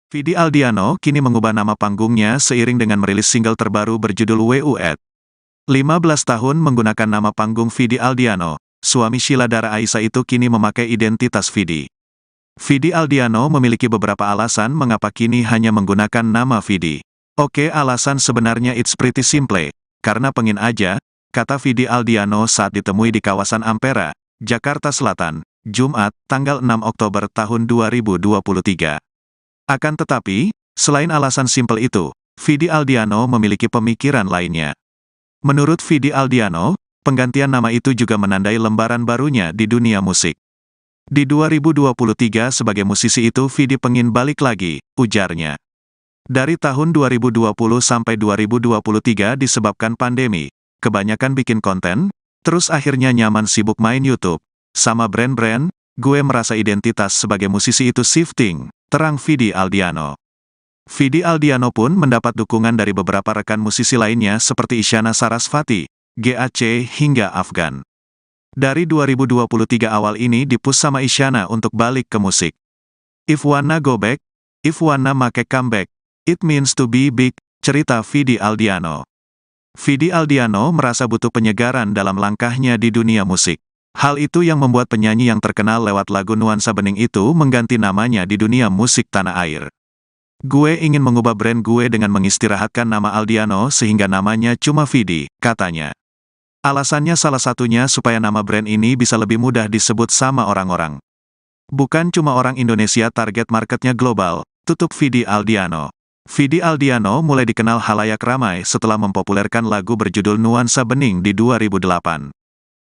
Vidi Aldiano kini mengubah nama panggungnya seiring dengan merilis single terbaru berjudul WUET. 15 tahun menggunakan nama panggung Vidi Aldiano, suami Sheila Dara Aisha itu kini memakai identitas Vidi. Vidi Aldiano memiliki beberapa alasan mengapa kini hanya menggunakan nama Vidi. Oke, alasan sebenarnya it's pretty simple, karena pengen aja, kata Vidi Aldiano saat ditemui di kawasan Ampera, Jakarta Selatan, Jumat, tanggal 6 Oktober tahun 2023. Akan tetapi, selain alasan simpel itu, Vidi Aldiano memiliki pemikiran lainnya. Menurut Vidi Aldiano, penggantian nama itu juga menandai lembaran barunya di dunia musik. Di 2023 sebagai musisi itu Vidi pengin balik lagi, ujarnya. Dari tahun 2020 sampai 2023 disebabkan pandemi, kebanyakan bikin konten, terus akhirnya nyaman sibuk main YouTube, sama brand-brand, gue merasa identitas sebagai musisi itu shifting, terang Vidi Aldiano. Vidi Aldiano pun mendapat dukungan dari beberapa rekan musisi lainnya seperti Isyana Sarasvati, GAC hingga Afgan. Dari 2023 awal ini dipush sama Isyana untuk balik ke musik. If wanna go back, if wanna make comeback, it means to be big, cerita Vidi Aldiano. Vidi Aldiano merasa butuh penyegaran dalam langkahnya di dunia musik. Hal itu yang membuat penyanyi yang terkenal lewat lagu Nuansa Bening itu mengganti namanya di dunia musik tanah air. Gue ingin mengubah brand gue dengan mengistirahatkan nama Aldiano sehingga namanya cuma Vidi, katanya. Alasannya salah satunya supaya nama brand ini bisa lebih mudah disebut sama orang-orang. Bukan cuma orang Indonesia, target marketnya global, tutup Vidi Aldiano. Vidi Aldiano mulai dikenal halayak ramai setelah mempopulerkan lagu berjudul Nuansa Bening di 2008.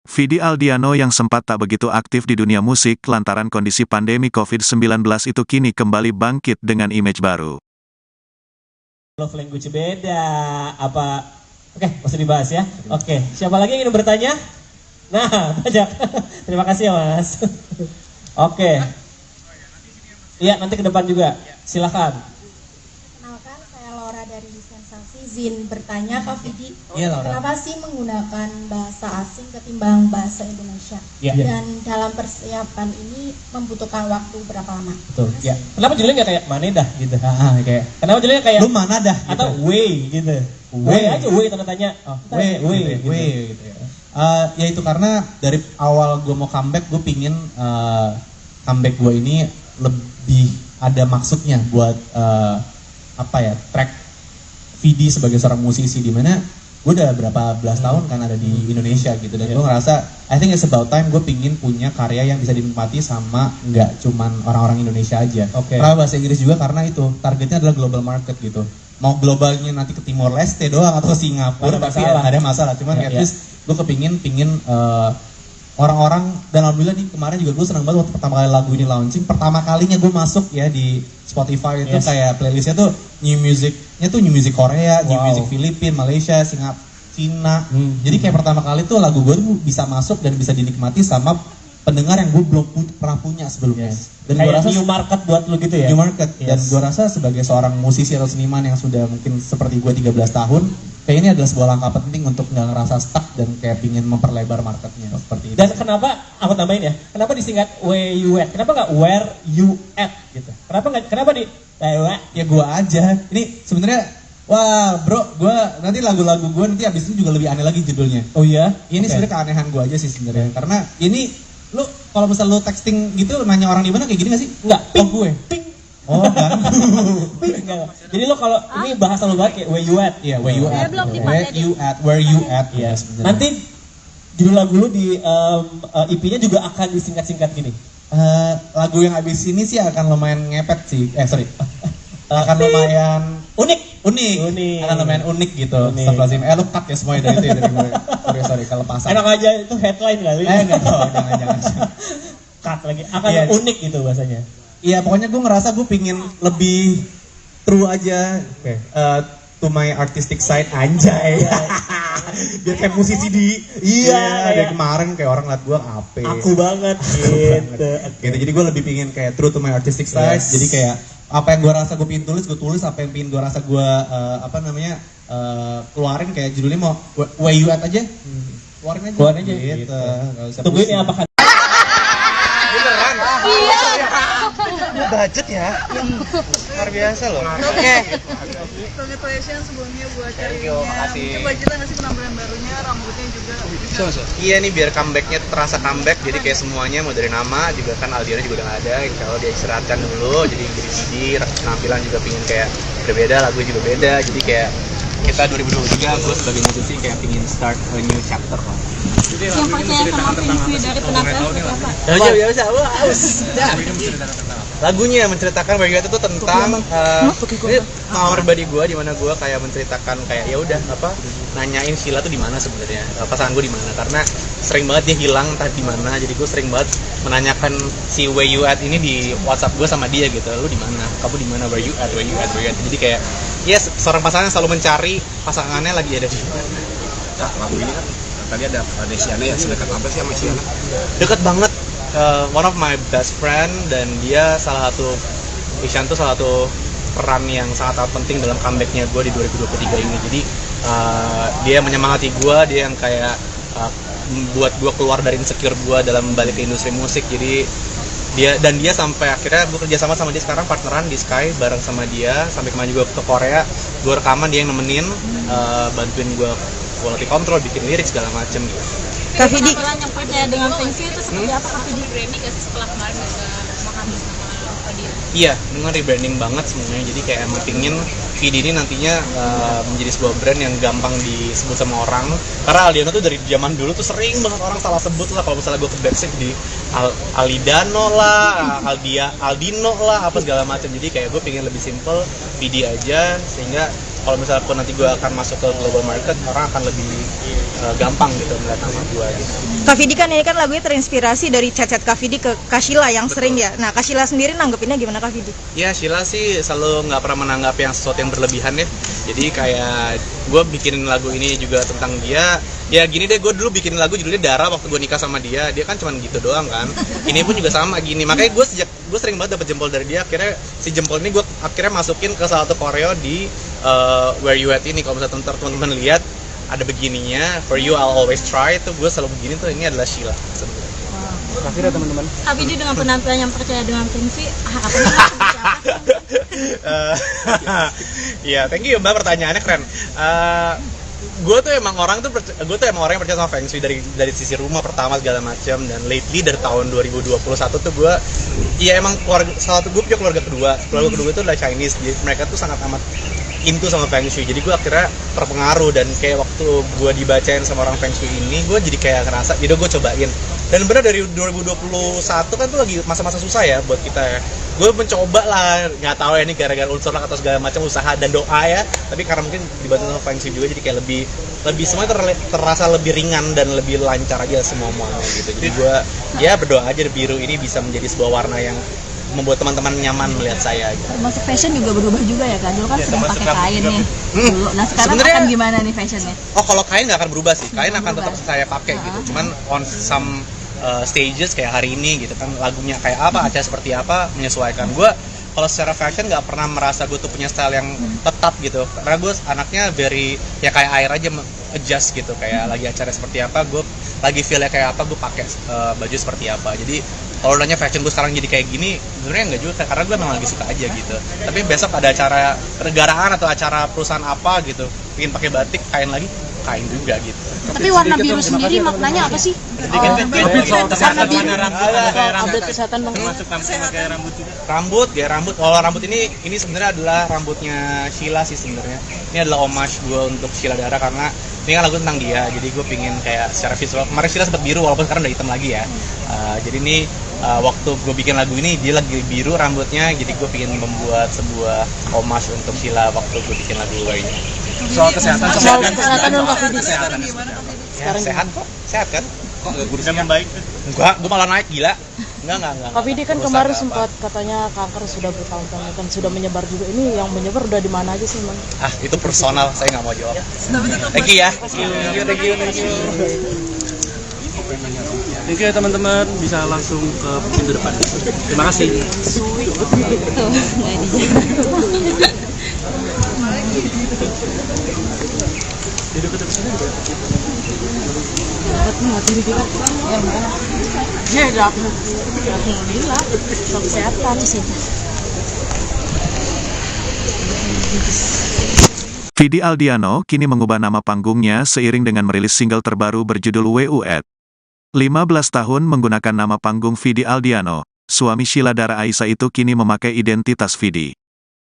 Vidi Aldiano yang sempat tak begitu aktif di dunia musik lantaran kondisi pandemi COVID-19 itu kini kembali bangkit dengan image baru. Love language beda, apa? Oke, masih dibahas ya. Oke, siapa lagi yang ingin bertanya? Nah, banyak. Terima kasih ya Mas. Oke. Iya, nanti ke depan juga. Silakan. Kenalkan, saya Laura dari Sensasi. Izin bertanya Kak Vidi, Iya, kenapa sih menggunakan bahasa asing ketimbang bahasa Indonesia? Iya. Dan dalam persiapan ini membutuhkan waktu berapa lama? Betul. Ya. Kenapa judulnya nggak kayak mana dah gitu? Kayak. Kenapa judulnya kayak Lu mana dah? atau way gitu? Way aja way tanda tanya. Oh, way gitu ya. Ya itu karena dari awal gue mau comeback, gue pingin comeback gue ini lebih ada maksudnya buat track Vidi sebagai seorang musisi, di mana gue udah berapa belas tahun kan ada di Indonesia gitu, dan gue ngerasa I think it's about time gue pingin punya karya yang bisa dinikmati sama nggak cuman orang-orang Indonesia aja. Karena bahasa Inggris juga, karena itu targetnya adalah global market gitu. Mau globalnya nanti ke Timor Leste doang atau Singapura, tapi ada masalah. Cuman at least gue pingin orang-orang, dan alhamdulillah nih kemarin juga gue senang banget waktu pertama kali lagu ini launching, pertama kalinya gue masuk ya di Spotify itu kayak playlistnya tuh new music Korea, new music Filipina, Malaysia, Singapura, Cina. Jadi kayak pertama kali tuh lagu gue tuh bisa masuk dan bisa dinikmati sama pendengar yang gue belum pernah punya sebelumnya. Dan gue rasa new market buat lu gitu ya. New market. Dan gue rasa sebagai seorang musisi atau seniman yang sudah mungkin seperti gue 13 tahun, kayak ini adalah sebuah langkah penting untuk nggak ngerasa stuck dan kayak pingin memperlebar marketnya seperti itu. Dan kenapa aku tambahin ya? Kenapa disingkat where you at? Kenapa nggak where you at gitu? Kenapa di ya gue aja. Ini sebenarnya wah bro, gue nanti lagu-lagu gue nanti abis itu juga lebih aneh lagi judulnya. Oh iya? Ini sebenarnya keanehan gue aja sih sebenarnya. Karena ini lu kalau misal lu texting gitu nanya orang di mana kayak gini gak sih? Enggak. Oh gue. Ping. Oh kan. Jadi lo kalau ini bahasa lo banget kayak where you at. Iya, where you at. Where you at. Iya, nanti judul lagu lu di EP-nya juga akan disingkat-singkat gini. Lagu yang abis ini sih akan lumayan ngepet sih. Akan lumayan unik. Akan lumayan unik gitu. Astagfirullahaladzim. Lu cut ya semuanya dari itu ya, dari gue. Sorry kelepasan. Enak aja itu headline kali. Enggak, jangan. Cut lagi. Akan unik gitu bahasanya. Iya, pokoknya gue ngerasa gue pingin lebih true aja to my artistic side, anjay. Biar kayak musisi di dari kemarin kayak orang liat gue ape. Aku banget gitu. Jadi gue lebih pingin kayak true to my artistic side. Jadi kayak apa yang gue rasa gue pingin tulis, gue tulis. Apa yang pingin gue rasa gue keluarin, kayak judulnya mau where you at aja. Keluarin aja gitu. Tungguin ya apakah budget ya. Luar biasa loh. Oke. Congratulations sebelumnya buat Thank you, karirnya. makasih. Mungkin budgetnya ngasih penampilan barunya, rambutnya juga bisa. Iya nih biar comebacknya terasa comeback, jadi kayak semuanya mau dari nama juga kan Aldiano juga udah nggak ada, insya Allah dia istirahatkan dulu, jadi CD penampilan juga pingin kayak berbeda, lagu juga beda, jadi kayak kita 2023 gue sebagai musisi kayak pingin start a new chapter lah. Yang percaya sama Vinci dari penampilan seperti apa? Ya bisa, lagunya menceritakan Where You At itu tentang ini pengalaman pribadi gue di mana gue kayak menceritakan kayak ya udah apa nanyain Sheila tuh di mana sebenarnya pasangan gue di mana karena sering banget dia hilang entah di mana jadi gue sering banget menanyakan si Where You At ini di WhatsApp gue sama dia gitu lu di mana kamu di mana Where You At Where You At Where You At jadi kayak yes seorang pasangan selalu mencari pasangannya lagi ada di mana. Nah, lagu ini kan tadi ada Desiana ya, sedekat apa sih sama Siana? Dekat banget. One of my best friend dan dia salah satu Ishan tuh salah satu peran yang sangat penting dalam comebacknya gue di 2023 ini jadi dia menyemangati gue dia yang kayak buat gue keluar dari insecure gue dalam balik ke industri musik jadi dia sampai akhirnya gue kerjasama sama dia sekarang partneran di Sky bareng sama dia sampai kemarin juga ke Korea gue rekaman dia yang nemenin bantuin gue quality control bikin lirik segala macem gitu. Kak Vidi, penampilan yang percaya dengan Vinci itu seperti apa Kak Vidi? Branding gak sih setelah kemarin bisa menghabis nama dia? Iya, dengan rebranding banget semuanya. Jadi kayak emang pingin Vidi ini nantinya menjadi sebuah brand yang gampang disebut sama orang. Karena Aldiano tuh dari zaman dulu tuh sering banget orang salah sebut lah. Kalau misalnya gue ke backstage di Alidano lah, Aldino lah, apa segala macam. Jadi kayak gue pingin lebih simple, Vidi aja sehingga kalau misalnya pun nanti gue akan masuk ke global market orang akan lebih gampang gitu melihat nama gue gitu. Kak Vidi kan ini kan lagunya terinspirasi dari chat-chat Kak Vidi ke Kak Sheila yang sering ya. Nah Kak Sheila sendiri nanggepinnya gimana Kak Vidi? Ya Sheila sih selalu nggak pernah menanggap yang sesuatu yang berlebihan ya. Jadi kayak gue bikin lagu ini juga tentang dia. Ya gini deh, gue dulu bikin lagu judulnya Dara waktu gue nikah sama dia. Dia kan cuma gitu doang kan. Ini pun juga sama gini. Makanya gue sering banget dapet jempol dari dia. Akhirnya si jempol ini gue akhirnya masukin ke salah satu koreo di Where You At ini. Kalau misalnya teman-teman lihat ada begininya, For You I'll Always Try itu gue selalu begini tuh ini adalah Sheila sebenarnya. Terakhir ya teman-teman. Kak Vidi dengan penampilan yang percaya dengan Vinci, harapannya seperti apa? Ya, thank you Mbak pertanyaannya keren. Gue tuh emang orang yang percaya sama Feng Shui dari sisi rumah pertama segala macam dan lately dari tahun 2021 tuh gue ya emang salah satu gue punya keluarga kedua itu adalah Chinese jadi mereka tuh sangat amat into sama Feng Shui jadi gue akhirnya terpengaruh dan kayak waktu gue dibacain sama orang Feng Shui ini gue jadi kayak ngerasa jadi gue cobain dan bener dari 2021 kan tuh lagi masa-masa susah ya buat kita ya gue mencoba lah nggak tahu ya ini gara-gara unsur lah atau segala macam usaha dan doa ya tapi karena mungkin dibantu sama Feng Shui juga jadi kayak lebih semuanya terasa lebih ringan dan lebih lancar aja semuanya gitu jadi gue ya berdoa aja biru ini bisa menjadi sebuah warna yang membuat teman-teman nyaman melihat saya gitu. Masuk fashion juga berubah juga ya Kak? Dulu kan sering pakai kain nih dulu. Nah sekarang Sebenarnya, akan gimana nih fashionnya? Oh kalau kain nggak akan berubah sih, kain akan tetap saya pakai gitu. Cuman on some stages kayak hari ini gitu kan lagunya kayak apa, acara seperti apa menyesuaikan. Gue kalau secara fashion nggak pernah merasa gue tuh punya style yang tetap gitu. Karena gue anaknya very ya kayak air aja adjust gitu kayak lagi acara seperti apa gue lagi feelnya kayak apa gue pakai baju seperti apa jadi kalau nanya fashion gue sekarang jadi kayak gini sebenarnya enggak juga karena gue memang lagi suka aja gitu tapi besok ada acara negaraan atau acara perusahaan apa gitu ingin pakai batik kain lagi kain juga gitu. Tapi warna biru sendiri maknanya apa sih? Update kesehatan dong. Gaya rambut. Kalau rambut ini sebenarnya adalah rambutnya Sheila sih sebenarnya. Ini adalah homage gue untuk Sheila Dara karena ini kan lagu tentang dia. Jadi gue pingin kayak secara visual. Kemarin Sheila sempat biru walaupun sekarang udah hitam lagi ya. Jadi ini waktu gue bikin lagu ini dia lagi biru rambutnya. Jadi gue pingin membuat sebuah homage untuk Sheila waktu gue bikin lagu ini. Soal kesehatan dong Kak Vidi. Ya, sehat kok, sehat kan? Kok nggak kurusnya baik? Enggak, gue malah naik gila. Enggak. Kak Vidi kan kemarin sempat katanya kanker sudah bertahun-tahun kan sudah menyebar juga. Ini yang menyebar udah di mana aja sih, Man? Itu personal, saya nggak mau jawab. Thank you ya. Thank you. Thank you ya teman-teman, bisa langsung ke pintu depan. Terima kasih. Di dekat sini Ya, alhamdulillah. Kesehatan saja. Vidi Aldiano kini mengubah nama panggungnya seiring dengan merilis single terbaru berjudul WUET. 15 tahun menggunakan nama panggung Vidi Aldiano, suami Sheila Dara Aisha itu kini memakai identitas Vidi.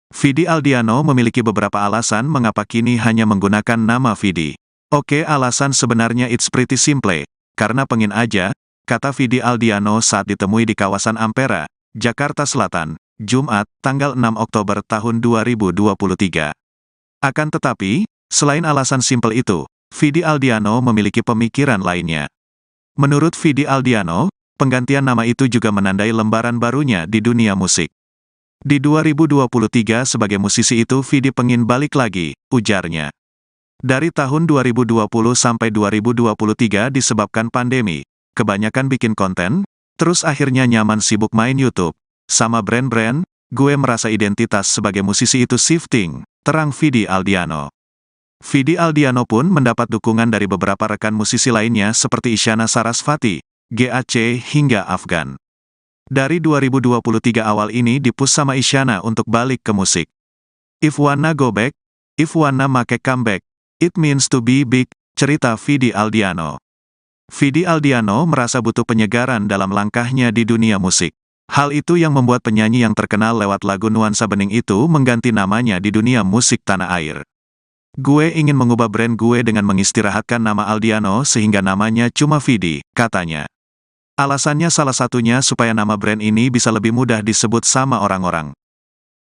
Vidi Aldiano memiliki beberapa alasan mengapa kini hanya menggunakan nama Vidi. Oke, alasan sebenarnya it's pretty simple, karena pengen aja, kata Vidi Aldiano saat ditemui di kawasan Ampera, Jakarta Selatan, Jumat, tanggal 6 Oktober tahun 2023. Akan tetapi, selain alasan simpel itu, Vidi Aldiano memiliki pemikiran lainnya. Menurut Vidi Aldiano, penggantian nama itu juga menandai lembaran barunya di dunia musik. Di 2023 sebagai musisi itu Vidi pengin balik lagi, ujarnya. Dari tahun 2020 sampai 2023 disebabkan pandemi, kebanyakan bikin konten, terus akhirnya nyaman sibuk main YouTube, sama brand-brand, gue merasa identitas sebagai musisi itu shifting, terang Vidi Aldiano. Vidi Aldiano pun mendapat dukungan dari beberapa rekan musisi lainnya seperti Isyana Sarasvati, GAC hingga Afgan. Dari 2023 awal ini dipush sama Isyana untuk balik ke musik. If wanna go back, if wanna make comeback, it means to be big, cerita Vidi Aldiano. Vidi Aldiano merasa butuh penyegaran dalam langkahnya di dunia musik. Hal itu yang membuat penyanyi yang terkenal lewat lagu Nuansa Bening itu mengganti namanya di dunia musik tanah air. Gue ingin mengubah brand gue dengan mengistirahatkan nama Aldiano sehingga namanya cuma Vidi, katanya. Alasannya salah satunya supaya nama brand ini bisa lebih mudah disebut sama orang-orang.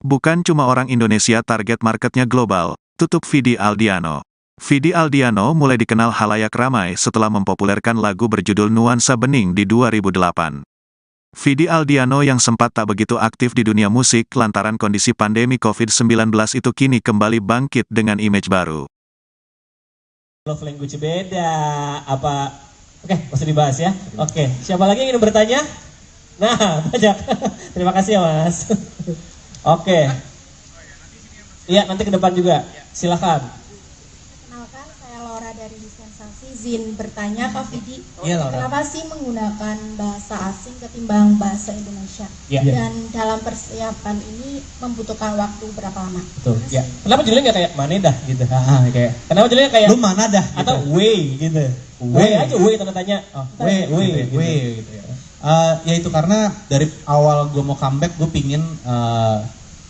Bukan cuma orang Indonesia target marketnya global, tutup Vidi Aldiano. Vidi Aldiano mulai dikenal halayak ramai setelah mempopulerkan lagu berjudul Nuansa Bening di 2008. Vidi Aldiano yang sempat tak begitu aktif di dunia musik lantaran kondisi pandemi COVID-19 itu kini kembali bangkit dengan image baru. Love language beda, apa? Oke, masih dibahas ya. Oke, siapa lagi yang ingin bertanya? Nah, banyak. Terima kasih ya Mas. Oke. Iya, nanti ke depan juga. Silakan. Kenalkan, saya Laura dari Sensasi. Izin bertanya Kak Vidi, Iya, Laura. kenapa sih menggunakan bahasa asing ketimbang bahasa Indonesia? Iya. Dan dalam persiapan ini membutuhkan waktu berapa lama? Betul. Ya. Kenapa judulnya nggak kayak Manedah gitu? Kayak Kenapa judulnya kayak lu mana dah gitu. atau Way gitu? Way aja, Way tanda tanya. Oh, Way gitu ya. Ya itu karena dari awal gue mau comeback, gue pingin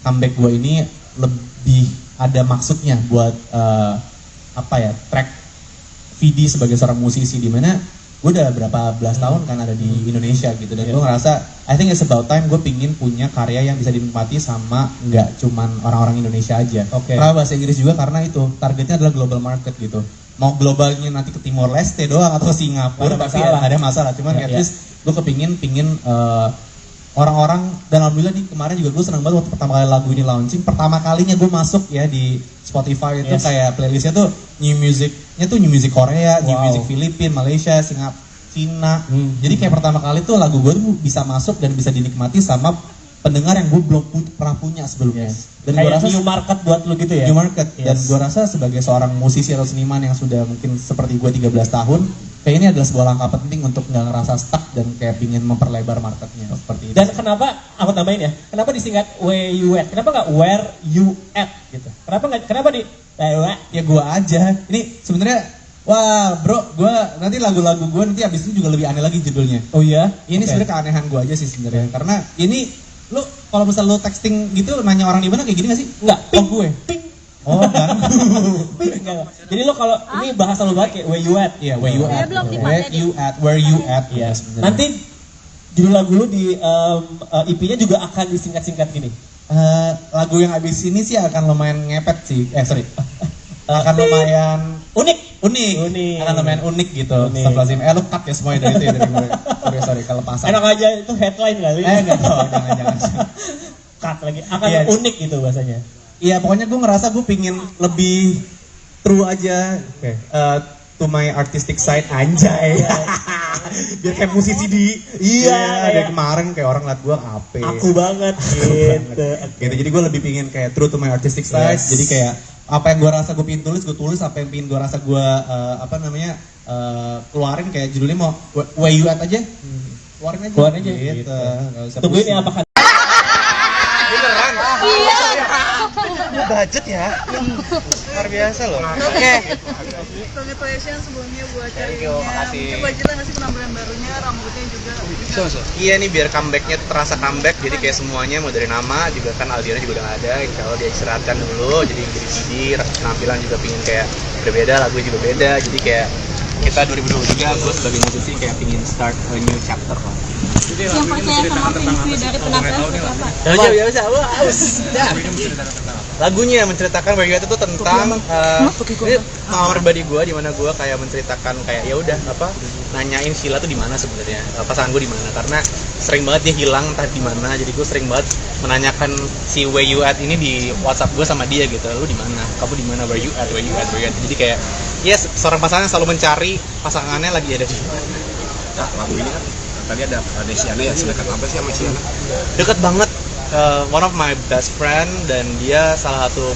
comeback gue ini lebih ada maksudnya buat track Vidi sebagai seorang musisi, di mana gue udah berapa belas tahun kan ada di Indonesia gitu, dan gue ngerasa I think it's about time gue pingin punya karya yang bisa dinikmati sama nggak cuman orang-orang Indonesia aja. Karena bahasa Inggris juga, karena itu targetnya adalah global market gitu. Mau globalnya nanti ke Timor Leste doang atau Singapura, tapi ada masalah. Cuman at least gue pingin orang-orang, dan alhamdulillah nih kemarin juga gue senang banget waktu pertama kali lagu ini launching, pertama kalinya gue masuk ya di Spotify itu kayak playlistnya tuh new music Korea, new music Filipina, Malaysia, Singapura, Cina. Jadi kayak pertama kali tuh lagu gue tuh bisa masuk dan bisa dinikmati sama pendengar yang gue belum pernah punya sebelumnya. Dan gue rasa new market buat lu gitu ya. New market. Dan gue rasa sebagai seorang musisi atau seniman yang sudah mungkin seperti gue 13 tahun, kayak ini adalah sebuah langkah penting untuk nggak ngerasa stuck dan kayak pingin memperlebar marketnya seperti itu. Dan kenapa, aku tambahin ya, kenapa disingkat where you at? Kenapa nggak where you at gitu? Kenapa di ya gue aja. Ini sebenarnya, wah bro, gue nanti lagu-lagu gue nanti abis ini juga lebih aneh lagi judulnya. Oh iya? Ini sebenarnya keanehan gue aja sih sebenarnya. Karena ini, lu kalau misalnya lu texting gitu nanya orang di mana kayak gini gak sih? Enggak, ping, gue. Ping. Oh kan? Jadi lo kalau ini bahasa lo banget kayak where you at? Iya, where you at. belum Where you at. Iya. Sebenarnya. Nanti judul lagu lu di EP-nya juga akan disingkat-singkat gini. Lagu yang abis ini sih akan lumayan ngepet sih. Akan lumayan unik. Akan lumayan unik gitu. Astagfirullahaladzim. Lu cut ya semuanya dari itu ya, dari gue. Sorry kalau pasang. Enak aja itu headline kali. Enggak tahu, jangan. Cut lagi. Akan unik gitu bahasanya. Iya, pokoknya gue ngerasa gue pingin lebih true aja to my artistic side, anjay. Biar kayak musisi di dari kemarin kayak orang liat gue ape. Aku banget gitu. Jadi gue lebih pingin kayak true to my artistic side. Jadi kayak apa yang gue rasa gue pingin tulis, apa yang pingin gue rasa gue keluarin kayak judulnya mau Where You At aja. Keluarin aja gitu. Nggak usah Tunggu ini pusing. apakah Beneran? Iya. Budget ya? Luar biasa loh. Oke. Congratulations sebelumnya buat Thank you, makasih. Coba cerita nggak sih penampilan barunya, rambutnya juga. Iya nih biar comebacknya terasa comeback, jadi kayak semuanya mau dari nama juga kan Aldiano juga udah gak ada, insya Allah dia istirahatkan dulu, jadi jadi CD, penampilan juga pingin kayak berbeda, lagu juga beda, jadi kayak kita 2023 gue sebagai musisi kayak pingin start a new chapter lah. Yang percaya sama Vinci dari penampilan seperti apa? Ya bisa, lagunya menceritakan Where You At itu tentang ini pengalaman pribadi gue, di mana gue kayak menceritakan kayak ya udah apa nanyain Sheila tuh di mana sebenarnya, pasangan gue di mana, karena sering banget dia hilang entah di mana, jadi gue sering banget menanyakan si Where You At ini di WhatsApp gue sama dia gitu, lu di mana, kamu di mana, Where You At, Where You At, Where You At, jadi kayak yes, seorang pasangan yang selalu mencari pasangannya lagi ada di mana. Nah, lagu ini kan tadi ada Siana ya, sedekat apa sih sama Siana? Deket banget, one of my best friend, dan dia salah satu,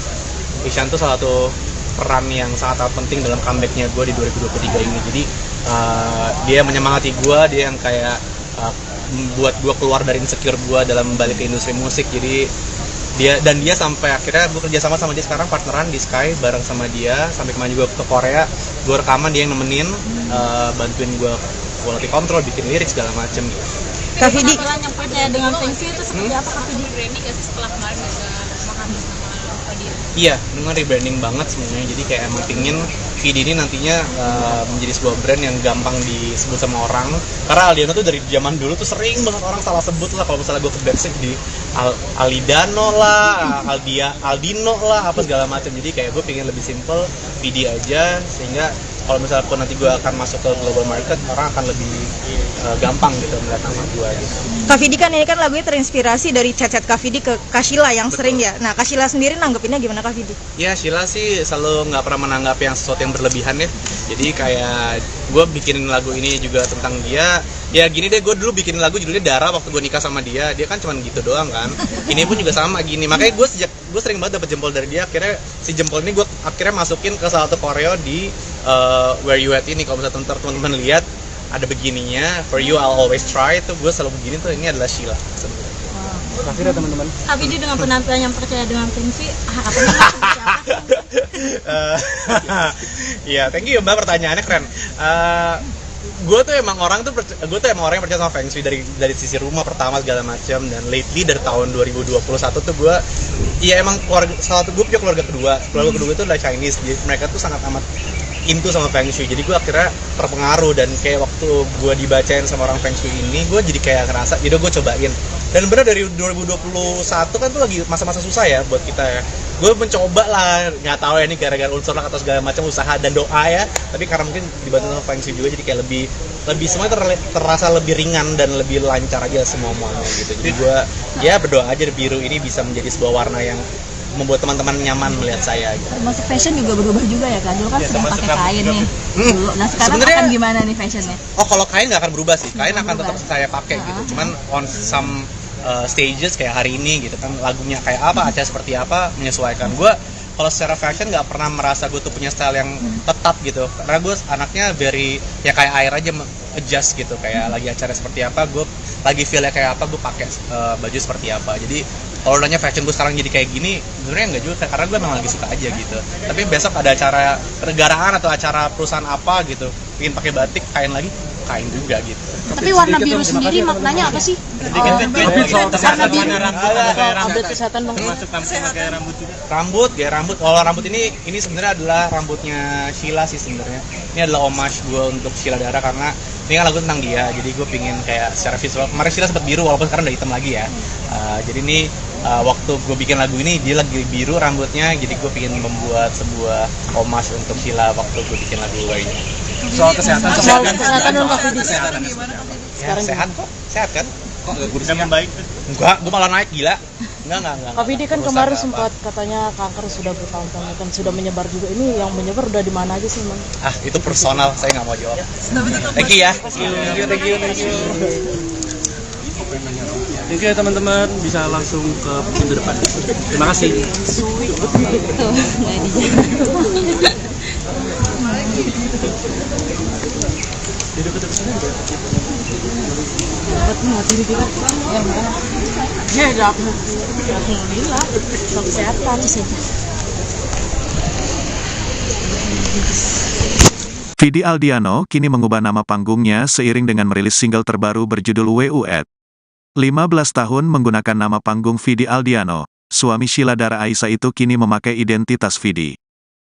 Ishan tuh salah satu peran yang sangat penting dalam comebacknya gue di 2023 ini. Jadi dia menyemangati gue, dia yang kayak buat gue keluar dari insecure gue dalam balik ke industri musik. Jadi dia sampai akhirnya gue kerja sama dia sekarang, partneran di Sky bareng sama dia, sampai kemarin juga ke Korea gue rekaman, dia yang nemenin, bantuin gue quality control, bikin lirik segala macem gitu. Kak Vidi, Penampilan yang percaya dengan Vinci itu seperti apa Kak Vidi? Branding gak sih setelah kemarin bisa makan bersama Fadil? Iya, dengan rebranding banget semuanya. Jadi kayak emang pingin VD ini nantinya menjadi sebuah brand yang gampang disebut sama orang. Karena Aldiano tuh dari zaman dulu tuh sering banget orang salah sebut lah. Kalau misalnya gue ke backstage di Alidano lah, Aldino lah, apa segala macam. Jadi kayak gue pingin lebih simple, VD aja, sehingga kalau misalnya pun nanti gue akan masuk ke global market, orang akan lebih gampang gitu melihat nama gue gitu. Kak Vidi kan ini kan lagunya terinspirasi dari chat-chat Kak Vidi ke Kak Sheila yang sering ya. Nah, Kak Sheila sendiri nanggepinnya gimana Kak Vidi? Ya Sheila sih selalu nggak pernah menanggap yang sesuatu yang berlebihan ya. Jadi kayak gue bikin lagu ini juga tentang dia. Ya gini deh, gue dulu bikin lagu judulnya Dara waktu gue nikah sama dia. Dia kan cuma gitu doang kan. Ini pun juga sama gini. Makanya gue sering banget dapet jempol dari dia. Akhirnya si jempol ini gue akhirnya masukin ke salah satu koreo di Where You At ini. Kalau misalnya teman-teman lihat ada begininya, For You I'll Always Try, itu gue selalu begini tuh, ini adalah Sheila sebenarnya. Kasih ya teman-teman. Kak Vidi dengan penampilan yang percaya dengan Vinci, harapannya seperti apa? Iya, thank you Mbak, pertanyaannya keren. Gue tuh emang orang yang percaya sama Feng Shui dari sisi rumah pertama segala macam, dan lately dari tahun 2021 tuh gue emang gue punya keluarga kedua itu adalah Chinese, jadi mereka tuh sangat amat into sama Feng Shui, jadi gue akhirnya terpengaruh, dan kayak waktu gue dibacain sama orang Feng Shui ini, gue jadi kayak ngerasa, yaudah gue cobain. Dan bener dari 2021 kan tuh lagi masa-masa susah ya buat kita ya. Gue mencoba lah, nggak tahu ya ini gara-gara unsur atau segala macam usaha dan doa ya. Tapi karena mungkin dibantu sama Feng Shui juga, jadi kayak lebih semuanya terasa lebih ringan dan lebih lancar aja semuanya gitu. Jadi gue ya berdoa aja biru ini bisa menjadi sebuah warna yang membuat teman-teman nyaman melihat saya gitu. Termasuk fashion juga berubah juga ya Kak? Dulu kan sedang pakai kain nih. Dulu. Nah sekarang Sebenarnya, akan gimana nih fashionnya? Oh kalau kain nggak akan berubah sih, kain akan tetap saya pakai gitu. Cuman on some stages kayak hari ini gitu kan, lagunya kayak apa, acara seperti apa, menyesuaikan. Gue kalau secara fashion nggak pernah merasa gue tuh punya style yang tetap gitu, karena gue anaknya very ya kayak air aja, adjust gitu, kayak lagi acara seperti apa, gue lagi feelnya kayak apa, gue pakai baju seperti apa. Jadi kalau nanya fashion gue sekarang jadi kayak gini, sebenarnya nggak juga, karena gue memang lagi suka aja gitu. Tapi besok ada acara kenegaraan atau acara perusahaan apa gitu, ingin pakai batik, kain lagi, kain juga gitu. Tapi warna biru sendiri maknanya apa sih? Update kesehatan bang. Termasuk gaya rambut juga. Gaya rambut. Kalau rambut ini sebenarnya adalah rambutnya Sheila sih sebenarnya. Ini adalah homage gue untuk Sheila Dara, karena ini kan lagu tentang dia. Jadi gue pingin kayak secara visual. Kemarin Sheila sempat biru, walaupun sekarang udah hitam lagi ya. Jadi ini waktu gue bikin lagu ini dia lagi biru rambutnya. Jadi gue pingin membuat sebuah homage untuk Sheila waktu gue bikin lagu ini. Soal kesehatan dong Kak Vidi. Ya, sehat kan? Kok nggak kurus udah membaik. Enggak, gue malah naik gila. Enggak. Kak Vidi kan Urusan kemarin apa. sempat katanya kanker sudah bertahun-tahun, kan sudah menyebar juga. Ini yang menyebar udah di mana aja sih, Bang? Itu personal, saya nggak mau jawab. Thank you ya. Thank you. Thank you ya teman-teman, bisa langsung ke pintu depan. Terima kasih. Ya, alhamdulillah. Kesehatan sih. Vidi Aldiano kini mengubah nama panggungnya seiring dengan merilis single terbaru berjudul WUET. 15 tahun menggunakan nama panggung Vidi Aldiano, suami Sheila Dara Aisha itu kini memakai identitas Vidi.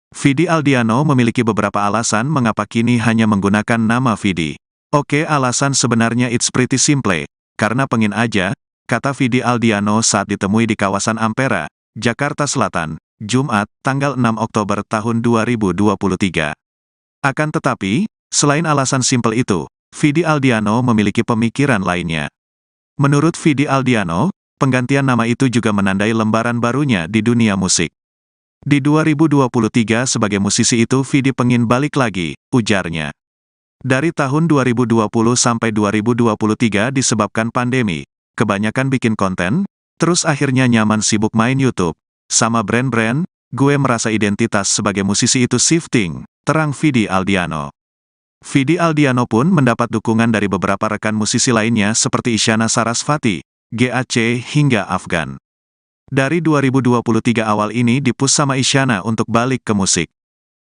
Vidi Aldiano memiliki beberapa alasan mengapa kini hanya menggunakan nama Vidi. Oke, alasan sebenarnya it's pretty simple, karena pengen aja, kata Vidi Aldiano saat ditemui di kawasan Ampera, Jakarta Selatan, Jumat, tanggal 6 Oktober tahun 2023. Akan tetapi, selain alasan simpel itu, Vidi Aldiano memiliki pemikiran lainnya. Menurut Vidi Aldiano, penggantian nama itu juga menandai lembaran barunya di dunia musik. Di 2023 sebagai musisi itu Vidi pengen balik lagi, ujarnya. Dari tahun 2020 sampai 2023 disebabkan pandemi, kebanyakan bikin konten, terus akhirnya nyaman sibuk main YouTube, sama brand-brand, gue merasa identitas sebagai musisi itu shifting, terang Vidi Aldiano. Vidi Aldiano pun mendapat dukungan dari beberapa rekan musisi lainnya seperti Isyana Sarasvati, GAC hingga Afgan. Dari 2023 awal ini dipush sama Isyana untuk balik ke musik.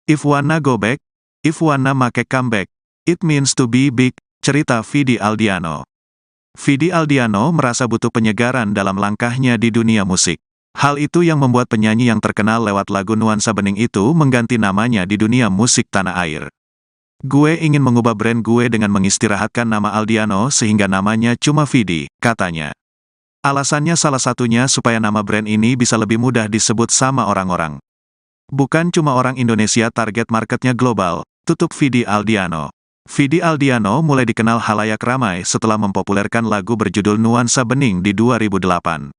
If wanna go back, if wanna make comeback, it means to be big, cerita Vidi Aldiano. Vidi Aldiano merasa butuh penyegaran dalam langkahnya di dunia musik. Hal itu yang membuat penyanyi yang terkenal lewat lagu Nuansa Bening itu mengganti namanya di dunia musik tanah air. Gue ingin mengubah brand gue dengan mengistirahatkan nama Aldiano sehingga namanya cuma Vidi, katanya. Alasannya salah satunya supaya nama brand ini bisa lebih mudah disebut sama orang-orang. Bukan cuma orang Indonesia, target marketnya global, tutup Vidi Aldiano. Vidi Aldiano mulai dikenal halayak ramai setelah mempopulerkan lagu berjudul Nuansa Bening di 2008.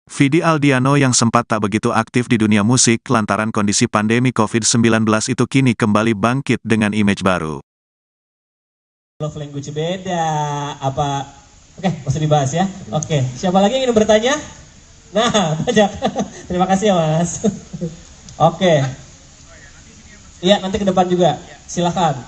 Vidi Aldiano yang sempat tak begitu aktif di dunia musik lantaran kondisi pandemi COVID-19 itu kini kembali bangkit dengan image baru. Love language beda, apa? Oke, masih dibahas ya. Oke, siapa lagi yang ingin bertanya? Nah, banyak. Terima kasih ya Mas. Oke. Iya, nanti ke depan juga. Silakan.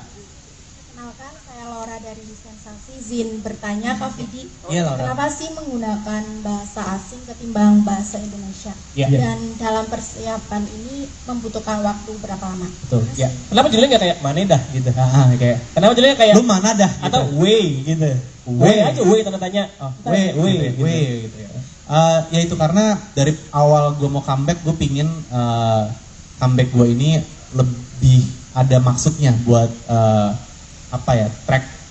Kenalkan, saya Laura dari Sensasi. Izin bertanya Kak Vidi, Iya, Laura. kenapa sih menggunakan bahasa asing ketimbang bahasa Indonesia? Iya. Dan dalam persiapan ini membutuhkan waktu berapa lama? Betul. Ya. Kenapa judulnya nggak kayak Manedah gitu? Kayak Kenapa judulnya kayak lu mana dah gitu. atau Way gitu? Way aja, Way tanda tanya. Oh, Way gitu ya. Ya itu karena dari awal gue mau comeback, gue pingin comeback gue ini lebih ada maksudnya buat track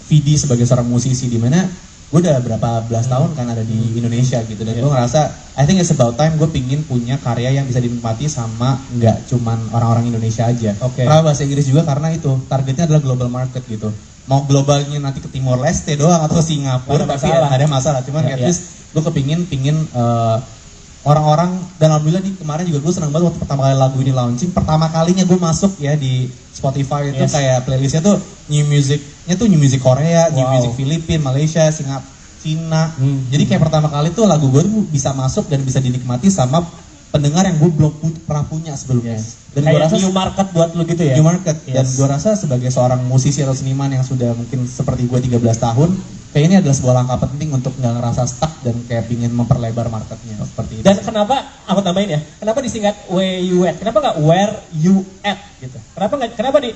Vidi sebagai seorang musisi, di mana gue udah berapa belas tahun kan ada di Indonesia gitu, dan gue ngerasa I think it's about time gue pingin punya karya yang bisa dinikmati sama nggak cuman orang-orang Indonesia aja. Karena bahasa Inggris juga, karena itu targetnya adalah global market gitu. Mau globalnya nanti ke Timor Leste doang atau ke Singapura, tapi ada masalah. Cuman at least gue pingin orang-orang, dan alhamdulillah nih kemarin juga gue senang banget waktu pertama kali lagu ini launching, pertama kalinya gue masuk ya di Spotify itu kayak playlistnya tuh new music Korea, new music Filipina, Malaysia, Singapura, Cina. Jadi kayak pertama kali tuh lagu gue tuh bisa masuk dan bisa dinikmati sama pendengar yang gue belum pernah punya sebelumnya. Dan gue rasa new market buat lu gitu ya. New market. Dan gue rasa sebagai seorang musisi atau seniman yang sudah mungkin seperti gue 13 tahun, kayak ini adalah sebuah langkah penting untuk nggak ngerasa stuck dan kayak pingin memperlebar marketnya seperti itu. Dan kenapa, aku tambahin ya, kenapa disingkat where you at? Kenapa nggak where you at gitu? Kenapa di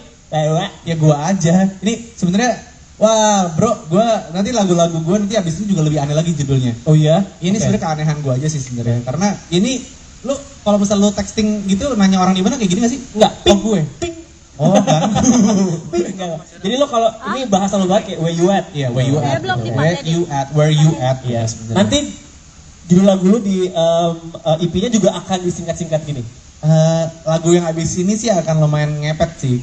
ya gue aja. Ini sebenarnya, wah bro, gue nanti lagu-lagu gue nanti abis ini juga lebih aneh lagi judulnya. Oh iya? Ini sebenarnya keanehan gue aja sih sebenarnya, karena ini lu kalau misal lu texting gitu nanya orang di mana kayak gini nggak sih? Enggak, ping gue. Ping. Oh kan. Jadi lo kalau ini bahasa lo banget kayak where you at. Iya, where you at. Where you at. Iya. Nanti judul lagu lu di EP-nya juga akan disingkat-singkat gini. Lagu yang abis ini sih akan lumayan ngepet sih.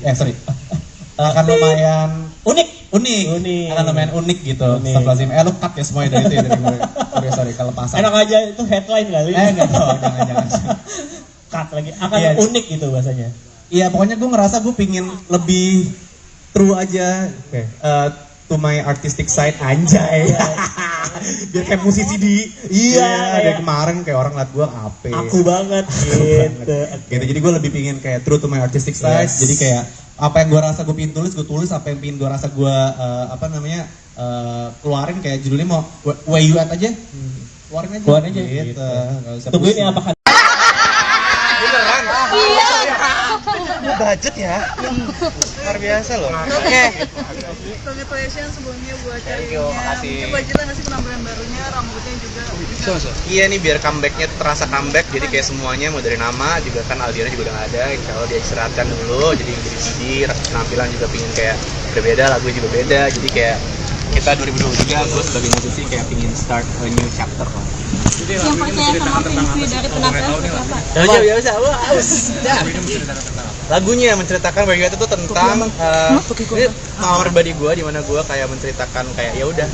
Akan lumayan unik. Akan lumayan unik gitu. Astagfirullahaladzim. Lu cut ya semuanya dari itu ya, dari gue. Sorry kalau pasang. Enak aja itu headline kali. Enggak tahu, jangan. Cut lagi. Akan unik gitu bahasanya. Iya, pokoknya gue ngerasa gue pingin lebih true aja to my artistic side, anjay. Biar kayak musisi di dari kemarin kayak orang liat gue apa. Aku banget gitu. Jadi gue lebih pingin kayak true to my artistic side. Jadi kayak apa yang gue rasa gue pingin tulis, gue tulis. Apa yang pingin gue rasa gue keluarin, kayak judulnya mau where you at aja, keluarin aja gitu. Tunggu ini apakah Beneran? Budget ya? Luar biasa loh. Oke. Congratulations sebelumnya buat Thank you, makasih. Mungkin budgetnya nggak sih penampilan barunya, rambutnya juga. Iya nih, biar comebacknya terasa comeback. Jadi kayak semuanya mau dari nama juga kan, Aldiano juga udah nggak ada. Insya Allah dia istirahatkan dulu. Jadi jadi CD, rasa penampilan juga pingin kayak berbeda, lagunya juga beda. Jadi kayak kita 2023, gue sebagai musisi kayak pingin start a new chapter lah. Yang percaya sama Feng dari penampilan seperti apa? Ya biasa, lagunya menceritakan Where You At itu tentang ini pengalaman pribadi gue, di mana gue kayak menceritakan kayak ya udah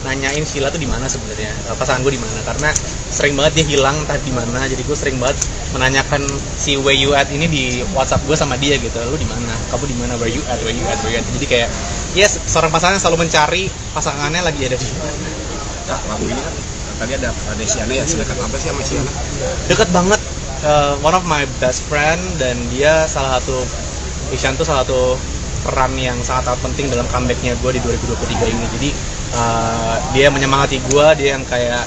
nanyain Sheila tuh di mana sebenarnya, pasangan gue di mana, karena sering banget dia hilang entah di mana. Jadi gue sering banget menanyakan si Where You At ini di WhatsApp gue sama dia gitu, lu di mana, kamu di mana, Where You At, Where You At, Where You At. Jadi kayak yes, seorang pasangan selalu mencari pasangannya lagi ada di mana. Nah, lagu ini kan tadi ada Desiana ya, sedekat apa sih sama Siana? Deket banget, one of my best friend, dan dia Isyan tuh salah satu peran yang sangat penting dalam comebacknya gue di 2023 ini. Jadi dia menyemangati gue, dia yang kayak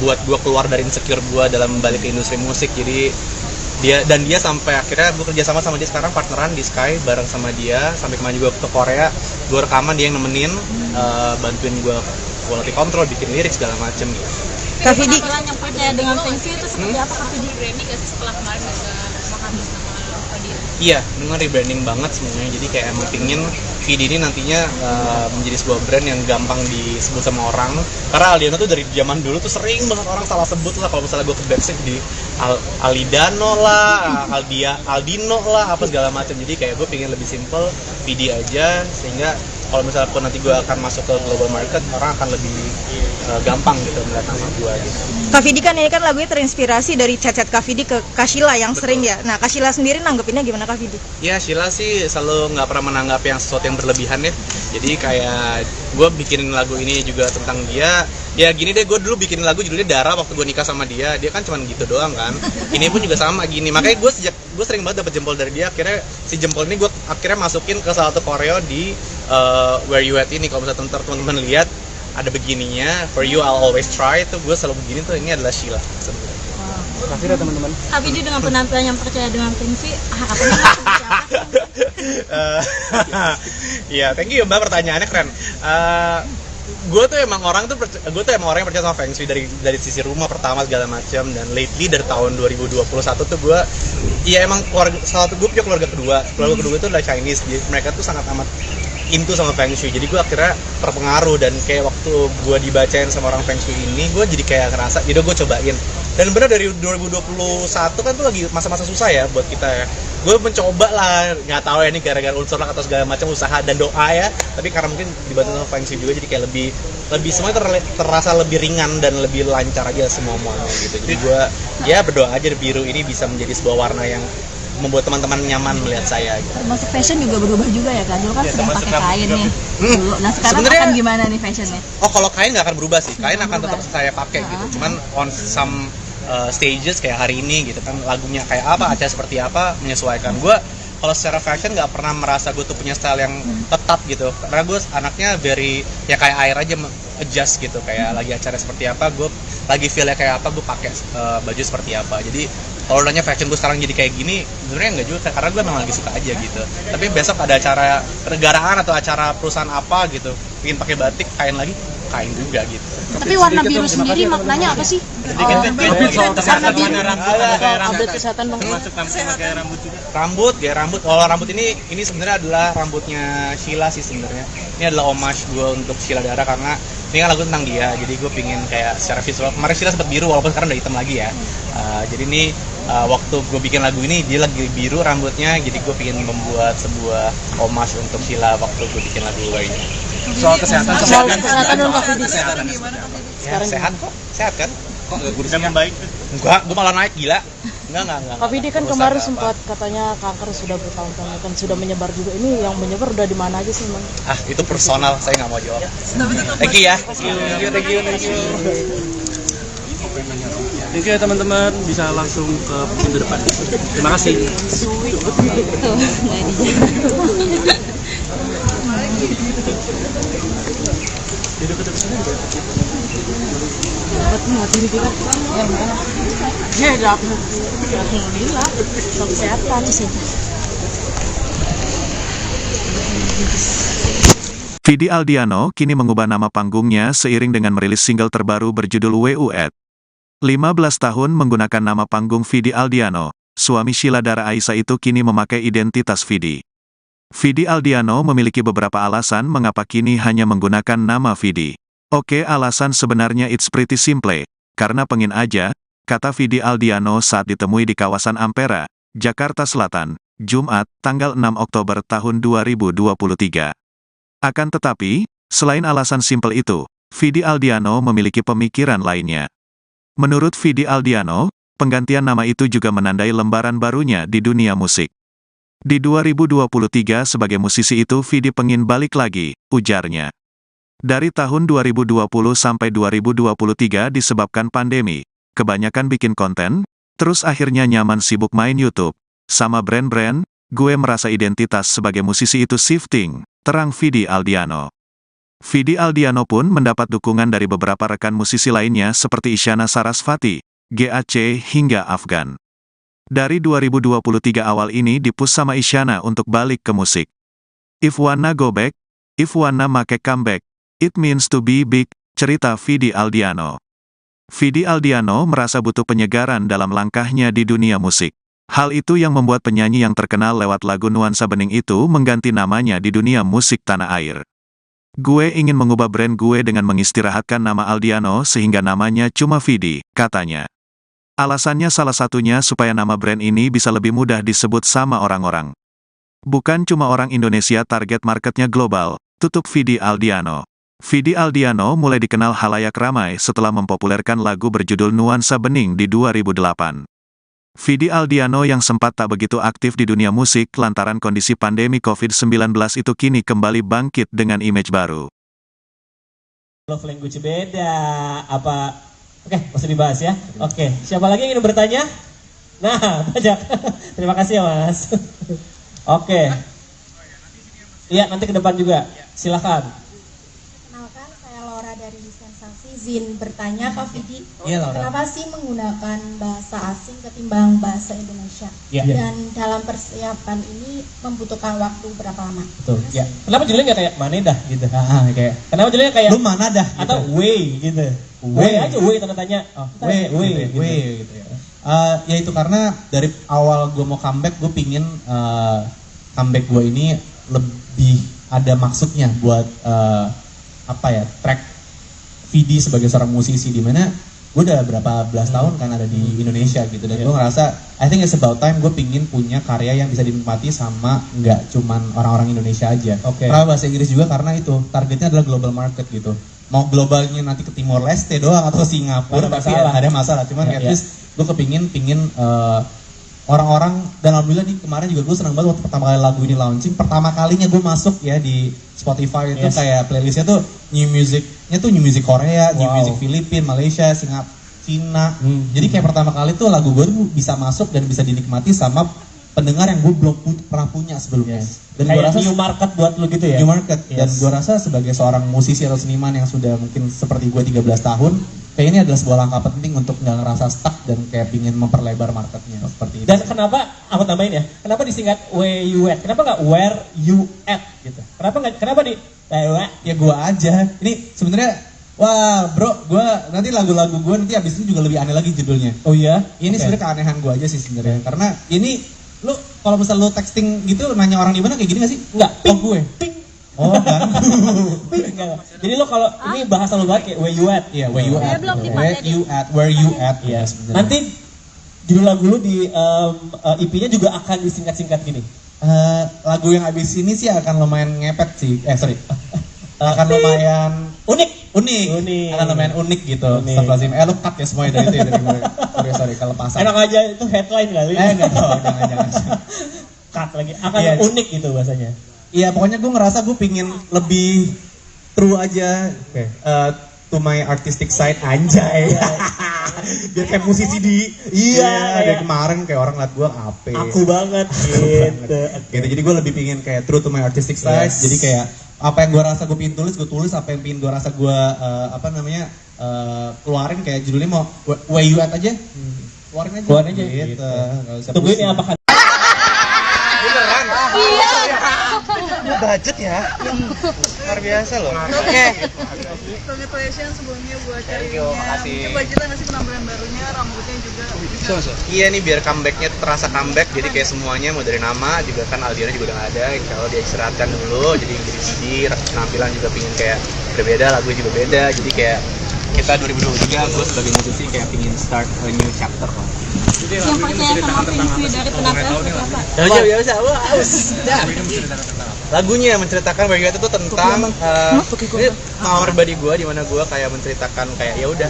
buat gue keluar dari insecure gue dalam balik ke industri musik. Jadi dia sampai akhirnya gue kerja sama dia sekarang, partneran di Sky bareng sama dia, sampai kemarin juga ke Korea, gue rekaman, dia yang nemenin, bantuin gue quality control, bikin lirik segala macem gitu. Kak Vidi, Yang percaya dengan Feng itu seperti apa Kak Vidi? Rebranding gak sih setelah kemarin bisa menghabis nama Fadil? Iya, dengan rebranding banget semuanya. Jadi kayak emang pingin Vidi ini nantinya menjadi sebuah brand yang gampang disebut sama orang. Karena Aldiano tuh dari zaman dulu tuh sering banget orang salah sebut lah. Kalau misalnya gue ke backstage di Alidano lah, Aldino lah, apa segala macam. Jadi kayak gue pingin lebih simple, Vidi aja, sehingga kalau misalnya pun nanti gue akan masuk ke global market, orang akan lebih gampang gitu melihat nama gue gitu. Kak Vidi kan ini kan lagunya terinspirasi dari chat-chat Kak Vidi ke Kak Sheila yang sering ya. Nah, Kak Sheila sendiri nanggepinnya gimana Kak Vidi? Ya, Sheila sih selalu nggak pernah menanggap yang sesuatu yang berlebihan ya. Jadi kayak gue bikinin lagu ini juga tentang dia. Ya gini deh, gue dulu bikin lagu judulnya Dara waktu gue nikah sama dia. Dia kan cuma gitu doang kan. Ini pun juga sama gini. Makanya gue sering banget dapet jempol dari dia. Akhirnya si jempol ini gue akhirnya masukin ke salah satu koreo di Where You At ini. Kalau misalnya teman-teman lihat ada begininya, For You I'll Always Try, itu gue selalu begini tuh, ini adalah Sheila sebenarnya. Kasih ya teman-teman. Kak Vidi dengan penampilan yang percaya dengan Feng harapannya Iya, thank you Mbak, pertanyaannya keren. Gue tuh emang orang yang percaya sama Feng Shui dari sisi rumah pertama segala macam, dan lately dari tahun 2021 tuh gue emang gue punya keluarga kedua itu adalah Chinese. Jadi mereka tuh sangat amat into sama Feng Shui. Jadi gue akhirnya terpengaruh, dan kayak waktu gue dibacain sama orang Feng Shui ini, gue jadi kayak ngerasa, jadi gue cobain. Dan benar dari 2021 kan tuh lagi masa-masa susah ya buat kita ya. Gue mencoba lah, nggak tahu ya ini gara-gara unsur lah atau segala macam usaha dan doa ya. Tapi karena mungkin dibantu sama Feng Shui juga, jadi kayak lebih semuanya terasa lebih ringan dan lebih lancar aja semuanya gitu. Jadi gue berdoa aja biru ini bisa menjadi sebuah warna yang membuat teman-teman nyaman melihat saya gitu. Termasuk fashion juga berubah juga ya kan? Dulu kan sering pakai kain nih dulu. Nah sekarang Sebenarnya, akan gimana nih fashionnya? Oh, kalau kain nggak akan berubah sih. Kain akan tetap saya pakai gitu. Cuman on some stages kayak hari ini gitu kan, lagunya kayak apa, acara seperti apa, menyesuaikan. Gue kalau secara fashion nggak pernah merasa gue tuh punya style yang tetap gitu, karena gue anaknya very ya kayak air aja, adjust gitu. Kayak lagi acara seperti apa, gue lagi feelnya kayak apa, gue pakai baju seperti apa. Jadi kalau nanya fashion gue sekarang jadi kayak gini, sebenarnya enggak juga, karena gue memang lagi suka aja gitu. Tapi besok ada acara negaraan atau acara perusahaan apa gitu, ingin pakai batik, kain juga gitu. Tapi warna biru sendiri maknanya apa sih? Update kesehatan dong. Gaya rambut. Kalau rambut ini sebenarnya adalah rambutnya Sheila sih sebenarnya. Ini adalah homage gue untuk Sheila Dara, karena ini kan lagu tentang dia. Jadi gue pingin kayak secara visual. Kemarin Sheila sempat biru, walaupun sekarang udah hitam lagi ya. Jadi ini waktu gue bikin lagu ini dia lagi biru rambutnya. Jadi gue pingin membuat sebuah homage untuk Sheila waktu gue bikin lagu ini. Soal kesehatan dong Kak Vidi. Ya, sehat kan? Kok udah membaik? Enggak, gue malah naik, gila. Enggak. Kak Vidi kan kemarin sempat katanya kanker sudah bertahun-tahun kan sudah menyebar juga. Ini yang menyebar udah di mana aja sih, Bang? Itu personal, saya nggak mau jawab. Thank you ya. Thank you. Thank you ya teman-teman, bisa langsung ke pintu depan. Terima kasih. Kesehatan sih. Vidi Aldiano kini mengubah nama panggungnya seiring dengan merilis single terbaru berjudul WUET. 15 tahun menggunakan nama panggung Vidi Aldiano, suami Sheila Dara Aisha itu kini memakai identitas Vidi. Vidi Aldiano memiliki beberapa alasan mengapa kini hanya menggunakan nama Vidi. Oke, alasan sebenarnya it's pretty simple, karena pengen aja, kata Vidi Aldiano saat ditemui di kawasan Ampera, Jakarta Selatan, Jumat, tanggal 6 Oktober tahun 2023. Akan tetapi, selain alasan simpel itu, Vidi Aldiano memiliki pemikiran lainnya. Menurut Vidi Aldiano, penggantian nama itu juga menandai lembaran barunya di dunia musik. Di 2023 sebagai musisi itu Vidi pengin balik lagi, ujarnya. Dari tahun 2020 sampai 2023 disebabkan pandemi, kebanyakan bikin konten, terus akhirnya nyaman sibuk main YouTube, sama brand-brand, gue merasa identitas sebagai musisi itu shifting, terang Vidi Aldiano. Vidi Aldiano pun mendapat dukungan dari beberapa rekan musisi lainnya seperti Isyana Sarasvati, GAC hingga Afgan. Dari 2023 awal ini dipush sama Isyana untuk balik ke musik. If wanna go back, if wanna make comeback, it means to be big, cerita Vidi Aldiano. Vidi Aldiano merasa butuh penyegaran dalam langkahnya di dunia musik. Hal itu yang membuat penyanyi yang terkenal lewat lagu Nuansa Bening itu mengganti namanya di dunia musik tanah air. Gue ingin mengubah brand gue dengan mengistirahatkan nama Aldiano sehingga namanya cuma Vidi, katanya. Alasannya salah satunya supaya nama brand ini bisa lebih mudah disebut sama orang-orang. Bukan cuma orang Indonesia, target marketnya global, tutup Vidi Aldiano. Vidi Aldiano mulai dikenal halayak ramai setelah mempopulerkan lagu berjudul Nuansa Bening di 2008. Vidi Aldiano yang sempat tak begitu aktif di dunia musik lantaran kondisi pandemi COVID-19 itu kini kembali bangkit dengan image baru. Love language beda, apa? Oke, masih dibahas ya. Oke, siapa lagi yang ingin bertanya? Nah, banyak. Terima kasih ya Mas. Oke. Iya, nanti ke depan juga. Silakan. Kenalkan, saya Laura dari Sensasi. Izin bertanya Kak Vidi, Iya, Laura. kenapa sih menggunakan bahasa asing ketimbang bahasa Indonesia? Iya. Dan dalam persiapan ini membutuhkan waktu berapa lama? Betul. Ya. Kenapa judulnya nggak kayak mana dah gitu? Kayak Kenapa judulnya kayak lu mana dah gitu. atau way gitu? Way aja, way tanda tanya. Way gitu ya. Ya itu karena dari awal gue mau comeback, gue pingin comeback gue ini lebih ada maksudnya buat track Vidi sebagai seorang musisi, dimana gue udah berapa belas tahun kan ada di Indonesia gitu, dan gue ngerasa I think it's about time gue pingin punya karya yang bisa dinikmati sama nggak cuman orang-orang Indonesia aja. Karena bahasa Inggris juga, karena itu targetnya adalah global market gitu. Mau globalnya nanti ke Timor Leste doang atau Singapura, tapi ada masalah. Cuman at least gue pingin orang-orang, dan alhamdulillah nih kemarin juga gue senang banget waktu pertama kali lagu ini launching, pertama kalinya gue masuk ya di Spotify itu kayak playlistnya tuh new music Korea, new music Filipina, Malaysia, Singapura, Cina. Jadi kayak pertama kali tuh lagu gue tuh bisa masuk dan bisa dinikmati sama pendengar yang gue belum pernah punya sebelumnya. Dan gue rasa new market buat lu gitu ya. New market. Dan gue rasa sebagai seorang musisi atau seniman yang sudah mungkin seperti gue 13 tahun, kayak ini adalah sebuah langkah penting untuk nggak ngerasa stuck dan kayak pingin memperlebar marketnya seperti itu. Dan kenapa aku tambahin ya? Kenapa disingkat where you at? Kenapa nggak where you at gitu? Kenapa di ya gue aja. Ini sebenarnya wah bro, gue nanti lagu-lagu gue nanti abis ini juga lebih aneh lagi judulnya. Oh iya? Ini sebenarnya keanehan gue aja sih sebenarnya. Karena ini lu kalau misalnya lu texting gitu nanya orang di mana kayak gini nggak sih? Enggak. Oh gue. Oh kan. Jadi lo kalau ini bahasa lo banget kayak where you at. Iya, where you at. Where you at. Iya. Nanti judul lagu lu di EP-nya juga akan disingkat-singkat gini. Lagu yang habis ini sih akan lumayan ngepet sih. Akan lumayan unik. Akan lumayan unik gitu. Astagfirullahaladzim. Lu cut ya semuanya dari itu ya, dari gue. Sorry kelepasan. Enak aja itu headline kali. Enggak, jangan. Cut lagi. Akan unik gitu bahasanya. Iya, pokoknya gue ngerasa gue pingin lebih true aja to my artistic side, anjay. Biar kayak musisi di dari kemarin kayak orang liat gue apa Aku banget gitu. gitu. Jadi gue lebih pingin kayak true to my artistic side. Yes. Jadi kayak apa yang gue rasa gue pingin tulis, gue tulis. Apa yang pingin gue rasa gue keluarin, kayak judulnya mau where you at aja. Keluarin aja gitu. Tunggu ini apakah Beneran? Iya. Budget ya? Luar biasa loh. Oke. Congratulations sebelumnya buat Thank you, makasih. Mungkin budgetnya ngasih penampilan barunya, rambutnya juga bisa. Iya nih biar comebacknya terasa comeback, jadi kayak semuanya mau dari nama juga kan Aldiano juga udah gak ada, insya Allah dia istirahatkan dulu, jadi CD, penampilan juga pingin kayak berbeda, lagu juga beda, jadi kayak kita 2023 gue sebagai musisi kayak pingin start a new chapter lah. Yang percaya sama Feng-Shui dari penampilan seperti apa? Ya bisa, lagunya menceritakan Where You At itu tentang ini pengalaman pribadi gue, di mana gue kayak menceritakan kayak ya udah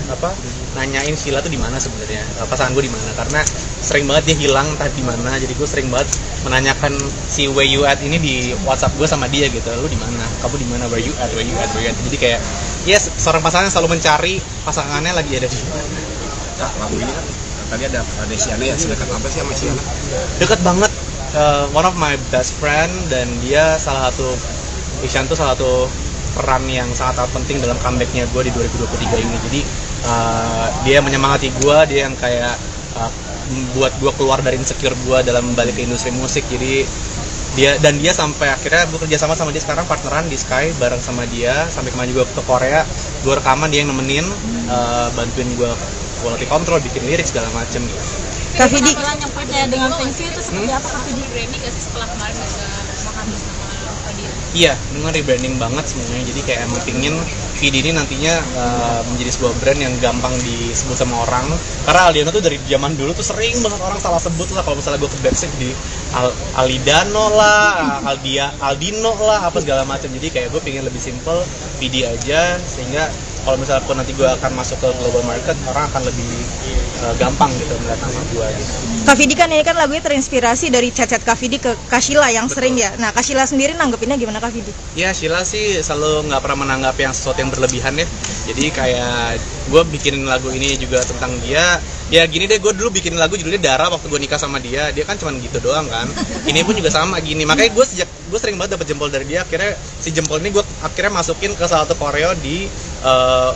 nanyain Sheila tuh di mana sebenarnya, pasangan gue di mana, karena sering banget dia hilang entah di mana, jadi gue sering banget menanyakan si Where You At ini di WhatsApp gue sama dia gitu, lu di mana, kamu di mana, Where You At, Where You At, Where You At, jadi kayak yes, seorang pasangan selalu mencari pasangannya lagi ada di mana. Nah, lagu ini kan tadi ada Desiana ya, sedekat apa sih sama Siana? Dekat banget. One of my best friend, dan dia Ishan tuh salah satu peran yang sangat penting dalam comebacknya gue di 2023 ini. Jadi dia menyemangati gue, dia yang kayak membuat gue keluar dari insecure gue dalam balik ke industri musik. Jadi dia sampai akhirnya gue kerja sama dia sekarang, partneran di Sky bareng sama dia, sampai kemarin juga ke Korea, gue rekaman, dia yang nemenin, bantuin gue quality control, bikin lirik segala macem gitu. Kak Vidi, yang percaya dengan Feng-Shui itu seperti apa Kak Vidi? Branding gak sih setelah kemarin bisa menghabis nama Fadi? Iya, dengan rebranding banget semuanya. Jadi kayak emang pingin Vidi ini nantinya menjadi sebuah brand yang gampang disebut sama orang. Karena Aldiano tuh dari zaman dulu tuh sering banget orang salah sebut lah. Kalau misalnya gue ke backstage di Alidano lah, Aldino lah, apa segala macam. Jadi kayak gue pingin lebih simple, Vidi aja, sehingga kalau misalnya pun nanti gue akan masuk ke global market, orang akan lebih gampang gitu melihat nama gue gitu. Kak Vidi kan ini kan lagunya terinspirasi dari chat-chat Kak Vidi ke Kak Sheila yang sering ya. Nah, Kak Sheila sendiri nanggepinnya gimana Kak Vidi? Ya, Sheila sih selalu nggak pernah menanggapi yang sesuatu yang berlebihan ya. Jadi kayak gue bikin lagu ini juga tentang dia. Ya gini deh, gue dulu bikin lagu judulnya Dara waktu gue nikah sama dia. Dia kan cuma gitu doang kan. Ini pun juga sama gini. Makanya gue sering banget dapet jempol dari dia. Akhirnya si jempol ini gue akhirnya masukin ke salah satu koreo di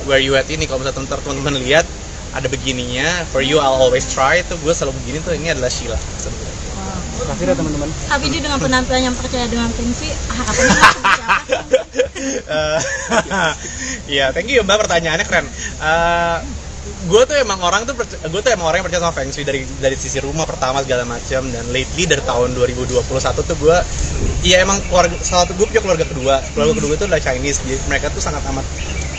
Where You At ini. Kalau misalnya teman-teman lihat ada begininya, For You I'll Always Try, itu gue selalu begini tuh, ini adalah Sheila sebenarnya. Makasih ya teman-teman. Kak Vidi dengan penampilan yang percaya dengan Feng-Shui, harapannya seperti apa? Ya, thank you Mbak, pertanyaannya keren. Gue tuh emang orang yang percaya sama Feng Shui dari sisi rumah pertama segala macam, dan lately dari tahun 2021 tuh gue emang gue punya keluarga kedua itu adalah Chinese, jadi mereka tuh sangat amat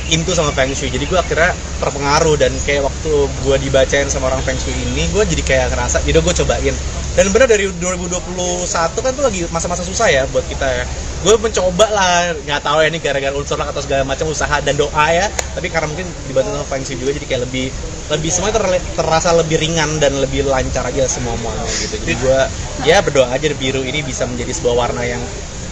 into sama Feng Shui, jadi gue akhirnya terpengaruh, dan kayak waktu gue dibacain sama orang Feng Shui ini, gue jadi kayak ngerasa, jadi gue cobain, dan bener dari 2021 kan tuh lagi masa-masa susah ya buat kita ya. Gue mencoba lah, nggak tahu ya ini gara-gara unsur atau segala macam usaha dan doa ya, tapi karena mungkin dibantu sama Feng Shui juga, jadi kayak lebih semuanya terasa lebih ringan dan lebih lancar aja semuanya gitu. Jadi gue berdoa aja biru ini bisa menjadi sebuah warna yang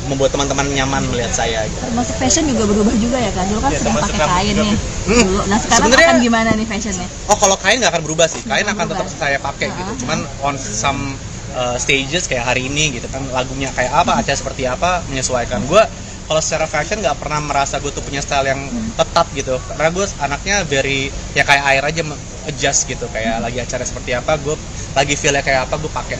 membuat teman-teman nyaman melihat saya gitu. Termasuk fashion juga berubah juga ya kan? Dulu kan sering pakai kain nih. Dulu. Nah sekarang Sebenarnya, akan gimana nih fashionnya? Oh, kalau kain nggak akan berubah sih. Kain akan tetap saya pakai gitu. Cuman on some stages kayak hari ini gitu kan, lagunya kayak apa, acara seperti apa, menyesuaikan. Gue kalau secara fashion nggak pernah merasa gue tuh punya style yang tetap gitu. Karena gue anaknya very ya kayak air aja, adjust gitu. Kayak lagi acara seperti apa, gue lagi feel-nya kayak apa, gue pakai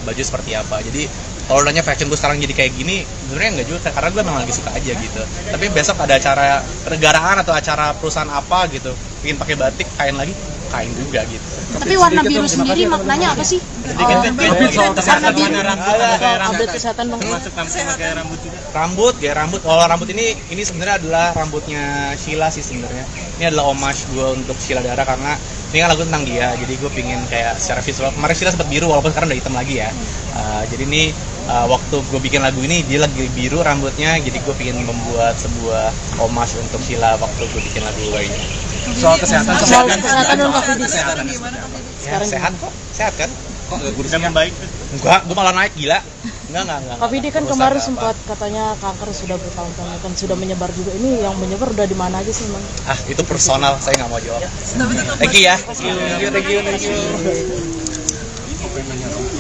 baju seperti apa. Jadi kalau nanya fashion gue sekarang jadi kayak gini, sebenarnya enggak juga, karena gue memang lagi suka aja gitu. Tapi besok ada acara kenegaraan atau acara perusahaan apa gitu, ingin pakai batik, kain juga gitu. Tapi warna biru sendiri maknanya apa sih? Warna biru. Update kesehatan bang. Gaya rambut. Kalau rambut ini sebenarnya adalah rambutnya Sheila sih sebenarnya. Ini adalah homage gue untuk Sheila Dara, karena ini kan lagu tentang dia, jadi gue pingin kayak secara visual. Kemarin Sheila sempat biru, walaupun sekarang udah hitam lagi ya. Jadi ini waktu gue bikin lagu ini dia lagi biru rambutnya, jadi gue pingin membuat sebuah homage untuk Sheila waktu gue bikin lagu ini. Soal kesehatan dong Kak Vidi. Ya, sehat kan? Kok nggak kurus yang baik? Enggak, gue malah naik, gila. Enggak. Kak Vidi kan kemarin sempat katanya kanker sudah bertahun-tahun kan sudah menyebar juga. Ini yang menyebar udah di mana aja sih, Mang? Ah, itu personal, saya nggak mau jawab. Thank you ya. Thank you.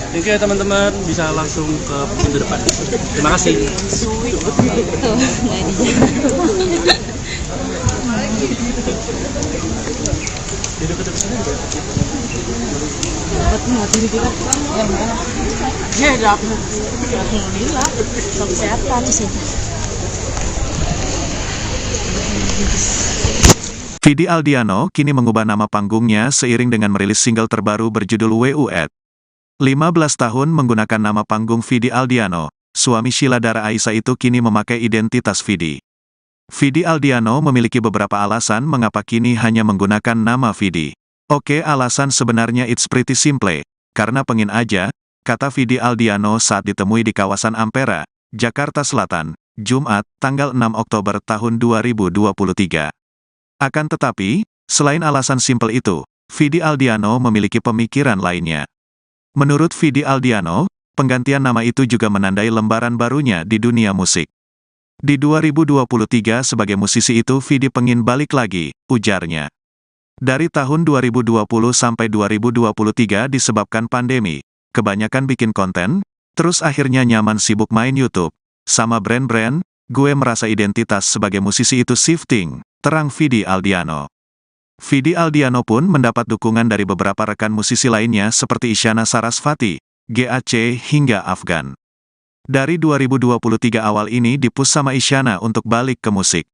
Thank you ya teman-teman, bisa langsung ke pintu depan. Terima kasih. Ya, alhamdulillah. Kesehatan. Vidi Aldiano kini mengubah nama panggungnya seiring dengan merilis single terbaru berjudul WUET. 15 tahun menggunakan nama panggung Vidi Aldiano, suami Sheila Dara Aisha itu kini memakai identitas Vidi. Vidi Aldiano memiliki beberapa alasan mengapa kini hanya menggunakan nama Vidi. Oke, alasan sebenarnya it's pretty simple, karena pengen aja, kata Vidi Aldiano saat ditemui di kawasan Ampera, Jakarta Selatan, Jumat, tanggal 6 Oktober tahun 2023. Akan tetapi, selain alasan simpel itu, Vidi Aldiano memiliki pemikiran lainnya. Menurut Vidi Aldiano, penggantian nama itu juga menandai lembaran barunya di dunia musik. Di 2023 sebagai musisi itu Vidi pengin balik lagi, ujarnya. Dari tahun 2020 sampai 2023 disebabkan pandemi, kebanyakan bikin konten, terus akhirnya nyaman sibuk main YouTube, sama brand-brand, gue merasa identitas sebagai musisi itu shifting, terang Vidi Aldiano. Vidi Aldiano pun mendapat dukungan dari beberapa rekan musisi lainnya seperti Isyana Sarasvati, GAC hingga Afgan. Dari 2023 awal ini dipush sama Isyana untuk balik ke musik.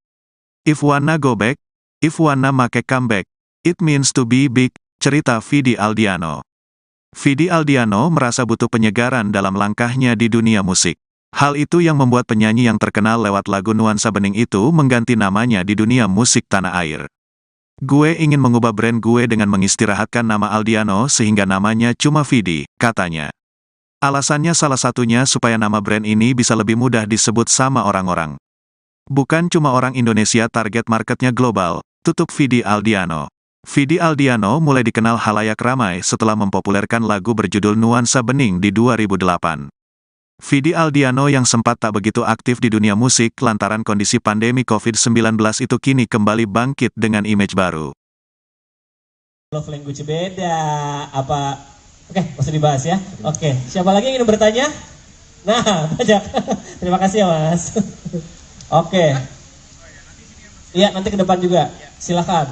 If wanna go back, if wanna make comeback, it means to be big, cerita Vidi Aldiano. Vidi Aldiano merasa butuh penyegaran dalam langkahnya di dunia musik. Hal itu yang membuat penyanyi yang terkenal lewat lagu Nuansa Bening itu mengganti namanya di dunia musik tanah air. Gue ingin mengubah brand gue dengan mengistirahatkan nama Aldiano sehingga namanya cuma Vidi, katanya. Alasannya salah satunya supaya nama brand ini bisa lebih mudah disebut sama orang-orang. Bukan cuma orang Indonesia target marketnya global, tutup Vidi Aldiano. Vidi Aldiano mulai dikenal halayak ramai setelah mempopulerkan lagu berjudul Nuansa Bening di 2008. Vidi Aldiano yang sempat tak begitu aktif di dunia musik lantaran kondisi pandemi COVID-19 itu kini kembali bangkit dengan image baru. Love language beda, apa? Oke, masih dibahas ya. Oke, siapa lagi yang ingin bertanya? Nah, banyak. Terima kasih ya Mas. Oke. Iya, nanti ke depan juga. Silakan.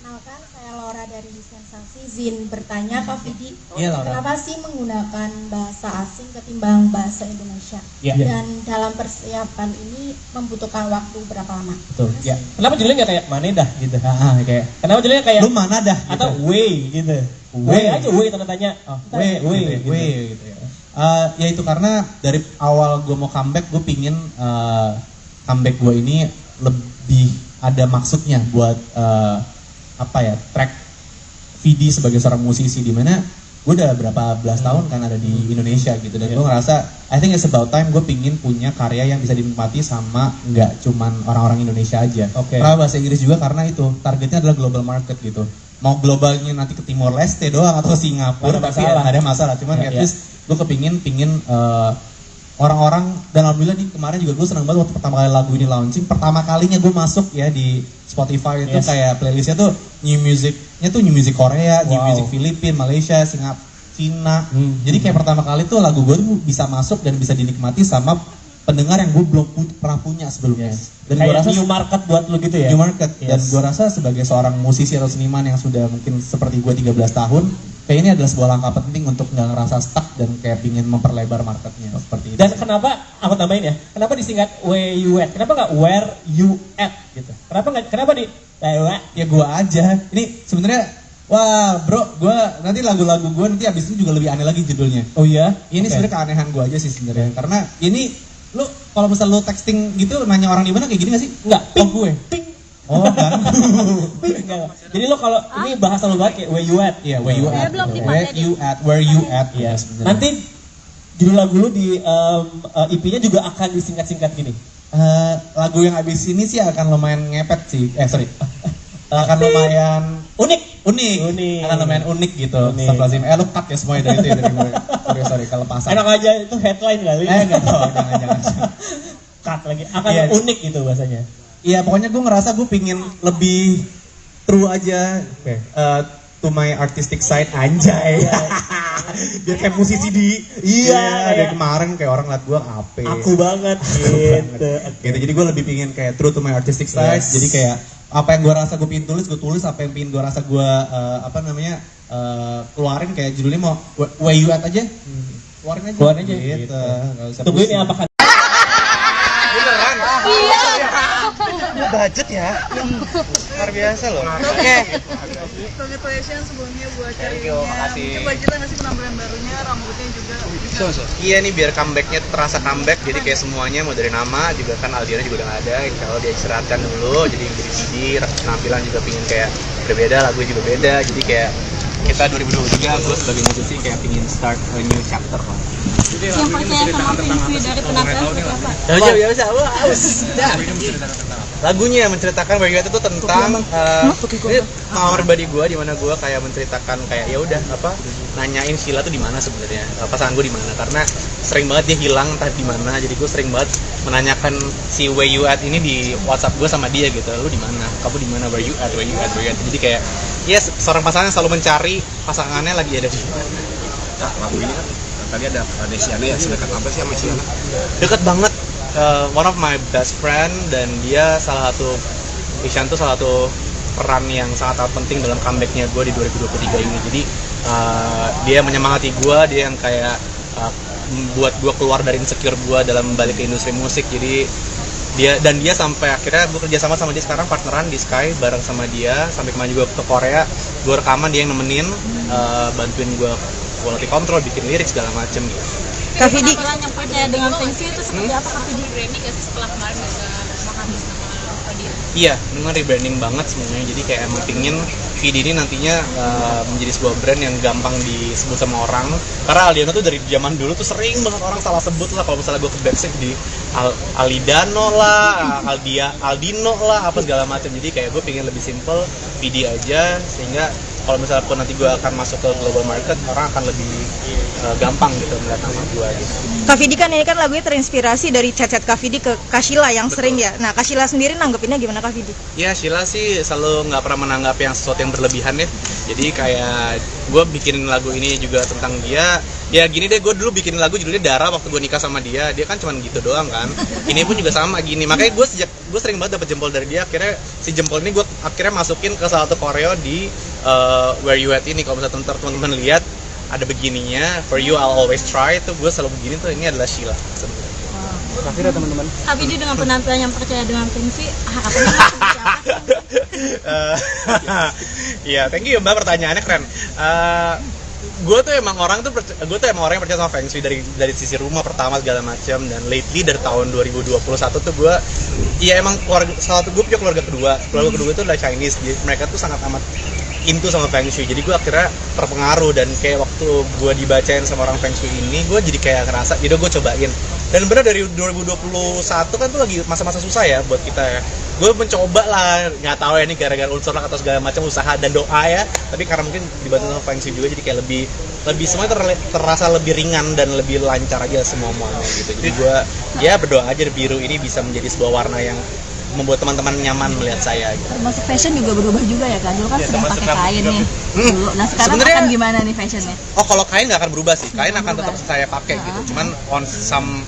Kenalkan, saya Laura dari Sensasi. Izin bertanya Kak Vidi, Iya, Laura. kenapa sih menggunakan bahasa asing ketimbang bahasa Indonesia? Iya. Dan dalam persiapan ini membutuhkan waktu berapa lama? Betul. Ya. Kenapa judulnya nggak kayak mana dah gitu? Kayak Kenapa judulnya kayak lu mana dah gitu. atau way gitu? Way aja way tanda tanya. Way gitu ya. Ya itu karena dari awal gue mau comeback, gue pingin comeback gue ini lebih ada maksudnya buat track Vidi sebagai seorang musisi, dimana gue udah berapa belas tahun kan ada di Indonesia gitu, dan gue ngerasa I think it's about time gue pingin punya karya yang bisa dinikmati sama nggak cuman orang-orang Indonesia aja. Karena bahasa Inggris juga, karena itu targetnya adalah global market gitu. Mau globalnya nanti ke Timor Leste doang atau Singapura, tapi ada masalah. Cuman at least gue pingin orang-orang, dan alhamdulillah nih kemarin juga gue senang banget waktu pertama kali lagu ini launching, pertama kalinya gue masuk ya di Spotify itu kayak playlistnya tuh new music Korea, new music Filipina, Malaysia, Singapura, Cina. Jadi kayak pertama kali tuh lagu gue tuh bisa masuk dan bisa dinikmati sama pendengar yang gue belum pernah punya sebelumnya. Dan gue rasa new market buat lu gitu ya. New market. Dan gue rasa sebagai seorang musisi atau seniman yang sudah mungkin seperti gue 13 tahun, kayak ini adalah sebuah langkah penting untuk nggak ngerasa stuck dan kayak pingin memperlebar marketnya seperti itu. Dan kenapa aku tambahin ya? Kenapa disingkat where you at? Kenapa nggak where you at gitu? Kenapa di ya gue aja. Ini sebenarnya wah bro, gue nanti lagu-lagu gue nanti abis itu juga lebih aneh lagi judulnya. Oh iya? Ini sebenarnya keanehan gue aja sih sebenarnya. Karena ini lu kalau misal lu texting gitu nanya orang di mana kayak gini gak sih? Enggak. Oh gue. Ping. Oh kan. Jadi lo kalau ini bahasa lo banget kayak where you at. Iya, where you at. Where you at. Iya. Nanti judul lagu lu di EP-nya juga akan disingkat-singkat gini. Lagu yang abis ini sih akan lumayan ngepet sih. Akan lumayan unik. unik. Akan lumayan unik gitu. Astagfirullahaladzim. Lu cut ya semuanya dari itu ya dari gue. Sorry kelepasan. Enak aja itu headline kali. Enggak dong, jangan. Cut lagi. Akan unik gitu bahasanya. Iya, pokoknya gue ngerasa gue pingin lebih true aja to my artistic side, anjay. Biar kayak musisi dari kemarin kayak orang liat gue ape. Aku banget gitu. Gitu, jadi gue lebih pingin kayak true to my artistic side. Jadi kayak apa yang gue rasa gue pingin tulis, gue tulis. Apa yang pingin gue rasa gue keluarin, kayak judulnya mau Where You At aja. Keluarin aja. Gitu. Tunggu ini apakah Beneran? Budget ya? Luar biasa loh. Oke. Congratulations sebelumnya buat Thank you, makasih. Coba cerita nggak sih penampilan barunya, rambutnya juga bisa. Iya nih, biar comebacknya terasa comeback. Jadi kayak semuanya mau dari nama juga kan, Aldiano juga udah gak ada. Insya Allah dia istirahatkan dulu. Jadi jadi CD, penampilan juga pingin kayak berbeda, lagu juga beda. Jadi kayak kita 2023, gue sebagai musisi kayak pingin start a new chapter lah. Yang percaya sama Feng-Shui dari penampilan seperti apa? Ya bisa, lagunya menceritakan Where You At itu tentang ini pengalaman pribadi gue, di mana gue kayak menceritakan kayak ya udah nanyain Sheila tuh di mana sebenarnya, pasangan gue di mana, karena sering banget dia hilang entah di mana. Jadi gue sering banget menanyakan si Where You At ini di WhatsApp gue sama dia gitu, lu di mana, kamu di mana, Where You At. Jadi kayak seorang pasangan yang selalu mencari pasangannya lagi ada di mana. Nah, lagu ini kan tadi ada Desiana ya, sedekat apa sih sama Sheila? Dekat banget. One of my best friend, dan dia Ishan tuh salah satu peran yang sangat penting dalam comebacknya gue di 2023 ini. Jadi dia menyemangati gue, dia yang kayak buat gue keluar dari insecure gue dalam balik ke industri musik. Jadi dia sampai akhirnya gue kerja sama dia sekarang, partneran di Sky bareng sama dia, sampai kemarin juga ke Korea, gue rekaman, dia yang nemenin, bantuin gue quality control, bikin lirik segala macem gitu. Kak Vidi, yang percaya dengan Feng-Shui itu seperti apa Kak Vidi? Rebranding gak sih setelah kemarin bisa menghabis nama Aldiano? Iya, dengan rebranding banget semuanya. Jadi kayak emang pingin Vidi ini nantinya menjadi sebuah brand yang gampang disebut sama orang. Karena Aldiano tuh dari zaman dulu tuh sering banget orang salah sebut lah. Kalau misalnya gue ke backstage di Alidano lah, Aldino lah, apa segala macam. Jadi kayak gue pingin lebih simple, Vidi aja, sehingga kalau misalnya pun nanti gue akan masuk ke global market, orang akan lebih gampang gitu melihat nama gue gitu. Kak Vidi kan ini kan lagunya terinspirasi dari chat-chat Kak Vidi ke Kak Sheila yang sering ya. Nah, Kak Sheila sendiri nanggepinnya gimana Kak Vidi? Ya, Sheila sih selalu nggak pernah menanggap yang sesuatu yang berlebihan ya. Jadi kayak gue bikin lagu ini juga tentang dia. Ya gini deh, gue dulu bikin lagu judulnya Dara waktu gue nikah sama dia. Dia kan cuma gitu doang kan. Ini pun juga sama gini. Makanya gue sering banget dapet jempol dari dia. Akhirnya si jempol ini gue akhirnya masukin ke salah satu koreo di Where You At ini. Kalau misalnya teman-teman lihat ada begininya, For You I'll Always Try, itu gue selalu begini tuh, ini adalah Sheila sebenarnya. Terakhir ya teman-teman. Kak Vidi dengan penampilan yang percaya dengan Feng-Shui, harapannya seperti apa? Iya, thank you Mbak, pertanyaannya keren. Gue tuh emang orang yang percaya sama Feng Shui dari sisi rumah pertama segala macam, dan lately dari tahun 2021 tuh gue emang gue punya keluarga kedua itu adalah Chinese. Jadi mereka tuh sangat amat into sama Feng Shui, jadi gue akhirnya terpengaruh, dan kayak waktu gue dibacain sama orang Feng Shui ini, gue jadi kayak ngerasa, yaudah gue cobain. Dan bener dari 2021 kan tuh lagi masa-masa susah ya buat kita ya. Gue mencoba lah, nggak tahu ya ini gara-gara unsur atau segala macam usaha dan doa ya. Tapi karena mungkin dibantu sama Feng Shui juga, jadi kayak lebih semuanya terasa lebih ringan dan lebih lancar aja semuanya gitu. Jadi gue berdoa aja biru ini bisa menjadi sebuah warna yang membuat teman-teman nyaman melihat saya gitu. Termasuk fashion juga berubah juga ya kan? Dulu kan sering pakai kain nih. Dulu. Nah sekarang Sebenarnya, akan gimana nih fashionnya? Oh, kalau kain nggak akan berubah sih. Kain akan tetap saya pakai gitu. Cuman on some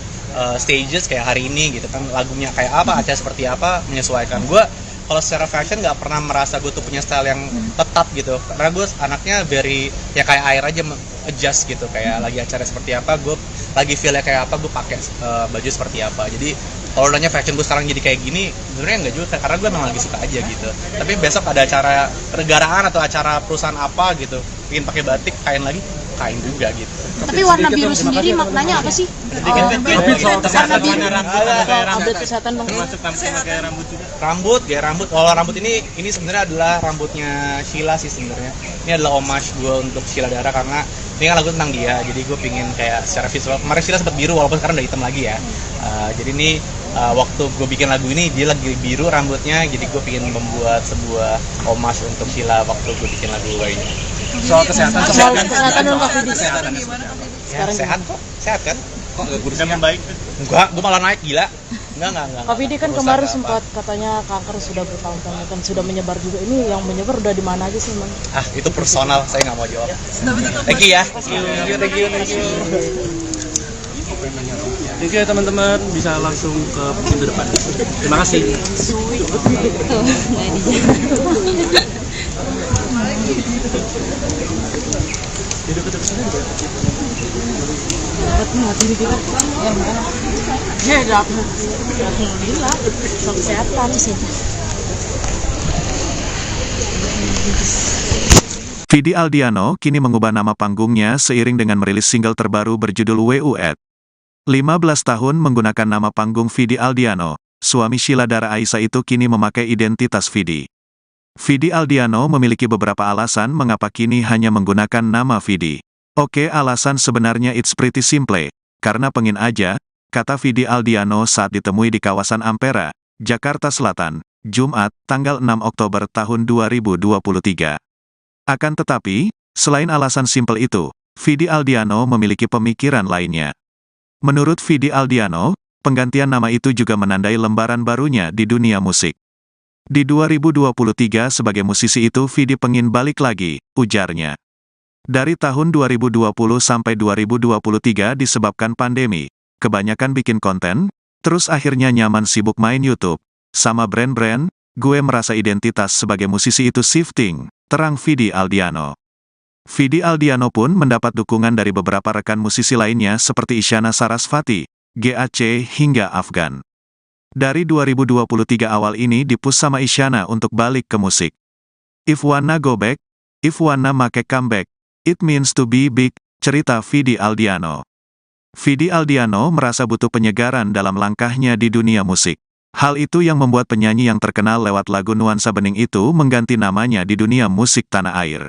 stages kayak hari ini gitu kan, lagunya kayak apa, acara seperti apa, menyesuaikan. Gue kalau secara fashion nggak pernah merasa gue tuh punya style yang tetap gitu, karena gue anaknya very ya kayak air aja, adjust gitu. Kayak lagi acara seperti apa, gue lagi feelnya kayak apa, gue pakai baju seperti apa. Jadi kalau nanya fashion gue sekarang jadi kayak gini, sebenarnya enggak juga, karena gue memang lagi suka aja gitu. Tapi besok ada acara kenegaraan atau acara perusahaan apa gitu, ingin pakai batik, kain lagi, kain juga gitu. Tapi warna biru sendiri maknanya apa sih? Update kesehatan dong. Gaya rambut. Kalau rambut ini sebenarnya adalah rambutnya Sheila sih sebenarnya. Ini adalah homage gue untuk Sheila Dara, karena ini kan lagu tentang dia. Jadi gue pingin kayak secara visual. Kemarin Sheila sempat biru walaupun sekarang udah hitam lagi ya. Jadi ini waktu gue bikin lagu ini dia lagi biru rambutnya, jadi gue pengen membuat sebuah omas untuk Sheila waktu gue bikin lagu gue ini. Soal kesehatan dong Kak Vidi. Ya, sehat kok, sehat kan? Kok nggak kurusnya baik? Enggak, gue malah naik gila. Enggak. Kak Vidi kan kemarin sempat katanya kanker sudah bertahun-tahun kan sudah menyebar juga. Ini yang menyebar udah di mana aja sih, Mang? Ah, itu personal, saya nggak mau jawab. Thank you ya. Thank you. Thank you ya teman-teman, bisa langsung ke pintu depan. Terima kasih. Alhamdulillah, soal kesehatan saja. Vidi Aldiano kini mengubah nama panggungnya seiring dengan merilis single terbaru berjudul WUET. 15 tahun menggunakan nama panggung Vidi Aldiano, suami Sheila Dara Aisha itu kini memakai identitas Vidi. Vidi Aldiano memiliki beberapa alasan mengapa kini hanya menggunakan nama Vidi. Oke, alasan sebenarnya it's pretty simple, karena pengen aja, kata Vidi Aldiano saat ditemui di kawasan Ampera, Jakarta Selatan, Jumat, tanggal 6 Oktober tahun 2023. Akan tetapi, selain alasan simpel itu, Vidi Aldiano memiliki pemikiran lainnya. Menurut Vidi Aldiano, penggantian nama itu juga menandai lembaran barunya di dunia musik. Di 2023 sebagai musisi itu Vidi pengin balik lagi, ujarnya. Dari tahun 2020 sampai 2023 disebabkan pandemi, kebanyakan bikin konten, terus akhirnya nyaman sibuk main YouTube, sama brand-brand, gue merasa identitas sebagai musisi itu shifting, terang Vidi Aldiano. Vidi Aldiano pun mendapat dukungan dari beberapa rekan musisi lainnya seperti Isyana Sarasvati, GAC hingga Afgan. Dari 2023 awal ini dipush sama Isyana untuk balik ke musik. If wanna go back, if wanna make comeback, it means to be big, cerita Vidi Aldiano. Vidi Aldiano merasa butuh penyegaran dalam langkahnya di dunia musik. Hal itu yang membuat penyanyi yang terkenal lewat lagu Nuansa Bening itu mengganti namanya di dunia musik tanah air.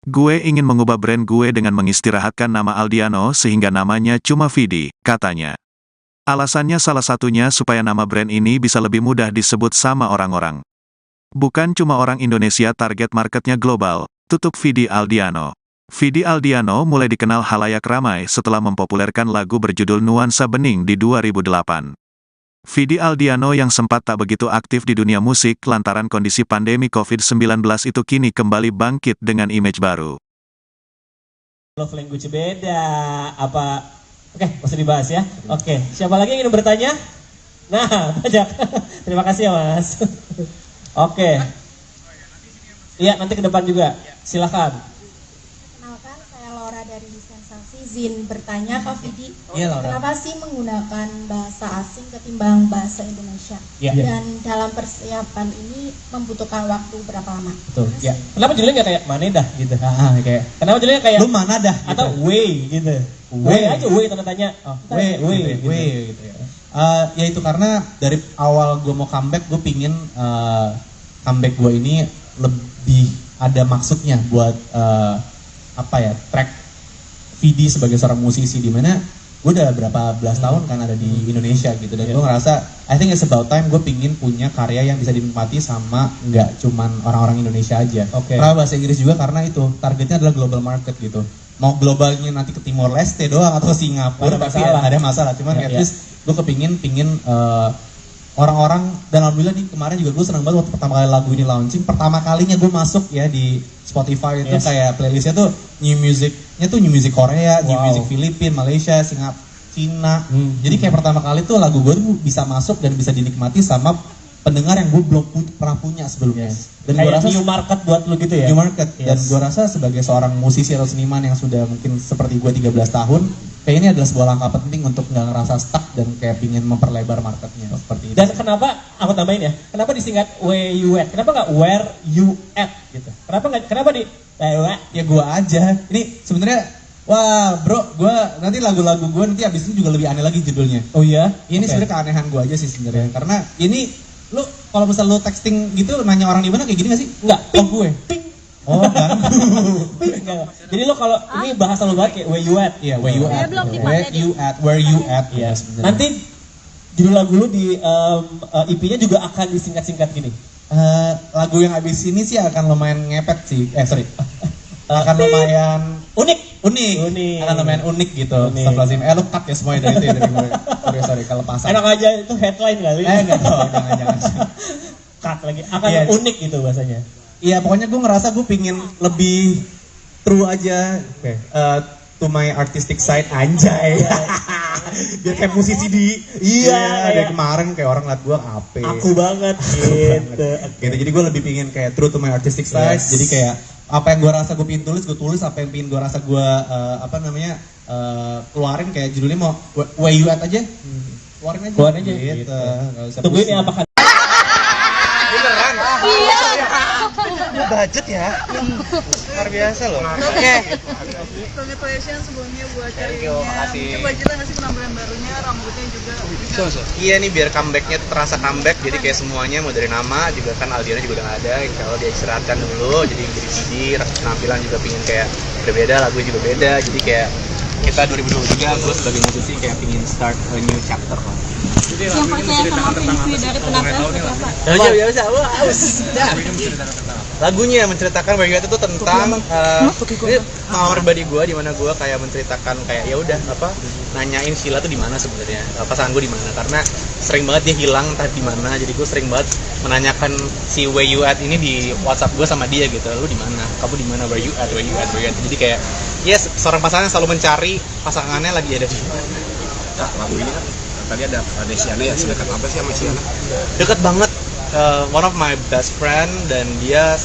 Gue ingin mengubah brand gue dengan mengistirahatkan nama Aldiano sehingga namanya cuma Vidi, katanya. Alasannya salah satunya supaya nama brand ini bisa lebih mudah disebut sama orang-orang. Bukan cuma orang Indonesia target marketnya global, tutup Vidi Aldiano. Vidi Aldiano mulai dikenal halayak ramai setelah mempopulerkan lagu berjudul Nuansa Bening di 2008. Vidi Aldiano yang sempat tak begitu aktif di dunia musik lantaran kondisi pandemi COVID-19 itu kini kembali bangkit dengan image baru. Love language beda, apa? Oke, masih dibahas ya. Oke, siapa lagi yang ingin bertanya? Nah, banyak. Terima kasih ya Mas. Oke. Iya, nanti ke depan juga. Silakan. Kenalkan, saya Laura dari Sensasi. Izin bertanya Kak Vidi, Iya, Laura. kenapa sih menggunakan bahasa asing ketimbang bahasa Indonesia? Iya. Dan dalam persiapan ini membutuhkan waktu berapa lama? Betul. Ya. Kenapa judulnya nggak kayak Manedah gitu? Kayak Kenapa judulnya kayak lu mana dah gitu. atau Way gitu? Way aja, Way tanda tanya. Oh, Way gitu ya. Ya itu karena dari awal gue mau comeback, gue pingin comeback gue ini lebih ada maksudnya buat track Vidi sebagai seorang musisi, di mana gue udah berapa belas tahun kan ada di Indonesia gitu, dan gue ngerasa I think it's about time gue pingin punya karya yang bisa dinikmati sama nggak cuman orang-orang Indonesia aja. Karena bahasa Inggris juga, karena itu targetnya adalah global market gitu. Mau globalnya nanti ke Timor Leste doang atau Singapura, tapi ada masalah. Cuman at least gue pingin orang-orang, dan alhamdulillah nih kemarin juga gue senang banget waktu pertama kali lagu ini launching, pertama kalinya gue masuk ya di Spotify itu kayak playlistnya tuh new music Korea, new music Filipina, Malaysia, Singapura, Cina. Jadi kayak pertama kali tuh lagu gue tuh bisa masuk dan bisa dinikmati sama pendengar yang gue belum pernah punya sebelumnya. Dan gue rasa new market buat lu gitu ya. New market. Dan gue rasa sebagai seorang musisi atau seniman yang sudah mungkin seperti gue 13 tahun, kayak ini adalah sebuah langkah penting untuk nggak ngerasa stuck dan kayak pingin memperlebar marketnya seperti itu. Dan kenapa, aku tambahin ya, kenapa disingkat where you at? Kenapa nggak where you at gitu? Kenapa di ya gue aja. Ini sebenarnya, wah bro, gue nanti lagu-lagu gue nanti abis ini juga lebih aneh lagi judulnya. Oh iya? Ini sebenarnya keanehan gue aja sih sebenarnya. Karena ini, lu kalau misal lu texting gitu nanya orang di mana kayak gini gak sih? Enggak, ping, gue. Ping. Oh kan? Jadi lo kalau ini bahasa lo banget kayak where you at. Iya, where you at. belum Where you at, where you at. Iya. Sebenarnya. Nanti Judul lagu lu di EP-nya juga akan disingkat-singkat gini. Lagu yang abis ini sih akan lumayan ngepet sih. Akan lumayan Unik. Akan lumayan unik gitu. Astagfirullahaladzim. Lu cut ya semuanya dari itu ya dari gue. Sorry kalau pasang. Enak aja itu headline kali. Enggak tahu, jangan. Cut lagi. Akan unik gitu bahasanya. Iya, pokoknya gue ngerasa gue pingin lebih true aja to my artistic side, anjay. Biar kayak musisi dari kemarin kayak orang liat gue ape. Aku banget gitu. Gitu, jadi gue lebih pingin kayak true to my artistic side. Jadi kayak apa yang gue rasa gue pingin tulis, gue tulis. Apa yang pingin gue rasa gue keluarin, kayak judulnya mau where you at aja. Keluarin aja. Gitu. Tungguin ya apakah Beneran? Iya. Budget ya? Luar biasa loh. Oke. Congratulations sebelumnya buat Thank you, makasih. Coba cerita nggak sih penampilan barunya, rambutnya juga. Iya nih, biar comebacknya terasa comeback. Jadi kayak semuanya mau dari nama juga kan, Aldiano juga udah gak ada. Insya Allah dia istirahatkan dulu. Jadi jadi CD, penampilan juga pingin kayak berbeda, lagu juga beda. Jadi kayak kita 2023, gue sebagai musisi kayak pingin start a new chapter lah. Yang percaya sama Fengsi dari penampilan seperti apa? Ya bisa, lagunya menceritakan Where You At itu tentang ini pengalaman pribadi gue, di mana gue kayak menceritakan kayak ya udah nanyain Sheila tuh di mana sebenarnya, pasangan gue di mana, karena sering banget dia hilang entah di mana. Jadi gue sering banget menanyakan si Where You At ini di WhatsApp gue sama dia gitu, lu di mana, kamu di mana, Where You At. Jadi kayak seorang pasangan yang selalu mencari pasangannya lagi ada di mana. Nah, lagu ini kan tadi ada Desiana ya, sedekat apa sih sama Siana? Dekat banget, one of my best friend, dan dia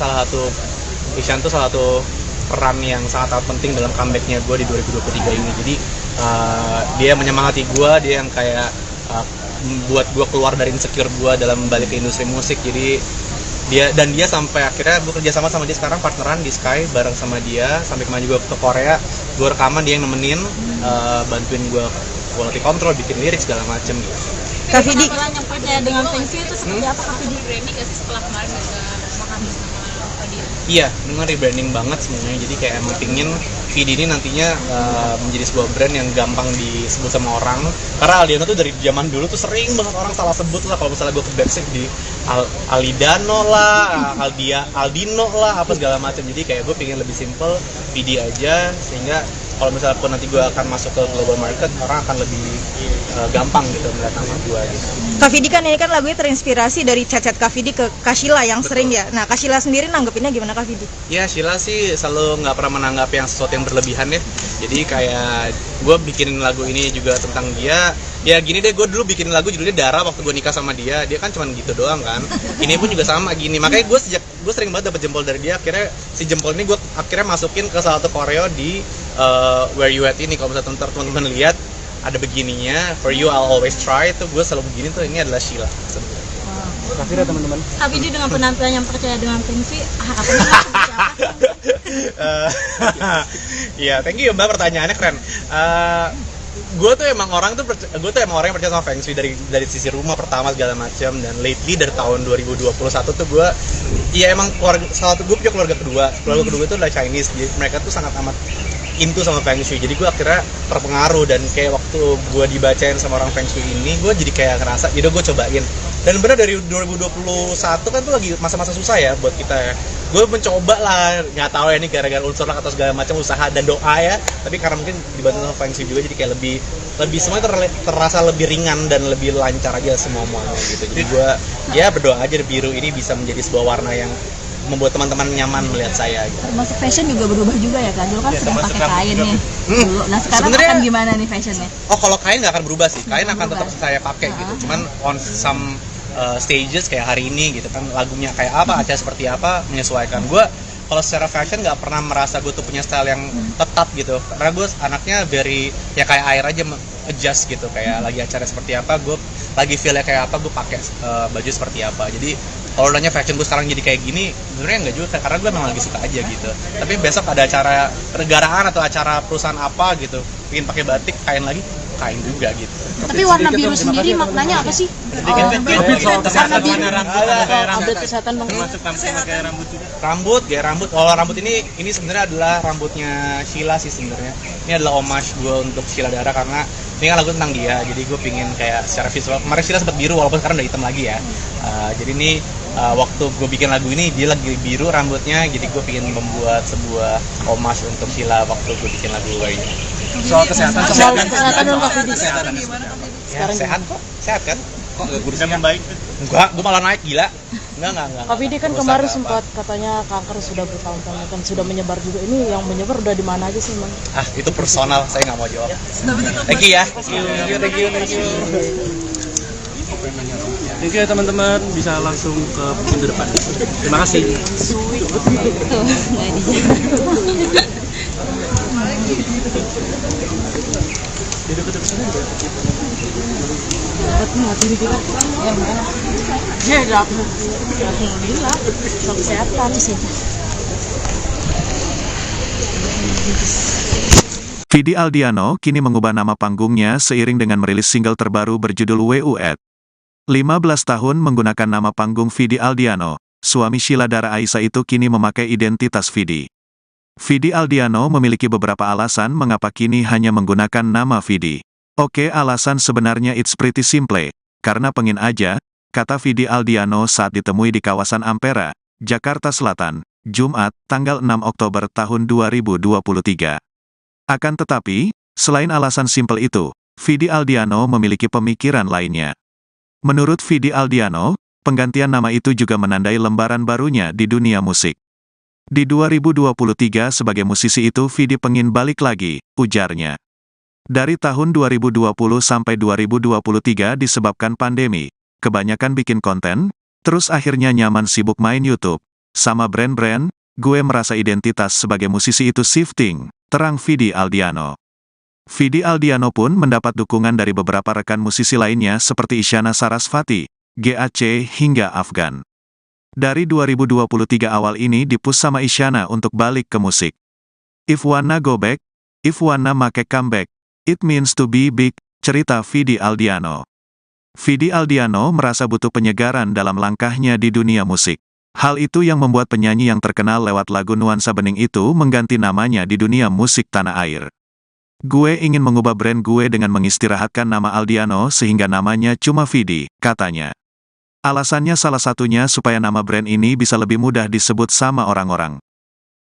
Isyan tuh salah satu peran yang sangat penting dalam comebacknya gue di 2023 ini. Jadi dia menyemangati gue, dia yang kayak buat gue keluar dari insecure gue dalam balik ke industri musik. Jadi dia sampai akhirnya gue kerja sama dia sekarang, partneran di Sky bareng sama dia, sampai kemarin juga ke Korea, gue rekaman, dia yang nemenin, bantuin gue quality control, bikin lirik segala macem gitu. Kak Vidi, yang percaya dengan Fengsi itu seperti apa Kak Vidi? Rebranding gak sih setelah kemarin juga makan sama Aldiano? Iya, dengan rebranding banget semuanya. Jadi kayak emang pingin Vidi ini nantinya menjadi sebuah brand yang gampang disebut sama orang. Karena Aldiano tuh dari zaman dulu tuh sering banget orang salah sebut lah. Kalau misalnya gue ke backstage di Alidano lah, Aldino lah, apa segala macam. Jadi kayak gue pingin lebih simple, Vidi aja, sehingga kalau misalnya pun nanti gue akan masuk ke global market, orang akan lebih gampang gitu melihat nama gue gitu. Kak Vidi kan ini kan lagunya terinspirasi dari chat-chat Kak Vidi ke Kak Sheila yang sering ya. Nah, Kak Sheila sendiri nanggepinnya gimana Kak Vidi? Ya, Sheila sih selalu nggak pernah menanggap yang sesuatu yang berlebihan ya. Jadi kayak gue bikin lagu ini juga tentang dia. Ya gini deh, gue dulu bikin lagu judulnya Dara waktu gue nikah sama dia kan cuman gitu doang kan. Ini pun juga sama gini. Makanya gue sering banget dapet jempol dari dia. Akhirnya si jempol ini gue akhirnya masukin ke salah satu koreo di Where You At ini. Kalau misalnya teman-teman lihat ada begininya, For You I'll Always Try, itu gue selalu begini tuh, ini adalah Sheila sebenarnya. Kasih ya teman-teman. Kak Vidi dengan penampilan yang percaya dengan Fengsi, harapannya seperti apa? Iya, thank you Mbak, pertanyaannya keren. Gue tuh emang orang yang percaya sama Feng Shui dari sisi rumah pertama segala macam, dan lately dari tahun 2021 tuh gue emang gue punya keluarga kedua itu adalah Chinese. Jadi mereka tuh sangat amat into sama Feng Shui, jadi gue akhirnya terpengaruh, dan kayak waktu gue dibacain sama orang Feng Shui ini, gue jadi kayak ngerasa yaudah gue cobain. Dan benar dari 2021 kan tuh lagi masa-masa susah ya buat kita ya. Gue mencoba lah, nggak tahu ya ini gara-gara unsur atau segala macam usaha dan doa ya, tapi karena mungkin dibantu sama Feng Shui juga, jadi kayak lebih semuanya terasa lebih ringan dan lebih lancar aja semuanya gitu. Jadi gue berdoa aja biru ini bisa menjadi sebuah warna yang membuat teman-teman nyaman melihat saya gitu. Termasuk fashion juga berubah juga ya kan? Dulu kan sering pakai kain nih dulu. Nah sekarang sebenarnya, akan gimana nih fashionnya? Oh, kalau kain nggak akan berubah sih, kain akan tetap saya pakai gitu. Cuman on some stages kayak hari ini gitu kan, lagunya kayak apa, acara seperti apa, menyesuaikan. Gue kalau secara fashion nggak pernah merasa gue tuh punya style yang tetap gitu, karena gue anaknya very ya kayak air aja, adjust gitu. Kayak lagi acara seperti apa, gue lagi feelnya kayak apa, gue pakai baju seperti apa. Jadi kalau nanya fashion gue sekarang jadi kayak gini, sebenarnya enggak juga, karena gue memang lagi suka aja gitu. Tapi besok ada acara negaraan atau acara perusahaan apa gitu, ingin pakai batik, kain lagi, kain juga gitu. Tapi warna biru sendiri maknanya apa sih? Update kesehatan bang. Gaya rambut. Kalau rambut ini sebenarnya adalah rambutnya Sheila sih sebenarnya. Ini adalah homage gue untuk Sheila Dara karena ini kan lagu tentang dia. Jadi gue pingin kayak secara visual. Kemarin Sheila sempat biru walaupun sekarang udah hitam lagi ya. Jadi ini waktu gue bikin lagu ini dia lagi biru rambutnya. Jadi gue pingin membuat sebuah homage untuk Sheila waktu gue bikin lagu gue ini. Soal kesehatan dong Kak Vidi. Ya, sehat kok, sehat kan? kok nggak kurusnya membaik? Enggak, gue malah naik gila. Enggak. Kak Vidi kan kemarin sempat katanya kanker sudah bertahun-tahun kan sudah menyebar juga. Ini yang menyebar udah di mana aja sih bang? Itu personal, saya nggak mau jawab. Thank you ya. Thank you. Thank you ya teman-teman, bisa langsung ke pintu depan. Terima kasih. Alhamdulillah, kesehatan sih. Vidi Aldiano kini mengubah nama panggungnya seiring dengan merilis single terbaru berjudul WUET. 15 tahun menggunakan nama panggung Vidi Aldiano, suami Sheila Dara Aisha itu kini memakai identitas Vidi. Vidi Aldiano memiliki beberapa alasan mengapa kini hanya menggunakan nama Vidi. Oke, alasan sebenarnya it's pretty simple, karena pengen aja, kata Vidi Aldiano saat ditemui di kawasan Ampera, Jakarta Selatan, Jumat, tanggal 6 Oktober tahun 2023. Akan tetapi, selain alasan simpel itu, Vidi Aldiano memiliki pemikiran lainnya. Menurut Vidi Aldiano, penggantian nama itu juga menandai lembaran barunya di dunia musik. Di 2023 sebagai musisi itu Vidi pengen balik lagi, ujarnya. Dari tahun 2020 sampai 2023 disebabkan pandemi, kebanyakan bikin konten, terus akhirnya nyaman sibuk main YouTube, sama brand-brand, gue merasa identitas sebagai musisi itu shifting, terang Vidi Aldiano. Vidi Aldiano pun mendapat dukungan dari beberapa rekan musisi lainnya seperti Isyana Sarasvati, GAC hingga Afgan. Dari 2023 awal ini dipush sama Isyana untuk balik ke musik. If wanna go back, if wanna make comeback, it means to be big, cerita Vidi Aldiano. Vidi Aldiano merasa butuh penyegaran dalam langkahnya di dunia musik. Hal itu yang membuat penyanyi yang terkenal lewat lagu Nuansa Bening itu mengganti namanya di dunia musik tanah air. Gue ingin mengubah brand gue dengan mengistirahatkan nama Aldiano sehingga namanya cuma Vidi, katanya. Alasannya salah satunya supaya nama brand ini bisa lebih mudah disebut sama orang-orang.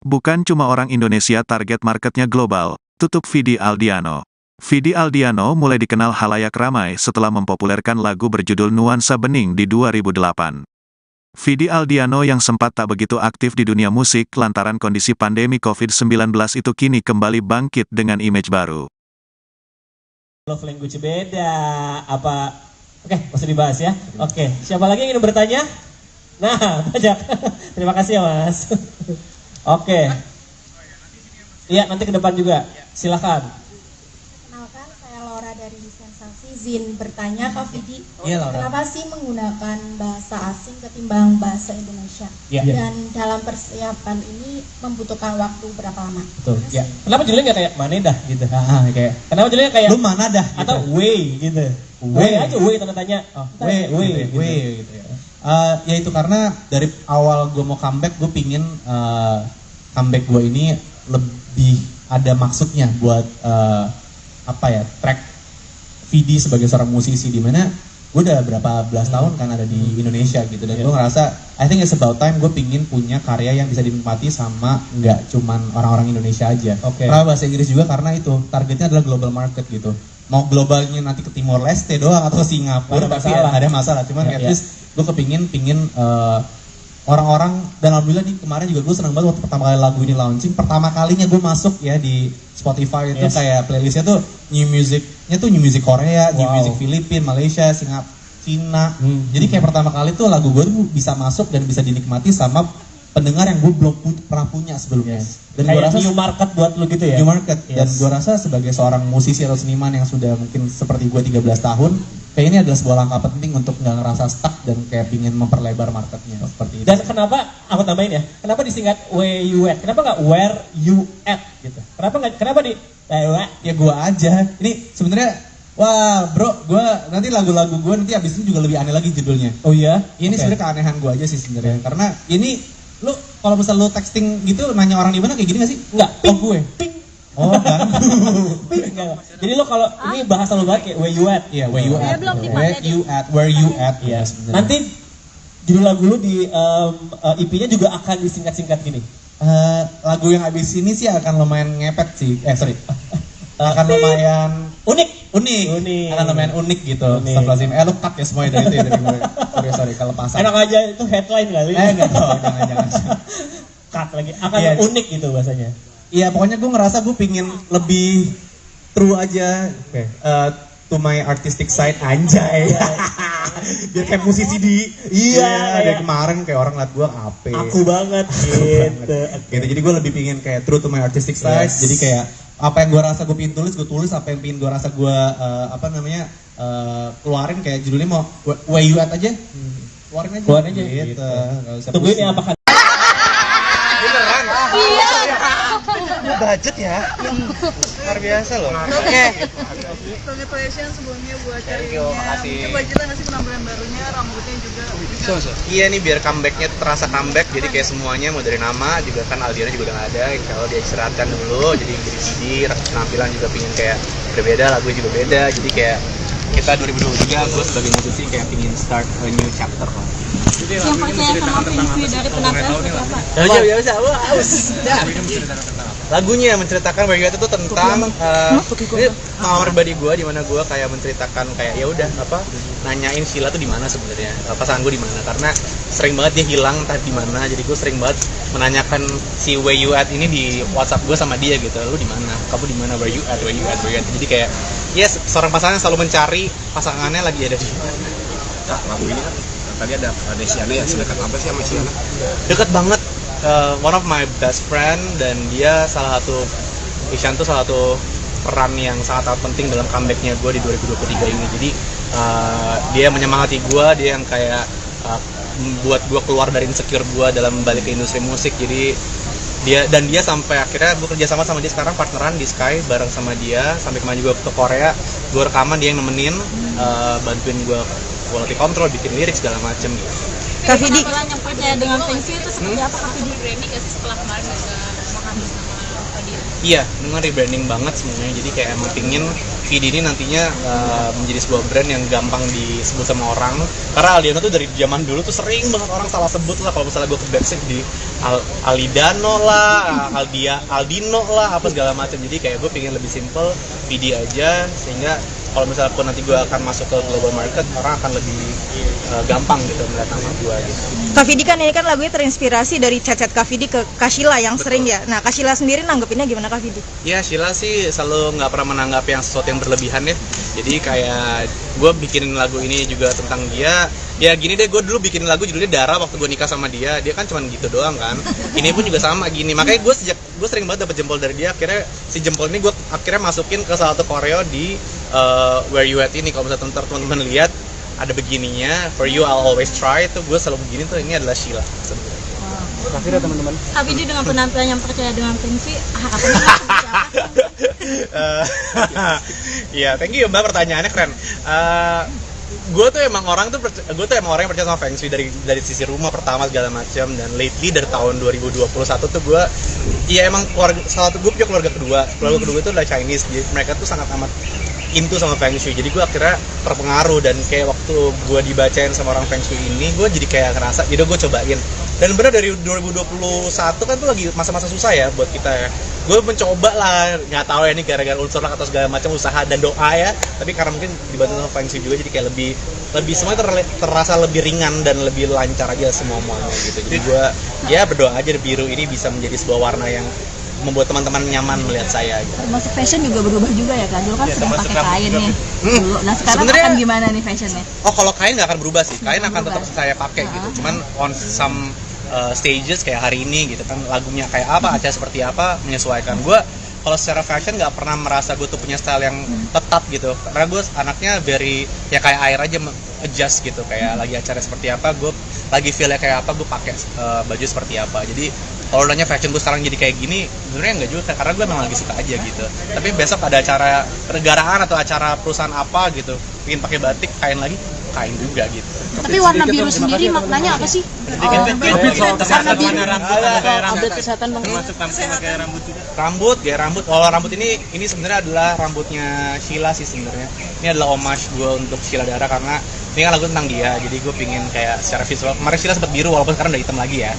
Bukan cuma orang Indonesia, target marketnya global, tutup Vidi Aldiano. Vidi Aldiano mulai dikenal halayak ramai setelah mempopulerkan lagu berjudul Nuansa Bening di 2008. Vidi Aldiano yang sempat tak begitu aktif di dunia musik lantaran kondisi pandemi COVID-19 itu kini kembali bangkit dengan image baru. Love language beda, apa? Oke, masih dibahas ya. Oke, siapa lagi yang ingin bertanya? Nah, banyak. Terima kasih ya Mas. Oke. Iya, nanti ke depan juga. Silakan. Kenalkan, saya Laura dari Sensasi. Izin bertanya Kak Vidi, Iya, Laura. kenapa sih menggunakan bahasa asing ketimbang bahasa Indonesia? Iya. Dan dalam persiapan ini membutuhkan waktu berapa lama? Betul. Ya. Kenapa judulnya nggak kayak Manedah gitu? Kayak Kenapa judulnya kayak lu mana dah gitu. atau Way gitu? Way aja Way tanda tanya. Oh, Way gitu ya. Ya itu karena dari awal gue mau comeback, gue pingin comeback gue ini lebih ada maksudnya buat track Vidi sebagai seorang musisi, di mana gue udah berapa belas tahun kan ada di Indonesia gitu, dan gue ngerasa I think it's about time gue pingin punya karya yang bisa dinikmati sama nggak cuman orang-orang Indonesia aja. Karena bahasa Inggris juga, karena itu targetnya adalah global market gitu. Mau globalnya nanti ke Timor Leste doang atau ke Singapura, tapi ya ada masalah. Cuman at least gue pingin orang-orang, dan alhamdulillah nih kemarin juga gue senang banget waktu pertama kali lagu ini launching, pertama kalinya gue masuk ya di Spotify itu kayak playlistnya tuh new music Korea, new music Filipina, Malaysia, Singapura, Cina. Jadi kayak pertama kali tuh lagu gue tuh bisa masuk dan bisa dinikmati sama pendengar yang gue belum pernah punya sebelumnya. Dan gue rasa new market buat lu gitu ya. New market. Dan gue rasa sebagai seorang musisi atau seniman yang sudah mungkin seperti gue 13 tahun, kayak ini adalah sebuah langkah penting untuk nggak ngerasa stuck dan kayak pingin memperlebar marketnya seperti itu. Dan kenapa aku tambahin ya? Kenapa disingkat where you at? Kenapa nggak where you at gitu? Kenapa di ya gue aja. Ini sebenarnya Wah, bro, nanti lagu-lagu gue nanti abis ini juga lebih aneh lagi judulnya. Oh iya? Ini sebenarnya keanehan gue aja sih sebenarnya. Karena ini lu kalau misal lu texting gitu nanya orang di mana kayak gini gak sih? Enggak, Oh gue. ping. Oh kan. Enggak. Jadi lo kalau ini bahasa lo banget kayak where you at. Iya, where you at. belum Where you at. Iya. Sebenarnya. Nanti judul lagu lu di EP-nya juga akan disingkat-singkat gini. Lagu yang abis ini sih akan lumayan ngepet sih. Akan lumayan Unik. akan lumayan unik gitu. Astagfirullahaladzim. Lu cut ya semuanya dari itu ya dari gue. Sorry kalau pasang. Enak aja itu headline kali. Enggak tahu, jangan. Cut lagi. Akan Iya. unik gitu bahasanya. Iya, pokoknya gue ngerasa gue pingin lebih true aja to my artistic side anjay. Biar kayak musisi di dari kemarin kayak orang liat gue ape. Aku banget gitu. Gitu. Jadi gue lebih pingin kayak true to my artistic side. Yes. Jadi kayak apa yang gue rasa gue pingin tulis, gue tulis. Apa yang pingin gue rasa gue keluarin kayak judulnya mau where you at aja. Keluarin aja. Gitu. Gak usah Tungguin pusing. ya apakah Budget ya, luar biasa loh. Congratulations sebelumnya buat Thank you, makasih. Coba cerita nggak sih penampilan barunya, rambutnya juga. Iya nih biar comebacknya terasa comeback, jadi kayak semuanya mau dari nama juga kan Aldiano juga udah gak ada, kalau dia istirahatkan dulu, jadi jadi CD, penampilan juga pingin kayak berbeda, lagunya juga beda, jadi kayak kita 2023 gue sebagai musisi kayak pingin start a new chapter lah. Yang percaya sama Pinkfeed dari penampilan seperti apa? Ya bisa, lagunya menceritakan Where You At itu tentang ini pengalaman pribadi gue di mana gue kayak menceritakan kayak ya udah nanyain Sheila tuh di mana sebenarnya, pasangan gue di mana, karena sering banget dia hilang entah di mana, jadi gue sering banget menanyakan si Where You At ini di WhatsApp gue sama dia gitu, lu di mana, kamu di mana, Where You At, Where You At, Where You At, jadi kayak yes, seorang pasangan selalu mencari pasangannya lagi ada di mana. Nah, lagu ini kan tadi ada Desiana ya, sedekat apa sih sama Siana? Deket banget, one of my best friend, dan dia Isyan tuh salah satu peran yang sangat penting dalam comebacknya gue di 2023 ini. Jadi dia menyemangati gue, dia yang kayak buat gue keluar dari insecure gue dalam balik ke industri musik. Jadi dia sampai akhirnya gue kerja sama dia sekarang, partneran di Sky bareng sama dia, sampai kemarin juga ke Korea, gue rekaman, dia yang nemenin, bantuin gue quality control, bikin lirik segala macem gitu. Kak Vidi, yang percaya dengan Pinkfeed itu seperti apa Kak Vidi? Rebranding gak sih setelah kemarin juga menghabis sama Fadil? Iya, dengan rebranding banget semuanya. Jadi kayak emang pingin Vidi ini nantinya menjadi sebuah brand yang gampang disebut sama orang. Karena Aldiano tuh dari zaman dulu tuh sering banget orang salah sebut lah. Kalau misalnya gue ke backstage di Alidano lah, Aldino lah, apa segala macam. Jadi kayak gue pingin lebih simple, Vidi aja, sehingga kalau misalnya pun nanti gue akan masuk ke global market, orang akan lebih gampang gitu melihat nama gue gitu. Kak Vidi kan ini kan lagunya terinspirasi dari chat-chat Kak Vidi ke Kak Sheila yang sering ya. Nah, Kak Sheila sendiri nanggepinnya gimana Kak Vidi? Ya, Sheila sih selalu nggak pernah menanggap yang sesuatu yang berlebihan ya. Jadi kayak gue bikinin lagu ini juga tentang dia. Ya gini deh, gue dulu bikin lagu judulnya Dara waktu gue nikah sama dia. Dia kan cuma gitu doang kan. Ini pun juga sama gini. Makanya gue sering banget dapet jempol dari dia. Akhirnya si jempol ini gue akhirnya masukin ke salah satu koreo di Where You At ini. Kalau misalnya teman-teman lihat ada begininya, For You I'll Always Try, itu gue selalu begini tuh, ini adalah Sheila sebenarnya. Kasih ya teman-teman. Kak Vidi dengan penampilan yang percaya dengan Pinkfeed, harapannya seperti apa? Iya, thank you Mbak, pertanyaannya keren. Gue tuh emang orang yang percaya sama Feng Shui dari sisi rumah pertama segala macam, dan lately dari tahun 2021 tuh gue emang gue punya keluarga kedua itu adalah Chinese, jadi mereka tuh sangat amat into sama Feng Shui, jadi gue akhirnya terpengaruh, dan kayak waktu gue dibacain sama orang Feng Shui ini, gue jadi kayak ngerasa, jadi gue cobain. Dan bener dari 2021 kan tuh lagi masa-masa susah ya buat kita ya. Gue mencoba lah, nggak tahu ya ini gara-gara unsur lah atau segala macam usaha dan doa ya. Tapi karena mungkin dibantu sama Feng Shui juga, jadi kayak lebih semuanya terasa lebih ringan dan lebih lancar aja semuanya gitu. Jadi gue berdoa aja biru ini bisa menjadi sebuah warna yang membuat teman-teman nyaman melihat saya gitu. Masuk fashion juga berubah juga ya Kak, dulu kan sering pakai kain nih dulu. Nah sekarang Sebenarnya, akan gimana nih fashionnya? Oh, kalau kain nggak akan berubah sih, kain akan tetap saya pakai gitu. Cuman on some stages kayak hari ini gitu kan, lagunya kayak apa, acara seperti apa, menyesuaikan. Gue kalau secara fashion nggak pernah merasa gue tuh punya style yang tetap gitu, karena gue anaknya very ya kayak air aja, adjust gitu, kayak lagi acara seperti apa, gue lagi feel kayak apa, gue pakai baju seperti apa. Jadi kalau nanya fashion gue sekarang jadi kayak gini, sebenarnya enggak juga, karena gue memang lagi suka aja gitu. Tapi besok ada acara negaraan atau acara perusahaan apa gitu, ingin pakai batik, kain lagi, kain juga gitu. Tapi warna biru sendiri maknanya apa sih? Update kesehatan Bang. Rambut, gaya rambut. Kalau rambut ini sebenarnya adalah rambutnya Sheila sih sebenarnya. Ini adalah homage gue untuk Sheila Dara karena ini kan lagu tentang dia, jadi gue pingin kayak secara visual. Kemarin Sheila sempat biru walaupun sekarang udah hitam lagi ya.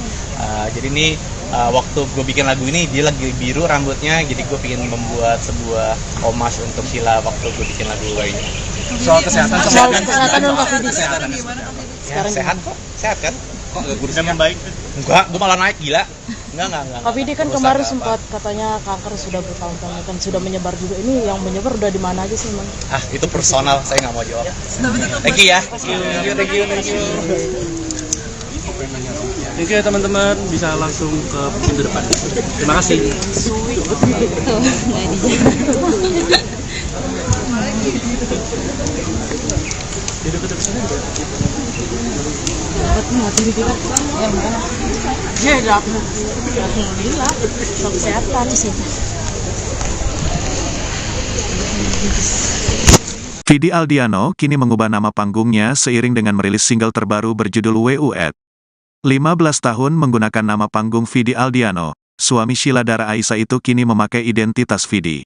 Jadi ini waktu gue bikin lagu ini dia lagi biru rambutnya, jadi gue pingin membuat sebuah homage untuk Sheila waktu gue bikin lagu ini. Soal kesehatan dulu Kak Vidi. Ya, sehat kok, sehat kan? kok nggak kurusnya membaik? Enggak, gue malah naik gila. Enggak. Kak Vidi kan kemarin sempat katanya kanker sudah bertahun-tahun kan sudah menyebar juga. Ini yang menyebar udah di mana aja sih, Bang? Itu personal, saya nggak mau jawab. Thank you ya. Thank you. Thank you ya teman-teman, bisa langsung ke pintu depan. Terima kasih. Alhamdulillah, kesehatan sih. Vidi Aldiano kini mengubah nama panggungnya seiring dengan merilis single terbaru berjudul WUET. 15 tahun menggunakan nama panggung Vidi Aldiano, suami Sheila Dara Aisha itu kini memakai identitas Vidi.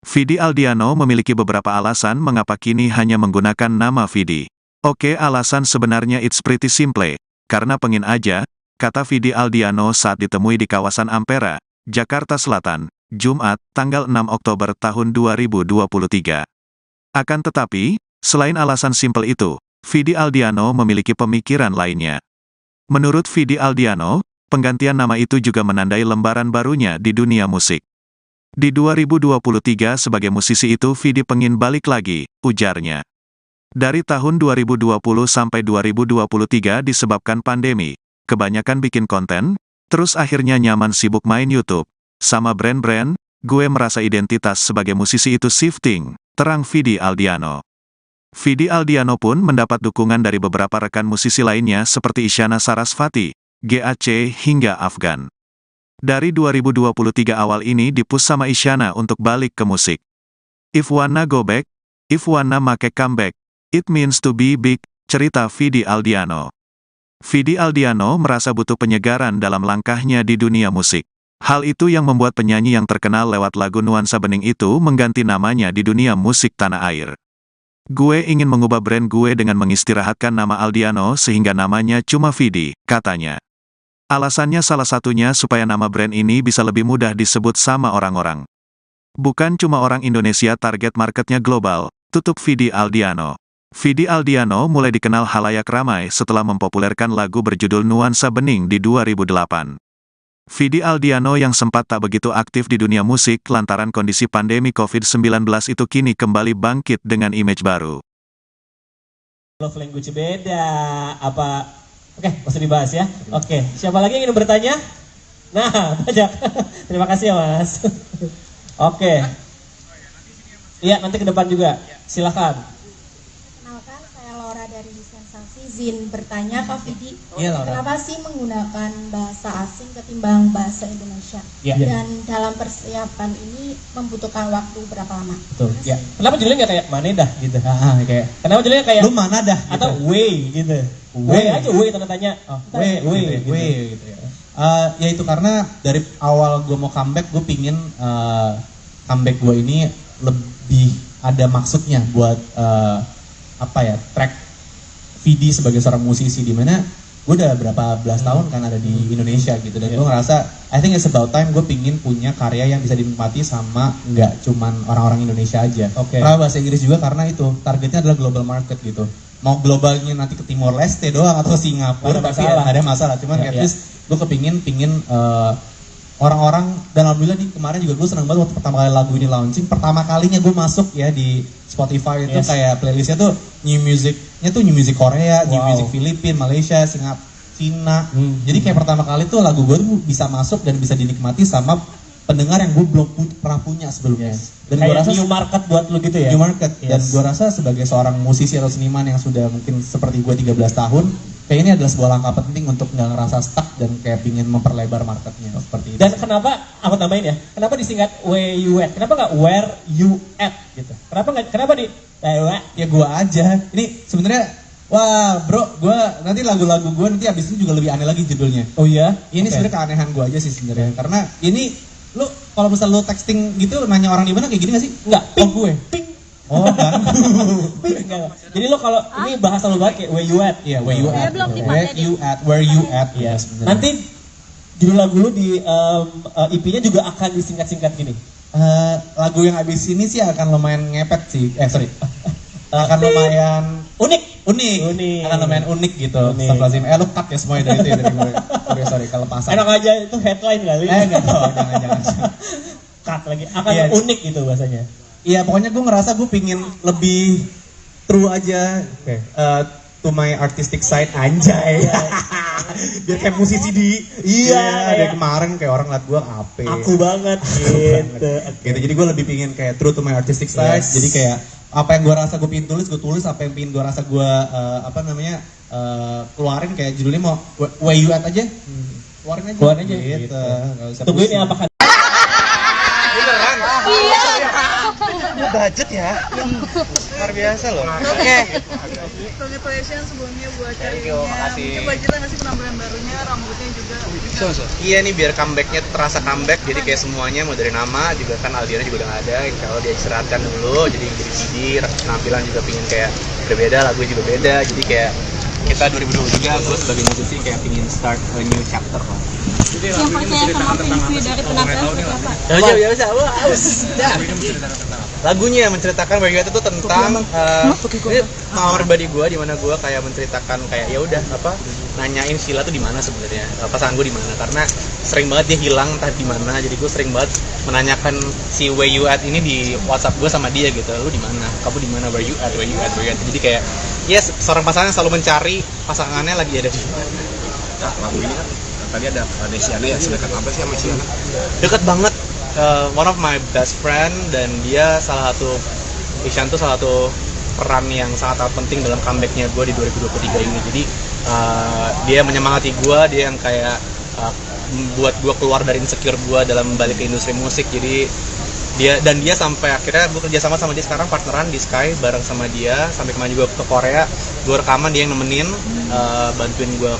Vidi Aldiano memiliki beberapa alasan mengapa kini hanya menggunakan nama Vidi. Oke, alasan sebenarnya it's pretty simple, karena pengen aja, kata Vidi Aldiano saat ditemui di kawasan Ampera, Jakarta Selatan, Jumat, tanggal 6 Oktober tahun 2023. Akan tetapi, selain alasan simpel itu, Vidi Aldiano memiliki pemikiran lainnya. Menurut Vidi Aldiano, penggantian nama itu juga menandai lembaran barunya di dunia musik. Di 2023 sebagai musisi itu Vidi pengen balik lagi, ujarnya. Dari tahun 2020 sampai 2023 disebabkan pandemi, kebanyakan bikin konten, terus akhirnya nyaman sibuk main YouTube, sama brand-brand, gue merasa identitas sebagai musisi itu shifting, terang Vidi Aldiano. Vidi Aldiano pun mendapat dukungan dari beberapa rekan musisi lainnya seperti Isyana Sarasvati, GAC hingga Afgan. Dari 2023 awal ini dipush sama Isyana untuk balik ke musik. If wanna go back, if wanna make comeback, it means to be big, cerita Vidi Aldiano. Vidi Aldiano merasa butuh penyegaran dalam langkahnya di dunia musik. Hal itu yang membuat penyanyi yang terkenal lewat lagu Nuansa Bening itu mengganti namanya di dunia musik tanah air. Gue ingin mengubah brand gue dengan mengistirahatkan nama Aldiano sehingga namanya cuma Vidi, katanya. Alasannya salah satunya supaya nama brand ini bisa lebih mudah disebut sama orang-orang. Bukan cuma orang Indonesia, target marketnya global, tutup Vidi Aldiano. Vidi Aldiano mulai dikenal halayak ramai setelah mempopulerkan lagu berjudul Nuansa Bening di 2008. Vidi Aldiano yang sempat tak begitu aktif di dunia musik lantaran kondisi pandemi COVID-19 itu kini kembali bangkit dengan image baru. Love language beda, apa? Oke, masih dibahas ya. Oke, siapa lagi yang ingin bertanya? Nah, banyak. Terima kasih ya Mas. Oke. Iya, nanti ke depan juga. Silakan. Kenalkan, saya Laura dari Sensasi. Izin bertanya Kak Vidi, Iya, Laura. kenapa sih menggunakan bahasa asing ketimbang bahasa Indonesia? Iya. Dan dalam persiapan ini membutuhkan waktu berapa lama? Betul. Ya. Kenapa judulnya nggak kayak Manedah gitu? Kayak Kenapa judulnya kayak lu mana dah gitu. atau Way gitu? Way aja, Way tanda tanya. Gitu ya. Ya itu karena dari awal gue mau comeback, gue pingin comeback gue ini lebih ada maksudnya buat track Vidi sebagai seorang musisi, di mana gue udah berapa belas tahun kan ada di Indonesia gitu, dan gue ngerasa I think it's about time gue pingin punya karya yang bisa dinikmati sama nggak cuman orang-orang Indonesia aja. Karena bahasa Inggris juga, karena itu targetnya adalah global market gitu. Mau globalnya nanti ke Timor Leste doang atau ke Singapura, tapi ada masalah. Cuman at least gue pingin orang-orang, dan alhamdulillah nih kemarin juga gue senang banget waktu pertama kali lagu ini launching, pertama kalinya gue masuk ya di Spotify itu kayak playlistnya tuh new music Korea, new music Filipina, Malaysia, Singapura, Cina. Jadi kayak pertama kali tuh lagu gue tuh bisa masuk dan bisa dinikmati sama pendengar yang gue belum pernah punya sebelumnya. Dan gue rasa new market buat lu gitu ya. New market. Dan gue rasa sebagai seorang musisi atau seniman yang sudah mungkin seperti gue 13 tahun, kayak ini adalah sebuah langkah penting untuk nggak ngerasa stuck dan kayak pingin memperlebar marketnya seperti itu. Dan kenapa aku tambahin ya? Kenapa disingkat where you at? Kenapa nggak where you at gitu? Kenapa di ya gua aja. Ini sebenarnya wah bro, gua nanti lagu-lagu gua nanti abis ini juga lebih aneh lagi judulnya. Oh iya? Ini sebenarnya keanehan gua aja sih sebenarnya. Karena ini lu kalau misal lu texting gitu nanya orang di mana kayak gini gak sih? Enggak. Oh gue. Oh kan. Enggak. Jadi lo kalau ini bahasa lo banget kayak where you at. Iya, where you at. Where you at. Iya sebenarnya. Nanti judul lagu lu di EP-nya juga akan disingkat-singkat gini. Lagu yang abis ini sih akan lumayan ngepet sih. Akan lumayan unik. Akan lumayan unik gitu. Astagfirullahaladzim. Lu cut ya semuanya dari itu ya dari gue. Sorry kelepasan. Enak aja itu headline kali. Enggak tahu, jangan. Cut lagi. Akan unik gitu bahasanya. Iya pokoknya gue ngerasa gue pingin lebih true aja to my artistic side anjay. Biar kayak musisi dari kemarin kayak orang liat gue ape. Aku banget gitu. Gitu jadi gue lebih pingin kayak true to my artistic side. Jadi kayak apa yang gue rasa gue pingin tulis, gue tulis. Apa yang pingin gue rasa gue keluarin kayak judulnya mau where you at aja. Keluarin aja gitu. Tungguin ya apakah beneran? Iya. Budget ya? Luar biasa loh. Oke. Congratulations sebelumnya buat karirnya. Mungkin budgetnya nggak sih penampilan barunya, rambutnya juga. Iya nih biar comebacknya terasa comeback. Jadi kayak semuanya mau dari nama juga kan Aldiana juga udah nggak ada. Kalau dia istirahatkan dulu, jadi jadi CD, penampilan juga pingin kayak berbeda, lagu juga beda. Jadi kayak kita 2023 gue sebagai musisi kayak pingin start a new chapter lah. Yang percaya sama Vinci dari penampilan seperti apa? Ya bisa. Lagunya menceritakan Where You At itu tentang ini pengalaman pribadi gue di mana gue kayak menceritakan kayak ya udah nanyain Sheila tuh di mana sebenarnya, pasangan gue di mana, karena sering banget dia hilang entah di mana. Jadi gue sering banget menanyakan si Where You At ini di WhatsApp gue sama dia gitu, lu di mana, kamu di mana, Where You At. Jadi kayak seorang pasangan selalu mencari pasangannya lagi ada di mana. Nah, lagu ini kan tadi ada Desiana ya, sedekat apa sih sama Siana? Dekat banget. One of my best friend, dan dia Ishan tuh salah satu peran yang sangat penting dalam comebacknya gue di 2023 ini. Jadi dia menyemangati gue, dia yang kayak buat gue keluar dari insecure gue dalam balik ke industri musik. Jadi dia sampai akhirnya gue kerja sama dia sekarang partneran di Sky bareng sama dia, sampai kemarin juga ke Korea, gue rekaman, dia yang nemenin, bantuin gue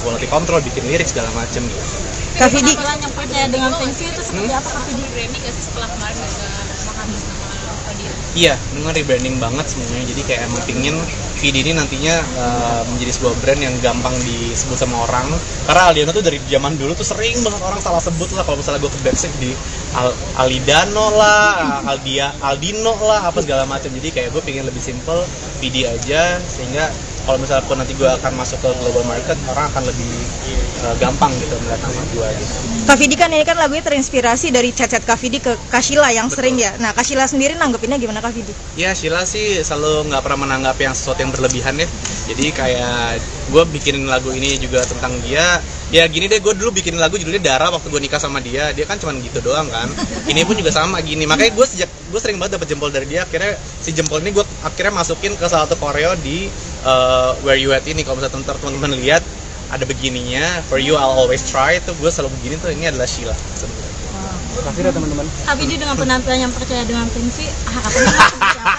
quality control, bikin lirik segala macem gitu. Kak Vidi, yang percaya dengan Vinci itu seperti apa Kak Vidi? Branding gak sih setelah kemarin juga menghabis nama Fadil? Iya, dengan rebranding banget semuanya. Jadi kayak emang pingin Vidi ini nantinya menjadi sebuah brand yang gampang disebut sama orang. Karena Aldiano tuh dari zaman dulu tuh sering banget orang salah sebut lah. Kalau misalnya gue ke backstage di Alidano lah, Aldino lah, apa segala macam. Jadi kayak gue pingin lebih simple, Vidi aja, sehingga kalau misalnya nanti gue akan masuk ke global market, orang akan lebih gampang gitu melihat nama gue gitu. Kak Vidi kan ini kan lagunya terinspirasi dari chat-chat Kak Vidi ke Kak Sheila yang sering ya. Nah Kak Sheila sendiri nanggepinnya gimana Kak Vidi? Ya Sheila sih selalu nggak pernah menanggap yang sesuatu yang berlebihan ya. Jadi kayak gue bikin lagu ini juga tentang dia. Ya gini deh, gue dulu bikin lagu judulnya Dara waktu gue nikah sama dia. Dia kan cuma gitu doang kan. Ini pun juga sama gini. Makanya gue sering banget dapet jempol dari dia. Akhirnya si jempol ini gue akhirnya masukin ke salah satu koreo di Where You At ini. Kalau misalnya teman-teman lihat ada begininya, For You I'll Always Try, itu gue selalu begini tuh, ini adalah Sheila sebenarnya. Makasih ya teman-teman. Kak Vidi dengan penampilan yang percaya dengan Vinci, harapannya seperti apa?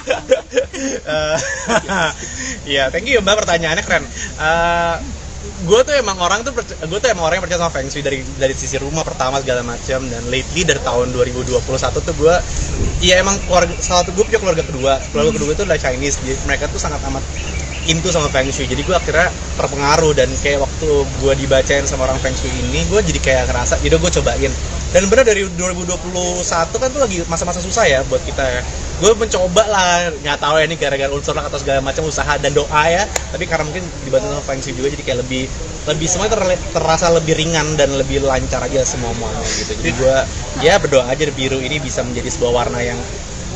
Iya, thank you Mbak, pertanyaannya keren. Gue tuh emang orang yang percaya sama Feng Shui dari sisi rumah pertama segala macam, dan lately dari tahun 2021 tuh gue emang gue punya keluarga kedua itu adalah Chinese, jadi mereka tuh sangat amat into sama Feng Shui. Jadi gue akhirnya terpengaruh, dan kayak waktu gue dibacain sama orang Feng Shui ini, gue jadi kayak ngerasa, jadi gue cobain. Dan bener dari 2021 kan tuh lagi masa-masa susah ya buat kita ya. Gue mencoba lah, nggak tahu ya ini gara-gara unsur lah atau segala macam usaha dan doa ya. Tapi karena mungkin dibantu sama Feng Shui juga, jadi kayak lebih semuanya terasa lebih ringan dan lebih lancar aja semuanya gitu. Jadi gue berdoa aja biru ini bisa menjadi sebuah warna yang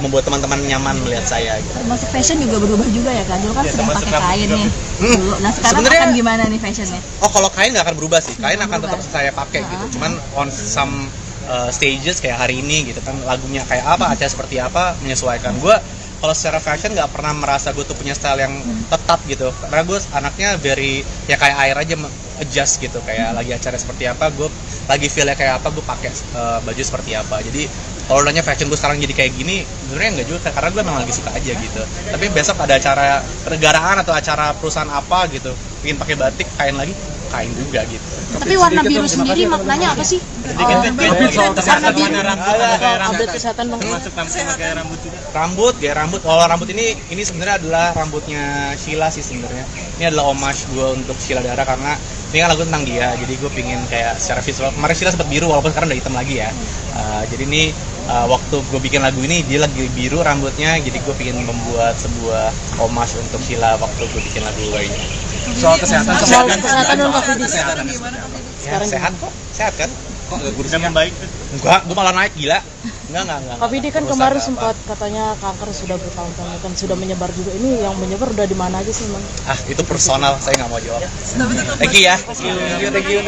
membuat teman-teman nyaman melihat saya gitu. Termasuk fashion juga berubah juga ya Kak, dulu kan sering pakai kain nih dulu. Nah sekarang akan gimana nih fashionnya? Oh kalau kain nggak akan berubah sih, kain akan tetap saya pakai gitu. Cuman on some stages kayak hari ini gitu kan, lagunya kayak apa, acara seperti apa, menyesuaikan. Gue kalau secara fashion nggak pernah merasa gue tuh punya style yang tetap gitu, karena gue anaknya very ya kayak air aja, adjust gitu, kayak lagi acara seperti apa gue lagi feelnya kayak apa gue pakai baju seperti apa. Jadi kalau nanya fashion gue sekarang jadi kayak gini, sebenarnya enggak juga, karena gue memang lagi suka aja gitu. Tapi besok ada acara kenegaraan atau acara perusahaan apa gitu, ingin pakai batik, kain lagi, kain juga gitu. Tapi warna biru sendiri maknanya apa sih? Update kesehatan dong. Rambut, gaya rambut. Kalau rambut ini sebenarnya adalah rambutnya Sheila sih sebenarnya. Ini adalah homage gue untuk Sheila Dara, karena ini kan lagu tentang dia, jadi gue pingin kayak secara visual. Kemarin Sheila sempat biru, walaupun sekarang udah hitam lagi ya. Jadi ini waktu gue bikin lagu ini dia lagi biru rambutnya, jadi gue pingin membuat sebuah homage untuk Sheila waktu gue bikin lagu ini. Soal kesehatan dong Kak Vidi. Ya, sehat kok, sehat kan? Kok nggak udah kurusnya? membaik? Enggak, gue malah naik, gila. Enggak. Kak Vidi kan kemarin sempat katanya kanker sudah bertahun-tahun kan sudah menyebar juga. Ini yang menyebar udah di mana aja sih, Man? Ah, itu personal, saya nggak mau jawab. Thank you ya. Thank you.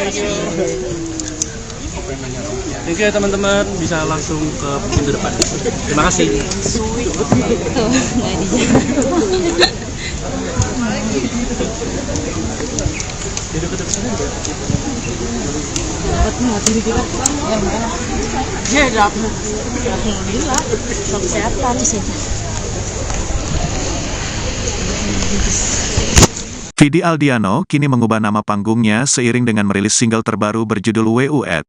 Thank you ya teman-teman, bisa langsung ke pintu depan. Terima kasih. Ya, alhamdulillah. Kesehatan sih. Vidi Aldiano kini mengubah nama panggungnya seiring dengan merilis single terbaru berjudul WUET.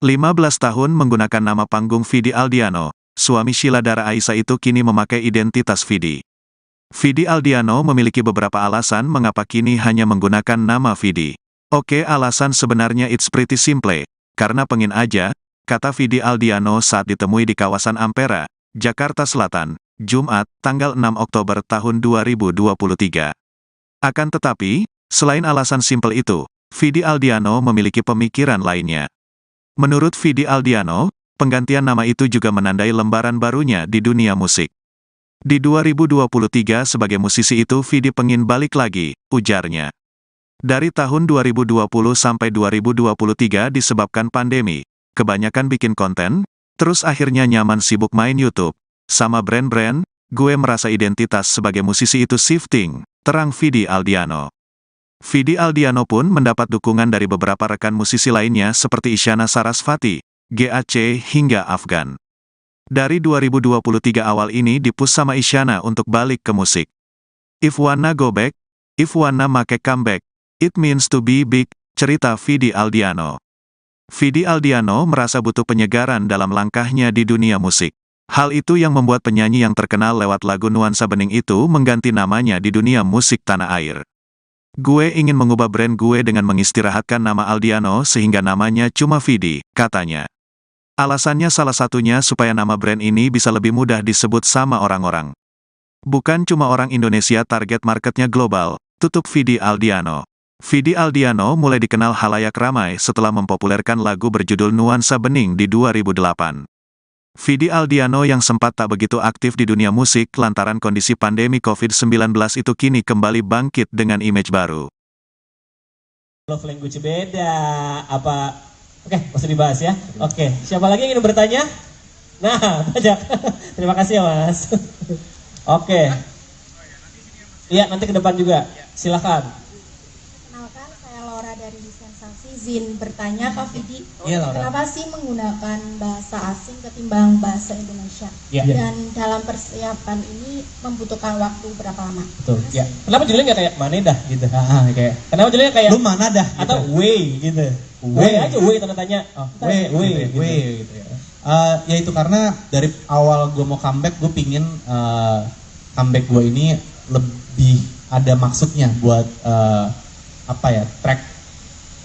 15 tahun menggunakan nama panggung Vidi Aldiano, suami Sheila Dara Aisha itu kini memakai identitas Vidi. Vidi Aldiano memiliki beberapa alasan mengapa kini hanya menggunakan nama Vidi. Oke, alasan sebenarnya it's pretty simple, karena pengen aja, kata Vidi Aldiano saat ditemui di kawasan Ampera, Jakarta Selatan, Jumat, tanggal 6 Oktober tahun 2023. Akan tetapi, selain alasan simpel itu, Vidi Aldiano memiliki pemikiran lainnya. Menurut Vidi Aldiano, penggantian nama itu juga menandai lembaran barunya di dunia musik. Di 2023 sebagai musisi itu Vidi pengin balik lagi, ujarnya. Dari tahun 2020 sampai 2023 disebabkan pandemi, kebanyakan bikin konten, terus akhirnya nyaman sibuk main YouTube, sama brand-brand, gue merasa identitas sebagai musisi itu shifting, terang Vidi Aldiano. Vidi Aldiano pun mendapat dukungan dari beberapa rekan musisi lainnya seperti Isyana Sarasvati, GAC hingga Afgan. Dari 2023 awal ini dipush sama Isyana untuk balik ke musik. If wanna go back, if wanna make comeback, it means to be big, cerita Vidi Aldiano. Vidi Aldiano merasa butuh penyegaran dalam langkahnya di dunia musik. Hal itu yang membuat penyanyi yang terkenal lewat lagu Nuansa Bening itu mengganti namanya di dunia musik tanah air. Gue ingin mengubah brand gue dengan mengistirahatkan nama Aldiano sehingga namanya cuma Vidi, katanya. Alasannya salah satunya supaya nama brand ini bisa lebih mudah disebut sama orang-orang. Bukan cuma orang Indonesia, target marketnya global, tutup Vidi Aldiano. Vidi Aldiano mulai dikenal halayak ramai setelah mempopulerkan lagu berjudul Nuansa Bening di 2008. Vidi Aldiano yang sempat tak begitu aktif di dunia musik lantaran kondisi pandemi COVID-19 itu kini kembali bangkit dengan image baru. Love language beda, apa? Oke, masih dibahas ya. Oke, siapa lagi yang ingin bertanya? Nah, banyak. Terima kasih ya Mas. Oke. Iya, nanti ke depan juga. Silakan. Kenalkan, saya Laura dari Sensasi. Izin bertanya Kak Vidi, Iya, Laura. kenapa sih menggunakan bahasa asing ketimbang bahasa Indonesia? Iya. Dan dalam persiapan ini membutuhkan waktu berapa lama? Betul. Ya. Kenapa judulnya nggak kayak mana dah gitu? Kayak Kenapa judulnya kayak lu mana dah gitu. atau way gitu? Way aja, way tanda tanya. Oh, way gitu. gitu ya. Ya itu karena dari awal gue mau comeback, gue pingin comeback gue ini lebih ada maksudnya buat track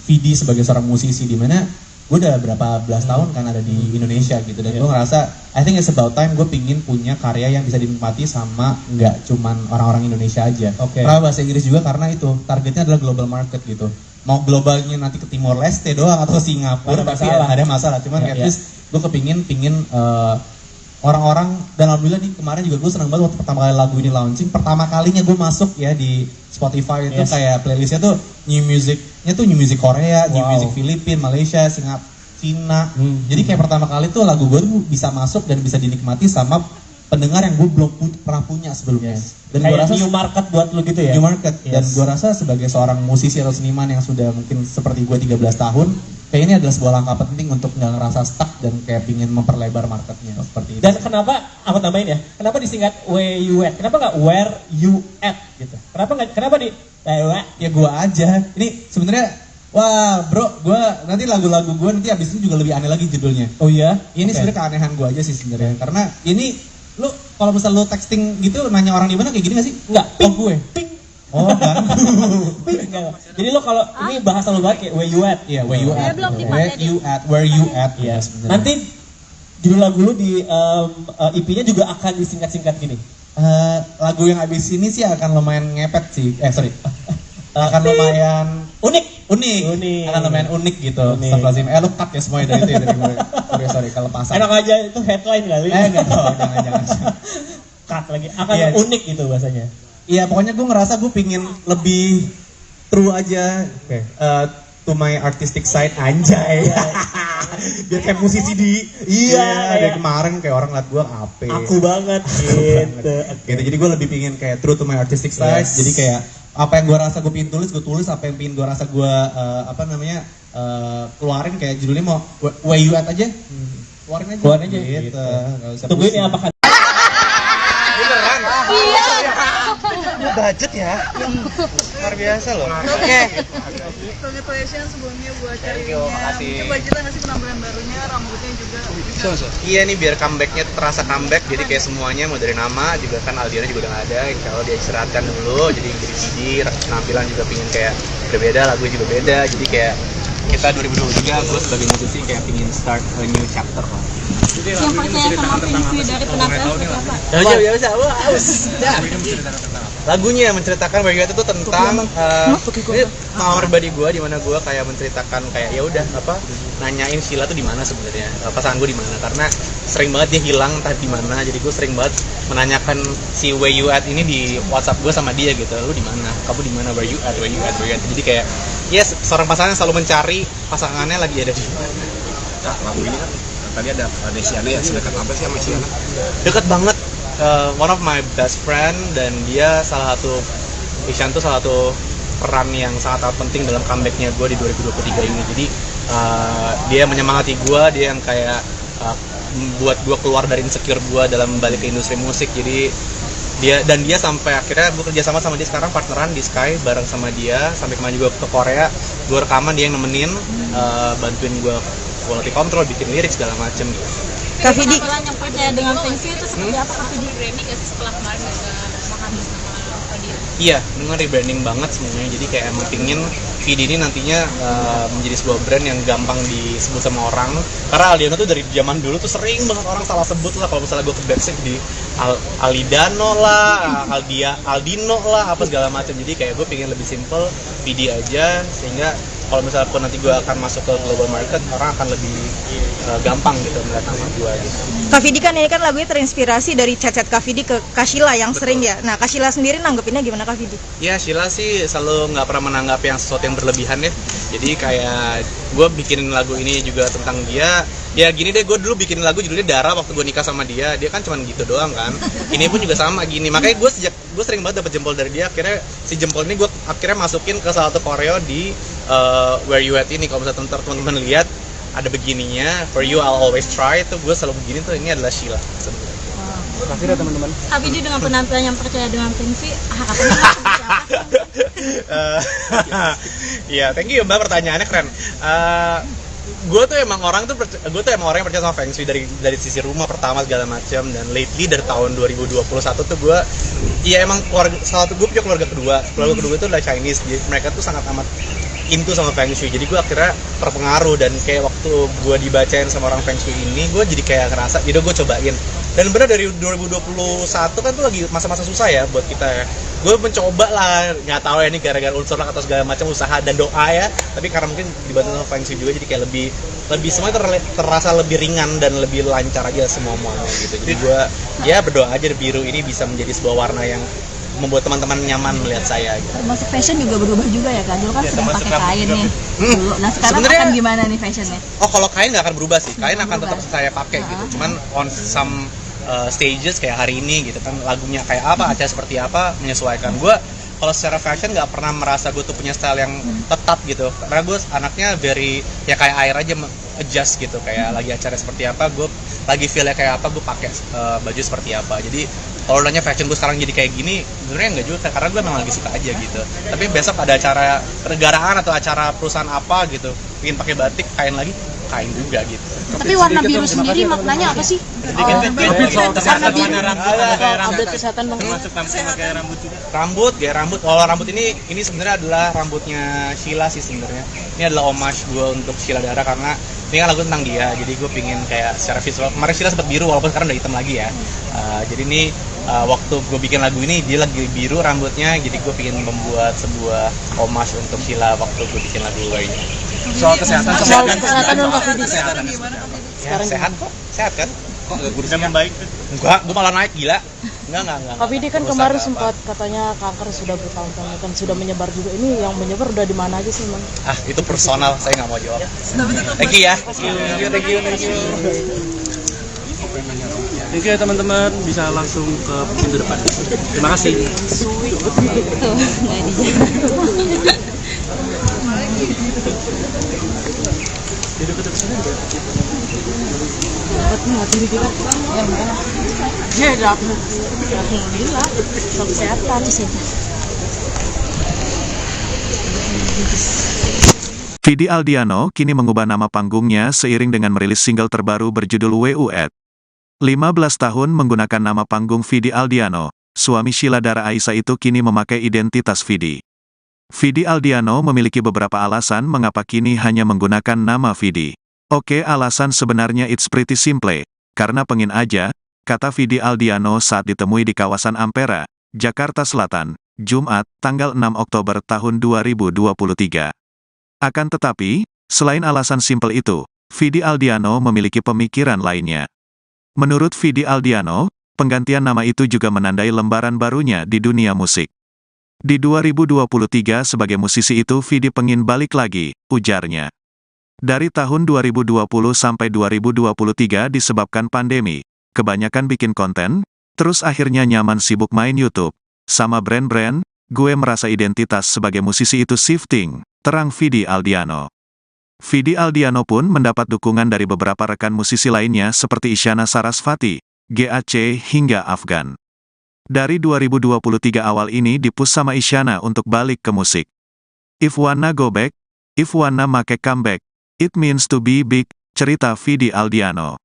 Vidi sebagai seorang musisi, dimana gue udah berapa belas tahun kan ada di Indonesia gitu, dan gue ngerasa I think it's about time gue pingin punya karya yang bisa dinikmati sama nggak cuman orang-orang Indonesia aja. Karena bahasa Inggris juga, karena itu targetnya adalah global market gitu. Mau globalnya nanti ke Timor Leste doang atau Singapura, pasti ada masalah. Cuman at least gue pingin orang-orang, dan alhamdulillah nih kemarin juga gue senang banget waktu pertama kali lagu ini launching, pertama kalinya gue masuk ya di Spotify itu kayak playlistnya tuh new music Korea, new music Filipina, Malaysia, Singapura, Cina. Jadi kayak pertama kali tuh lagu gue tuh bisa masuk dan bisa dinikmati sama pendengar yang gue belum pernah punya sebelumnya. Dan gue Kayak rasa new market buat lu gitu ya? new market. Dan Yes. gue rasa sebagai seorang musisi atau seniman yang sudah mungkin seperti gue 13 tahun, kayak ini adalah sebuah langkah penting untuk nggak ngerasa stuck dan kayak pingin memperlebar marketnya seperti itu. Dan kenapa, aku tambahin ya, kenapa disingkat where you at? Kenapa nggak where you at gitu? Kenapa di Ya gue aja. Ini sebenarnya, wah bro, gue nanti lagu-lagu gue nanti abis itu juga lebih aneh lagi judulnya. Oh iya? Ini sebenarnya keanehan gue aja sih sebenarnya. Karena ini, lu kalau misal lu texting gitu nanya orang di mana kayak gini gak sih? Enggak, Oh gue. Oh kan? Enggak. Jadi lo kalau ini bahasa lo banget kayak where you at. Iya, where you Saya at. belum Where dipakai you at, where you at. Iya. sebenarnya. Nanti judul lagu lu di EP-nya juga akan disingkat-singkat gini. Lagu yang abis ini sih akan lumayan ngepet sih. Akan lumayan Unik. unik. Akan lumayan unik gitu. Unik. Astagfirullahaladzim. Lu cut ya semuanya dari itu ya dari gue. Sorry kelepasan. Enak aja itu headline kali. Enggak tahu, jangan. Cut lagi. Akan Iya. unik gitu bahasanya. Iya, pokoknya gue ngerasa gue pingin lebih true aja to my artistic side anjay. Biar kayak musisi di dari kemarin kayak orang liat gue ape. Aku banget gitu. Gitu. Jadi gue lebih pingin kayak true to my artistic side. Yes. Jadi kayak apa yang gue rasa gue pingin tulis, gue tulis. Apa yang pingin gue rasa gue keluarin kayak judulnya mau where you at aja. Keluarin aja. Gitu. Nggak usah Tunggu ini pusing. apakah Beneran? Budget ya? Luar biasa loh. Oke. Congratulations sebelumnya buat Thank you, makasih. Coba cerita nggak sih penampilan barunya, rambutnya juga bisa. Iya nih biar comebacknya terasa comeback, jadi kayak semuanya mau dari nama juga kan Aldiana juga udah gak ada, insya Allah dia istirahatkan dulu, jadi CD, penampilan juga pingin kayak berbeda, lagu juga beda, jadi kayak kita 2023 gue sebagai musisi kayak pingin start a new chapter lah. Yang percaya sama Vinci dari penampilan seperti apa? Ya bisa, lagunya menceritakan Where You At itu tentang ini pengalaman pribadi gue di mana gue kayak menceritakan kayak ya udah apa nanyain Sheila tuh di mana sebenarnya pasangan gue di mana karena sering banget dia hilang entah di mana jadi gue sering banget menanyakan si Where You At ini di WhatsApp gue sama dia gitu lu di mana kamu di mana Where You At Where You At Where You At jadi kayak yes seorang pasangan yang selalu mencari pasangannya lagi ada di mana. Nah, lagu ini kan tadi ada Desiana ya, sedekat apa sih sama Siana? Dekat banget. One of my best friend dan dia salah satu Ishan tuh salah satu peran yang sangat penting dalam comebacknya gue di 2023 ini. Jadi dia menyemangati gue, dia yang kayak buat gue keluar dari insecure gue dalam balik ke industri musik. Jadi dia sampai akhirnya gue kerja sama dia sekarang partneran di Sky bareng sama dia sampai kemarin juga ke Korea gue rekaman dia yang nemenin bantuin gue quality control bikin lirik segala macem gitu. Kak Vidi, Penampilan yang percaya dengan Vinci itu seperti apa Kak Vidi? Branding gak sih setelah kemarin bisa menghabis sama Fadil? Iya, dengan rebranding banget semuanya. Jadi kayak emang pingin Vidi ini nantinya menjadi sebuah brand yang gampang disebut sama orang. Karena Aldiano tuh dari zaman dulu tuh sering banget orang salah sebut lah. Kalau misalnya gue ke backstage di Alidano lah, Aldino lah, apa segala macam. Jadi kayak gue pingin lebih simple, Vidi aja. Sehingga kalau misalnya pun nanti gue akan masuk ke global market, orang akan lebih gampang gitu melihat nama gue gitu. Kak Vidi kan ini kan lagunya terinspirasi dari chat-chat Kak Vidi ke Kak Sheila yang sering ya. Nah, Kak Sheila sendiri nanggepinnya gimana Kak Vidi? Ya Sheila sih selalu nggak pernah menanggap yang sesuatu yang berlebihan ya. Jadi kayak gue bikin lagu ini juga tentang dia. Ya gini deh, gue dulu bikin lagu judulnya Dara waktu gue nikah sama dia. Dia kan cuma gitu doang kan. Ini pun juga sama gini. Makanya gue sering banget dapet jempol dari dia. Akhirnya si jempol ini gue akhirnya masukin ke salah satu koreo di Where You At ini. Kalau misalnya teman-teman lihat ada begininya, For You I'll Always Try, itu gue selalu begini tuh, ini adalah Sheila sebenarnya. Terakhir ya teman-teman. Kak Vidi dengan penampilan yang percaya dengan Vinci, harapannya seperti apa? Iya, thank you Mbak, pertanyaannya keren. Gue tuh emang orang yang percaya sama Feng Shui dari sisi rumah pertama segala macam, dan lately dari tahun 2021 tuh gue emang gue punya keluarga kedua itu adalah Chinese, jadi mereka tuh sangat amat into sama Feng Shui, jadi gue akhirnya terpengaruh, dan kayak waktu gue dibacain sama orang Feng Shui ini gue jadi kayak ngerasa jadi gue cobain, dan bener dari 2021 kan tuh lagi masa-masa susah ya buat kita ya. Gue mencoba lah, nggak tahu ya ini gara-gara unsur atau segala macam usaha dan doa ya, tapi karena mungkin dibantu sama Feng Shui juga jadi kayak lebih semuanya terasa lebih ringan dan lebih lancar aja semuanya gitu. Jadi gue berdoa aja biru ini bisa menjadi sebuah warna yang membuat teman-teman nyaman melihat saya gitu. Termasuk fashion juga berubah juga ya Kak? Dulu kan sering pakai kain nih dulu. Nah sekarang Sebenarnya- akan gimana nih fashionnya? Oh kalau kain nggak akan berubah sih, kain akan tetap saya pakai gitu. Cuman on some stages kayak hari ini gitu kan, lagunya kayak apa, acara seperti apa, menyesuaikan. Gue kalau secara fashion nggak pernah merasa gue tuh punya style yang tetap gitu, karena gue anaknya very ya kayak air aja, adjust gitu, kayak lagi acara seperti apa, gue lagi feelnya kayak apa, gue pakai baju seperti apa. Jadi kalau nanya fashion gue sekarang jadi kayak gini, sebenarnya nggak juga, karena gue memang lagi suka aja gitu. Tapi besok ada acara kenegaraan atau acara perusahaan apa gitu, ingin pakai batik, kain lagi, kain juga gitu. Tapi warna biru sendiri maknanya apa sih? Update kesehatan dong. Rambut, gaya rambut. Kalau rambut ini sebenarnya adalah rambutnya Sheila sih sebenarnya. Ini adalah homage gue untuk Sheila Dara, karena ini kan lagu tentang dia. Jadi gue pingin kayak secara visual. Kemarin Sheila sempat biru, walaupun sekarang udah hitam lagi ya. Jadi ini waktu gue bikin lagu ini dia lagi biru rambutnya. Jadi gue pingin membuat sebuah homage untuk Sheila waktu gue bikin lagu ini. Soal kesehatan dong Kak Fidi. Ya, sehat kok, sehat kan? Kok nggak kurus yang baik? Enggak, gue malah naik gila. Enggak. Kak Fidi kan kemarin sempat katanya kanker sudah bertahun-tahun kan sudah menyebar juga. Ini yang menyebar udah di mana aja sih, Man? Itu personal, saya nggak mau jawab. Thank you ya. Thank you. Thank you ya teman-teman, bisa langsung ke pintu depan. Terima kasih. Alhamdulillah, kesehatan saja. Vidi Aldiano kini mengubah nama panggungnya seiring dengan merilis single terbaru berjudul WUET. 15 tahun menggunakan nama panggung Vidi Aldiano, suami Sheila Dara Aisha itu kini memakai identitas Vidi. Vidi Aldiano memiliki beberapa alasan mengapa kini hanya menggunakan nama Vidi. Oke, alasan sebenarnya it's pretty simple, karena pengen aja, kata Vidi Aldiano saat ditemui di kawasan Ampera, Jakarta Selatan, Jumat, tanggal 6 Oktober tahun 2023. Akan tetapi, selain alasan simpel itu, Vidi Aldiano memiliki pemikiran lainnya. Menurut Vidi Aldiano, penggantian nama itu juga menandai lembaran barunya di dunia musik. Di 2023 sebagai musisi itu Vidi pengen balik lagi, ujarnya. Dari tahun 2020 sampai 2023 disebabkan pandemi, kebanyakan bikin konten, terus akhirnya nyaman sibuk main YouTube, sama brand-brand, gue merasa identitas sebagai musisi itu shifting, terang Vidi Aldiano. Vidi Aldiano pun mendapat dukungan dari beberapa rekan musisi lainnya seperti Isyana Sarasvati, GAC hingga Afgan. Dari 2023 awal ini dipush sama Isyana untuk balik ke musik. If wanna go back, if wanna make comeback, it means to be big, cerita Vidi Aldiano.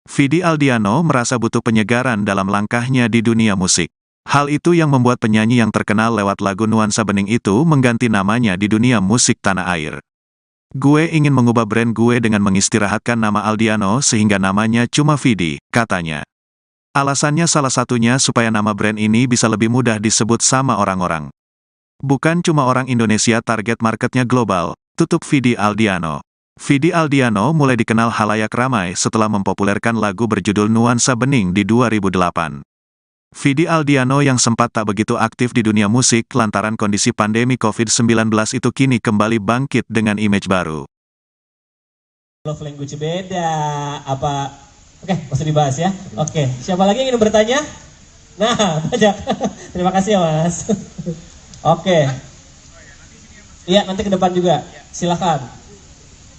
Vidi Aldiano merasa butuh penyegaran dalam langkahnya di dunia musik. Hal itu yang membuat penyanyi yang terkenal lewat lagu Nuansa Bening itu mengganti namanya di dunia musik tanah air. Gue ingin mengubah brand gue dengan mengistirahatkan nama Aldiano sehingga namanya cuma Vidi, katanya. Alasannya salah satunya supaya nama brand ini bisa lebih mudah disebut sama orang-orang. Bukan cuma orang Indonesia, target marketnya global, tutup Vidi Aldiano. Vidi Aldiano mulai dikenal halayak ramai setelah mempopulerkan lagu berjudul Nuansa Bening di 2008. Vidi Aldiano yang sempat tak begitu aktif di dunia musik lantaran kondisi pandemi COVID-19 itu kini kembali bangkit dengan image baru. Love language beda, apa? Oke, masih dibahas ya. Oke, siapa lagi yang ingin bertanya? Nah, banyak. Terima kasih ya Mas. Oke. Iya, nanti ke depan juga. Silakan.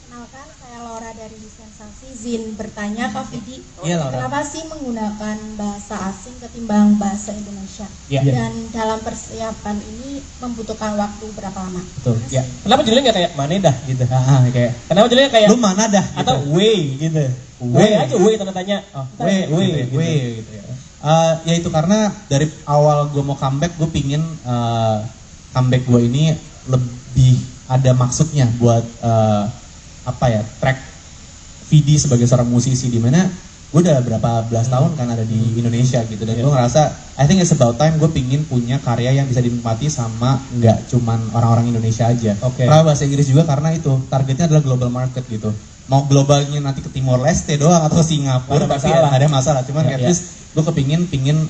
Kenalkan, saya Laura dari Sensasi. Izin bertanya Kak Vidi, Iya, Laura. kenapa sih menggunakan bahasa asing ketimbang bahasa Indonesia? Iya. Dan dalam persiapan ini membutuhkan waktu berapa lama? Betul. Ya. Kenapa judulnya nggak kayak Manedah gitu? Kayak Kenapa judulnya kayak lu mana dah gitu. atau Way gitu? Way aja, Way tanda tanya. Oh, Way gitu ya. Ya itu karena dari awal gue mau comeback, gue pingin comeback gue ini lebih ada maksudnya buat track Vidi sebagai seorang musisi, di mana gue udah berapa belas tahun kan ada di Indonesia gitu, dan gue ngerasa I think it's about time gue pingin punya karya yang bisa dinikmati sama nggak cuman orang-orang Indonesia aja. Karena bahasa Inggris juga, karena itu targetnya adalah global market gitu. Mau globalnya nanti ke Timor Leste doang atau ke Singapura, tapi ada masalah. Cuman at least gue pingin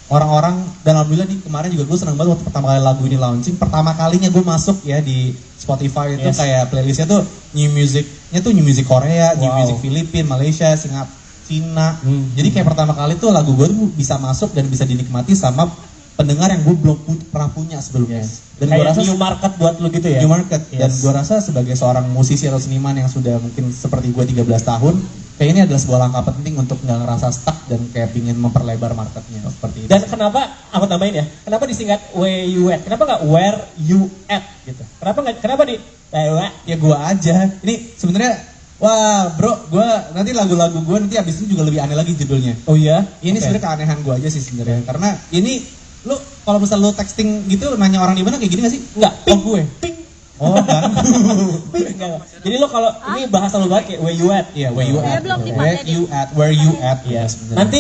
orang-orang, dan alhamdulillah nih kemarin juga gue senang banget waktu pertama kali lagu ini launching, pertama kalinya gue masuk ya di Spotify itu kayak playlistnya tuh new music Korea, new music Filipina, Malaysia, Cina. Jadi kayak pertama kali tuh lagu gue tuh bisa masuk dan bisa dinikmati sama pendengar yang gue belum pernah punya sebelumnya. Dan gue Kayak rasa new market buat lu gitu ya? new market. Dan Yes. gue rasa sebagai seorang musisi atau seniman yang sudah mungkin seperti gue 13 tahun, kayak ini adalah sebuah langkah penting untuk nggak ngerasa stuck dan kayak pingin memperlebar marketnya seperti itu. Dan kenapa, aku tambahin ya, kenapa disingkat where you at? Kenapa nggak where you at gitu? Kenapa di Ya gue aja. Ini sebenarnya wah bro, gue nanti lagu-lagu gue nanti abis ini juga lebih aneh lagi judulnya. Oh iya? Ini Oke. sebenarnya keanehan gue aja sih sebenarnya. Karena ini lu kalau misal lu texting gitu nanya orang di mana kayak gini gak sih? Enggak, Oh gue. ping. Oh kan. Enggak. Jadi lo kalau ini bahasa lu banget kayak where you at? Iya, where you at. belum Where dipakai you at, where you at. Iya. Ya, sebenarnya. Nanti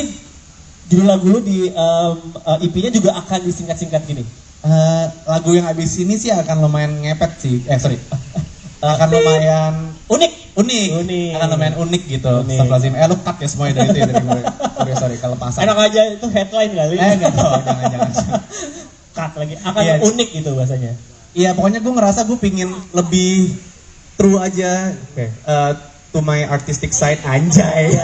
judul lagu lu di EP-nya juga akan disingkat-singkat gini. Lagu yang abis ini sih akan lumayan ngepet sih. Sorry. Akan lumayan Unik. unik. Akan lumayan unik gitu. Unik. Astagfirullahaladzim. Lu cut ya semuanya dari itu ya dari gue. Sorry kalau pasang. Enak aja itu headline kali. Enggak tahu, jangan. Cut lagi. Akan Iya. unik gitu bahasanya. Iya, pokoknya gue ngerasa gue pingin lebih true aja to my artistic side anjay.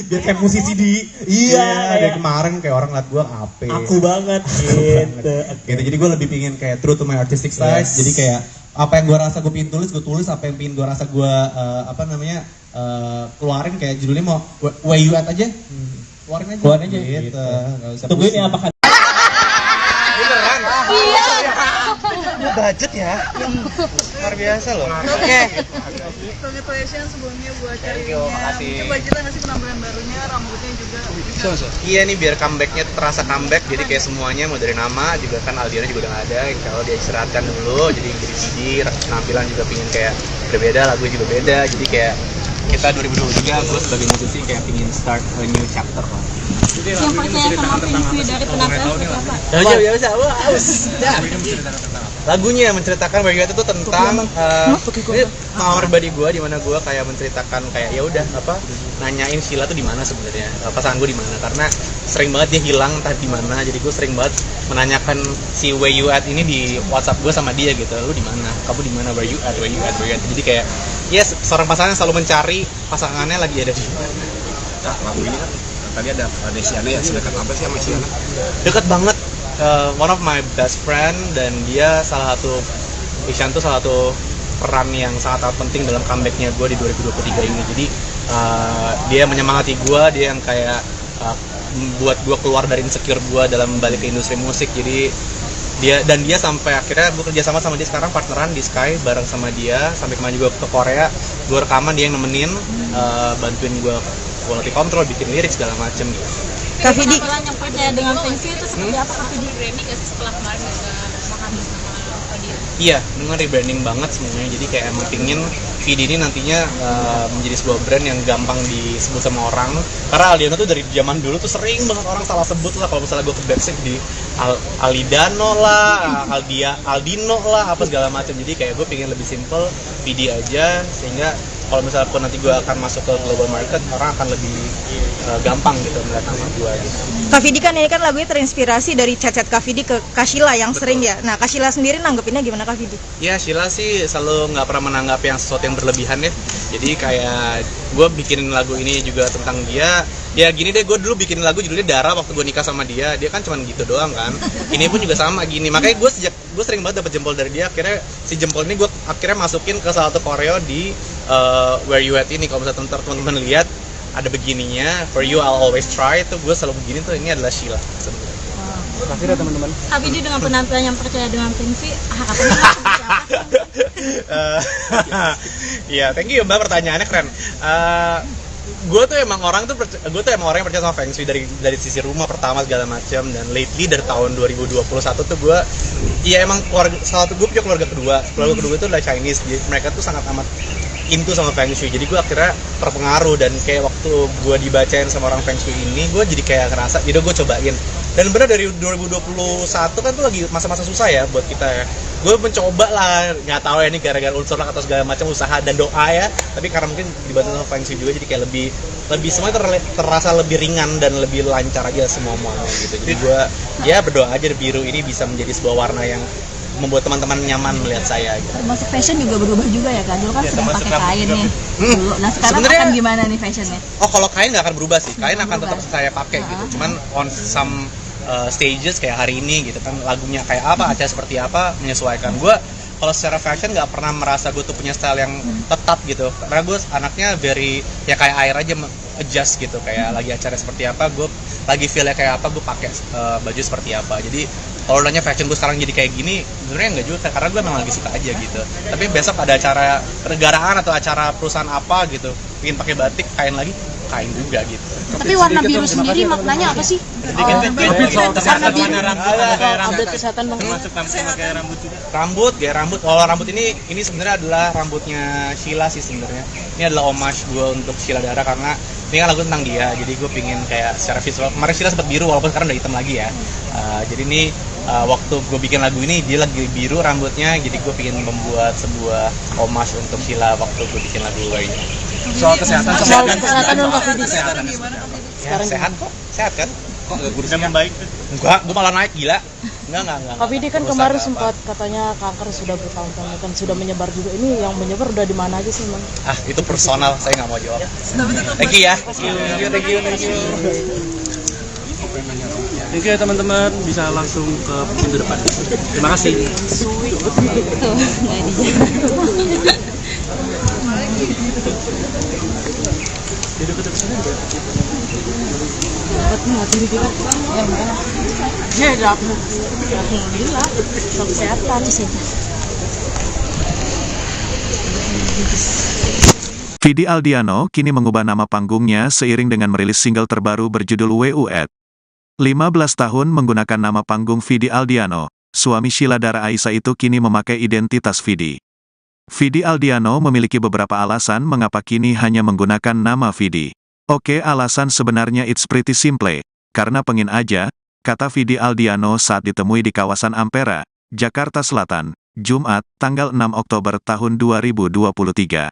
Biar kayak musisi di dari kemarin kayak orang liat gue ape. Aku banget gitu. Gitu. Jadi gue lebih pingin kayak true to my artistic side. Yes. Jadi kayak apa yang gue rasa gue pingin tulis, gue tulis. Apa yang pingin gue rasa gue keluarin kayak judulnya mau where you at aja. Keluarin aja. Keluarin aja. Gitu. Gitu. Nggak usah Tungguin pusing. ya apakah Budget ya, luar biasa loh. Oke. Congratulations sebelumnya buat Thank you, karirnya. makasih. Mungkin budgetnya nggak sih penampilan barunya, rambutnya juga. Iya nih biar comebacknya terasa comeback, jadi kayak semuanya mau dari nama juga kan Aldiano juga udah nggak ada, kalau dia istirahatkan dulu, jadi CD, penampilan juga pingin kayak berbeda, lagunya juga beda, jadi kayak kita 2023 gue sebagai musisi kayak pingin start a new chapter lah. Yang percaya sama Feng dari penampilan seperti apa? Ya bisa, lagunya menceritakan Where You At itu tentang ini pengalaman pribadi gue di mana gue kayak menceritakan kayak ya udah nanyain Sheila tuh di mana sebenarnya, pasangan gue di mana, karena sering banget dia hilang entah di mana, jadi gue sering banget menanyakan si Where You At ini di WhatsApp gue sama dia gitu, lu di mana, kamu di mana, Where You At, Where You At, Where You At, jadi kayak yes, seorang pasangan selalu mencari pasangannya lagi ada di mana. Nah, lagu ini kan tadi ada Desiana ya, sedekat apa sih sama Siana? Deket banget, one of my best friend, dan dia Ishan tuh salah satu peran yang sangat penting dalam comebacknya gue di 2023 ini. Jadi dia menyemangati gue, dia yang kayak buat gue keluar dari insecure gue dalam balik ke industri musik. Jadi dia sampai akhirnya gue kerja sama dia sekarang, partneran di Sky bareng sama dia, sampai kemarin juga ke Korea, gue rekaman, dia yang nemenin, bantuin gue quality control, bikin lirik segala macem gitu. Kak Vidi, Penampilan yang percaya dengan Feng itu seperti apa Kak Vidi? Branding gak sih setelah kemarin bisa makan bersama Aldiano? Iya, dengan rebranding banget semuanya. Jadi kayak emang pingin VD ini nantinya menjadi sebuah brand yang gampang disebut sama orang. Karena Aldiano tuh dari zaman dulu tuh sering banget orang salah sebut lah. Kalau misalnya gue ke backstage di Alidano lah, Aldino lah, apa segala macam. Jadi kayak gue pingin lebih simple, VD aja, sehingga kalau misalnya pun nanti gue akan masuk ke global market, orang akan lebih gampang gitu melihat nama gue gitu. Kak Vidi kan ini kan lagunya terinspirasi dari chat-chat Kak Vidi ke Kak Sheila yang sering ya. Nah, Kak Sheila sendiri nanggepinnya gimana Kak Vidi? Ya Sheila sih selalu nggak pernah menanggap yang sesuatu yang berlebihan ya. Jadi kayak gue bikin lagu ini juga tentang dia. Ya gini deh, gue dulu bikin lagu judulnya Dara waktu gue nikah sama dia. Dia kan cuma gitu doang kan. Ini pun juga sama gini. Makanya gue sering banget dapet jempol dari dia. Akhirnya si jempol ini gue akhirnya masukin ke salah satu koreo di Where You At ini. Kalau misalnya teman-teman lihat ada begininya, For You I'll Always Try, itu gue selalu begini tuh, ini adalah Sheila sebenarnya. Makasih ya teman-teman. Kak Vidi dengan penampilan yang percaya dengan Feng harapannya seperti apa? Iya, thank you Mbak, pertanyaannya keren. Gue tuh emang orang yang percaya sama Feng Shui dari sisi rumah pertama segala macam, dan lately dari tahun 2021 tuh gue emang gue punya keluarga kedua itu adalah Chinese, jadi mereka tuh sangat amat into sama Feng Shui, jadi gue akhirnya terpengaruh, dan kayak waktu gue dibacain sama orang Feng Shui ini, gue jadi kayak ngerasa, jadi gue cobain. Dan bener dari 2021 kan tuh lagi masa-masa susah ya buat kita ya. Gue mencoba lah, nggak tahu ya ini gara-gara unsur lah atau segala macam usaha dan doa ya. Tapi karena mungkin dibantu sama Feng Shui juga, jadi kayak lebih semuanya terasa lebih ringan dan lebih lancar aja semuanya gitu. Jadi gue berdoa aja biru ini bisa menjadi sebuah warna yang membuat teman-teman nyaman melihat saya gitu. Termasuk fashion juga berubah juga ya kan? Dulu kan sering pakai kain nih. Dulu. Nah sekarang Sebenarnya- akan gimana nih fashionnya? Oh kalau kain nggak akan berubah sih, kain akan tetap saya pakai gitu. Cuman on some stages kayak hari ini gitu kan, lagunya kayak apa, acara seperti apa, menyesuaikan. Gue kalau secara fashion nggak pernah merasa gue tuh punya style yang tetap gitu, karena gue anaknya very ya kayak air aja, adjust gitu, kayak lagi acara seperti apa, gue lagi feelnya kayak apa, gue pakai baju seperti apa. Jadi kalau nanya fashion gue sekarang jadi kayak gini, sebenarnya nggak juga, karena gue memang lagi suka aja gitu. Tapi besok ada acara kenegaraan atau acara perusahaan apa gitu, ingin pakai batik, kain lagi, kain juga gitu. Tapi warna biru sendiri maknanya apa sih? Update kesehatan bang. Rambut, gaya rambut. Kalau rambut ini sebenarnya adalah rambutnya Sheila sih sebenarnya. Ini adalah homage gue untuk Sheila Dara, karena ini kan lagu tentang dia. Jadi gue pingin kayak secara visual. Kemarin Sheila sempat biru walaupun sekarang udah hitam lagi ya. Jadi ini waktu gue bikin lagu ini dia lagi biru rambutnya. Jadi gue pingin membuat sebuah homage untuk Sheila waktu gue bikin lagu ini. Soal kesehatan dong Kak Fidi. Ya, sehat kok, sehat kan? kok nggak kurusnya membaik? Enggak, gue malah naik gila. Enggak. Kak Fidi kan kemarin sempat katanya kanker sudah bertahun-tahun kan sudah menyebar juga. Ini yang menyebar udah di mana aja sih bang? Ah, itu personal, saya nggak mau jawab. Thank you ya. Thank you. Thank you ya teman-teman, bisa langsung ke pintu depan. Terima kasih. Alhamdulillah, kesehatan sih. Vidi Aldiano kini mengubah nama panggungnya seiring dengan merilis single terbaru berjudul WUET. 15 tahun menggunakan nama panggung Vidi Aldiano, suami Sheila Dara Aisha itu kini memakai identitas Vidi. Vidi Aldiano memiliki beberapa alasan mengapa kini hanya menggunakan nama Vidi. Oke, alasan sebenarnya it's pretty simple, karena pengen aja, kata Vidi Aldiano saat ditemui di kawasan Ampera, Jakarta Selatan, Jumat, tanggal 6 Oktober tahun 2023.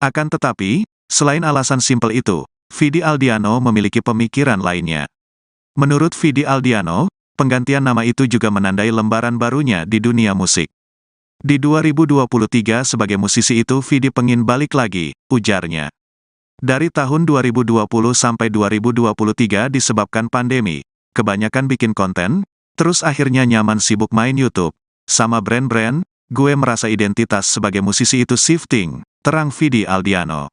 Akan tetapi, selain alasan simpel itu, Vidi Aldiano memiliki pemikiran lainnya. Menurut Vidi Aldiano, penggantian nama itu juga menandai lembaran barunya di dunia musik. Di 2023 sebagai musisi itu Vidi pengen balik lagi, ujarnya. Dari tahun 2020 sampai 2023 disebabkan pandemi, kebanyakan bikin konten, terus akhirnya nyaman sibuk main YouTube, sama brand-brand, gue merasa identitas sebagai musisi itu shifting, terang Vidi Aldiano.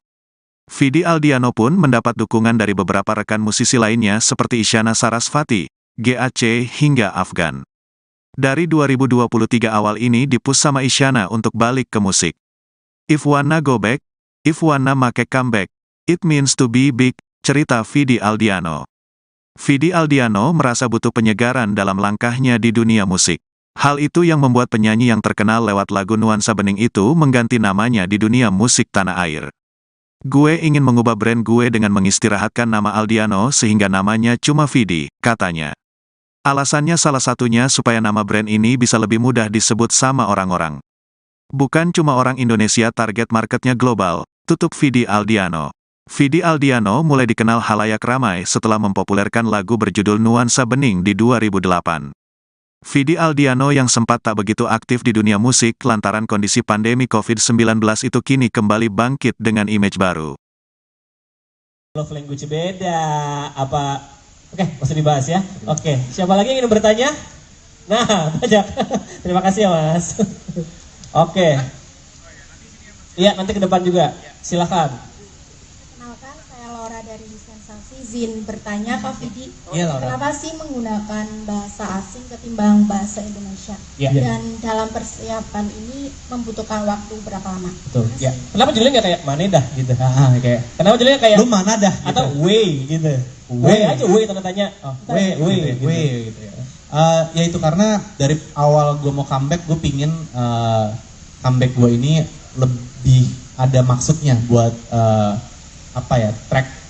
Vidi Aldiano pun mendapat dukungan dari beberapa rekan musisi lainnya seperti Isyana Sarasvati, GAC hingga Afgan. Dari 2023 awal ini dipush sama Isyana untuk balik ke musik. If wanna go back, if wanna make comeback, it means to be big, cerita Vidi Aldiano. Vidi Aldiano merasa butuh penyegaran dalam langkahnya di dunia musik. Hal itu yang membuat penyanyi yang terkenal lewat lagu Nuansa Bening itu mengganti namanya di dunia musik tanah air. Gue ingin mengubah brand gue dengan mengistirahatkan nama Aldiano sehingga namanya cuma Vidi, katanya. Alasannya salah satunya supaya nama brand ini bisa lebih mudah disebut sama orang-orang. Bukan cuma orang Indonesia, target marketnya global, tutup Vidi Aldiano. Vidi Aldiano mulai dikenal halayak ramai setelah mempopulerkan lagu berjudul Nuansa Bening di 2008. Vidi Aldiano yang sempat tak begitu aktif di dunia musik lantaran kondisi pandemi COVID-19 itu kini kembali bangkit dengan image baru. Love language beda, apa? Oke, masih dibahas ya. Oke, siapa lagi yang ingin bertanya? Nah, banyak. Terima kasih ya Mas. Oke. Iya, nanti ke depan juga. Silakan. Kenalkan, saya Laura dari Sensasi. Izin bertanya Kak Vidi, Iya, Laura. kenapa sih menggunakan bahasa asing ketimbang bahasa Indonesia? Iya. Dan dalam persiapan ini membutuhkan waktu berapa lama? Betul. Ya. Kenapa judulnya nggak kayak Manedah gitu? Kayak Kenapa judulnya kayak lu mana dah gitu. atau Way gitu? Way aja Way tanda tanya. Oh, Way gitu ya. Ya itu karena dari awal gue mau comeback, gue pingin comeback gue ini lebih ada maksudnya buat track